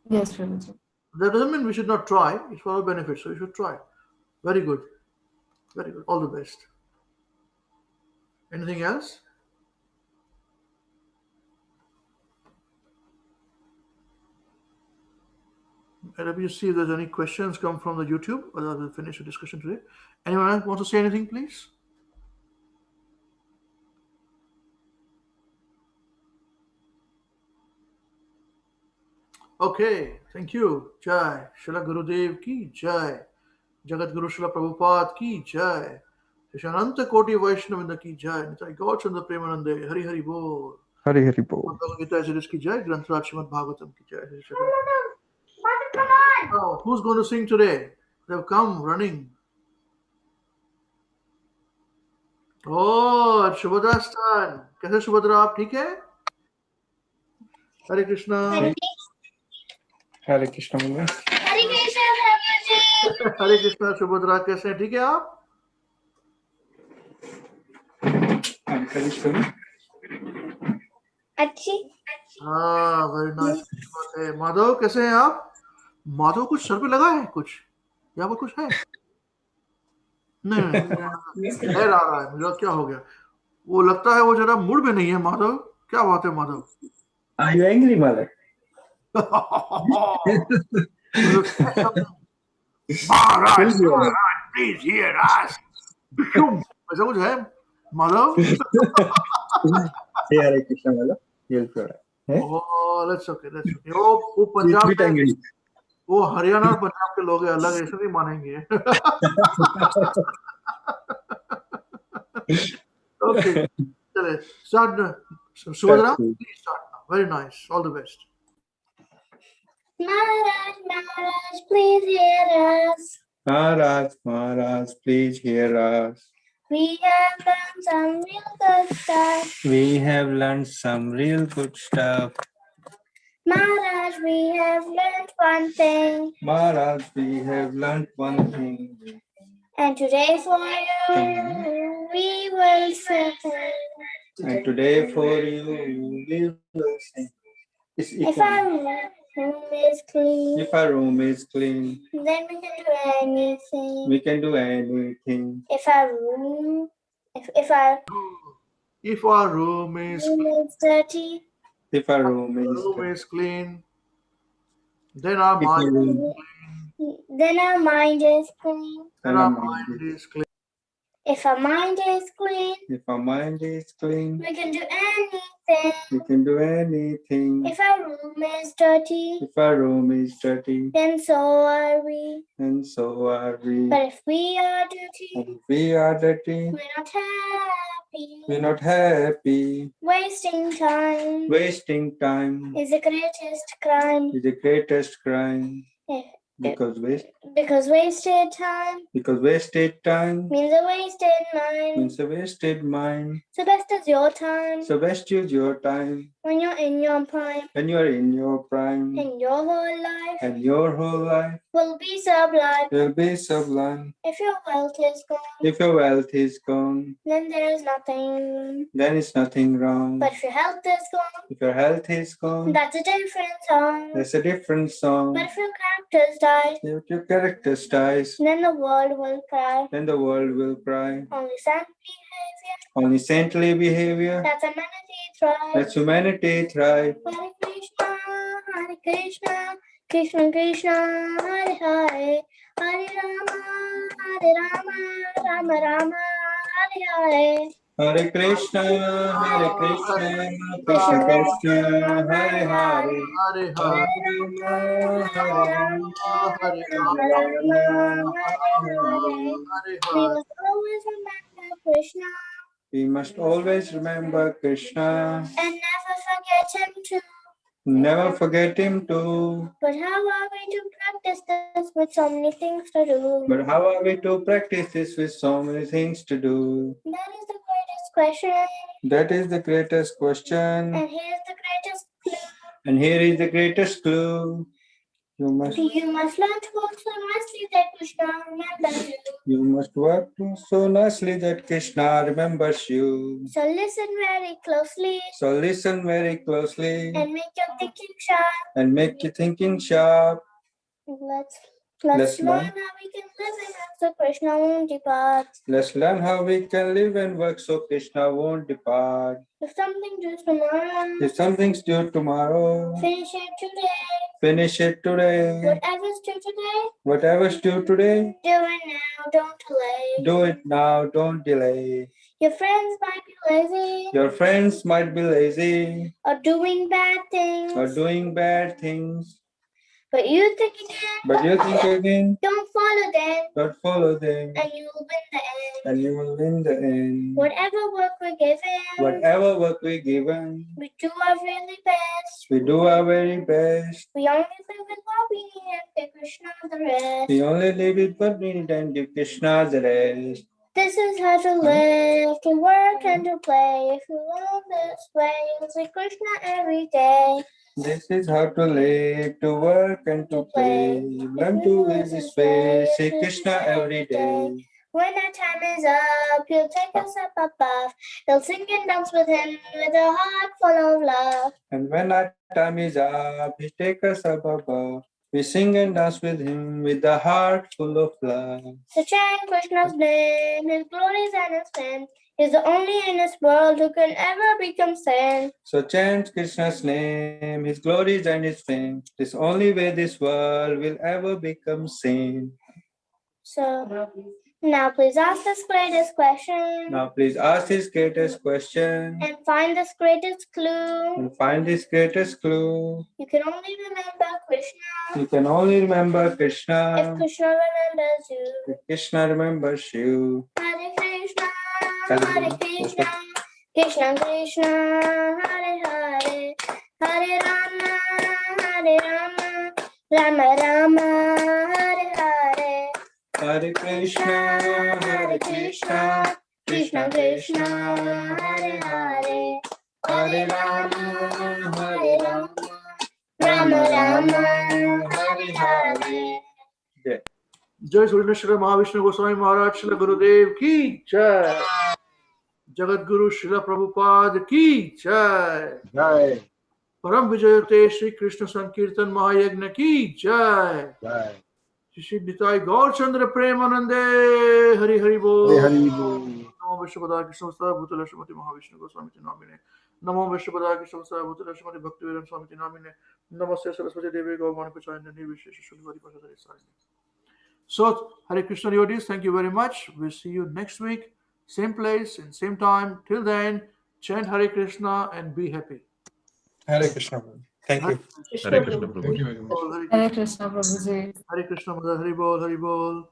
Yes, Prabhuji. That doesn't mean we should not try. It's for our benefit, so you should try. Very good. Very good. All the best. Anything else? Let me just see if there's any questions come from the YouTube, or we'll finish the discussion today. Anyone else want to say anything, please? Okay, thank you. Jai. Srila Gurudev ki jai. Jagat Guru Srila Prabhupada ki jai. Shananta Koti Vaishnavinda ki jai. Nitai Gaurchandra Premanande. Hari Hari Bol. Hari Hari Bol. Bhagavad-Gita की जय, ग्रंथराज श्रीमद् भागवतम की जय. Oh, who's going to sing today? They've come running. Oh, Shubhadra Stan. कैसे शुभद्रा आप ठीक है? हरे Krishna. Hare Krishna. Manga. हरे कृष्णा शुभद्रा कैसे हैं? ठीक है आप? हाँ, वेरी नाइस. माधव कैसे हैं आप? माधव कुछ सर पे लगा है कुछ? यहाँ पर कुछ है? नहीं हेयर आ रहा है मुझे. क्या हो गया? वो लगता है वो जरा मूड में नहीं है माधव. क्या बात है Madhav? Are you angry, mother? Maharaj please here अस. ऐसा कुछ है Madhav? Hey, Hare Krishna, mother. You'll be alright. Oh, that's okay. वो पंजाब Bit angry. वो हरियाणा और पंजाब के लोग हैं, अलग ऐसे नहीं मानेंगे. Okay, चले start. Subhadra, please start now. Very nice. All the best. Maharaj, please hear us. Maharaj, please hear us. We have learned some real good stuff. We have learned some real good stuff. Maharaj, we have learned one thing. Maharaj, we have learned one thing. And today for you, we will sing. And today for you, we will sing. If our room is clean, If our room is clean, then we can do anything. we can do anything. If our room is dirty, If our room is clean, then our mind then our mind is clean. then our mind is clean. If our mind is clean, If our mind is clean, we can do anything. we can do anything. If our room is dirty, If our room is dirty, then so are we. and so are we. But if we are dirty, And if we are dirty, we're not happy. we're not happy. Wasting time Wasting time is the greatest crime. is the greatest crime. Because wasted time means a wasted mind. means a wasted mind. So best is your time So best use your time when you're in your prime, when you are in your prime, and your whole life and your whole life will be sublime. will be sublime. If your wealth is gone, If your wealth is gone, then there is nothing. then it's nothing wrong. But if your health is gone, If your health is gone, that's a different song. that's a different song. But if your characters die, If your character dies, then the world will cry. then the world will cry. Only saintly behavior, Only saintly behavior, that's humanity thrives. that's humanity thrive. Hare Krishna, Krishna Krishna, Hare Hare, Hare Rama, Rama Rama, Hare Hare. Hare Krishna, Krishna Krishna, Hare Hare, Hare Hare. We must always remember Krishna and never forget him too. Never forget him too. But how are we to practice this with so many things to do? But how are we to practice this with so many things to do? That is the greatest question. That is the greatest question. And here's the greatest clue. And here is the greatest clue. You must learn to work so nicely that Krishna remembers you. You must work so nicely that Krishna remembers you. So listen very closely. So listen very closely. And make your thinking sharp. And make your thinking sharp. Let's learn how we can live and work so Krishna won't depart. Let's learn how we can live and work so Krishna won't depart. If something due tomorrow, If something's due tomorrow, finish it today. Finish it today. Whatever's due today, Whatever's due today, do it now, don't delay. do it now, don't delay. Your friends might be lazy, Your friends might be lazy or doing bad things. or doing bad things. But you think again. But you think again. Don't follow them. Don't follow them. And you will win the end. And you will win the end. Whatever work we're given. Whatever work we're given. We do our really best. We do our very best. We only live with what we need and give Krishna the rest. We only live with what we need and give Krishna the rest. This is how to live, to work and to play. If you learn this way, you'll see Krishna every day. This is how to live, to work and to play. Learn to live this way, see Krishna every day. When our time is up, he'll take us up above. He'll sing and dance with him with a heart full of love. And when our time is up, he take us up above. We sing and dance with him with a heart full of love. So chant Krishna's name, his glories and his fame. He's the only in this world who can ever become sane. So chant Krishna's name, his glories and his fame. This only way this world will ever become sane. So now please ask this greatest question. Now please ask this greatest question. And find this greatest clue. And find this greatest clue. You can only remember Krishna. You can only remember Krishna. If Krishna remembers you. If Krishna remembers you. Hare Krishna, Hare Krishna, Krishna Krishna, Hare Hare, Hare Rama, Rama Rama, Hare Hare. Hare Krishna, Hare Krishna, Krishna Krishna, Hare Hare, Hare Rama, Rama Rama, Hare Hare. Yeah. जय श्री कृष्ण महाविष्णु गोस्वामी महाराज श्री गुरुदेव की जय। जगत गुरु श्रील प्रभुपाद की जय। जय। परम विजयते श्री कृष्ण संकीर्तन महायज्ञ की जय। जय। श्री निताई गौरचंद्र प्रेमानंदे हरि हरि बोल। हरि बोल। नमो विष्णुपदाय कृष्णवत्सलाय भूतले श्रीमती महाविष्णु गोस्वामी नामिने। नमो विष्णुपदाय कृष्णवत्सलाय भूतले श्रीमती भक्तिवेदांत स्वामी नामिने। नमस्ते सरस्वती देवी गौरवाणी प्रचारिणे निर्विशेष शुद्धवती प्रसादे सारिणे। So, Hare Krishna devotees, thank you very much. We'll see you next week, same place and same time. Till then, chant Hare Krishna and be happy. Hare Krishna. Thank you. Hare Krishna Prabhu. Thank you very much. Hare Krishna Prabhuji. Hare Krishna, Mother Hari Bol, Hari Bol.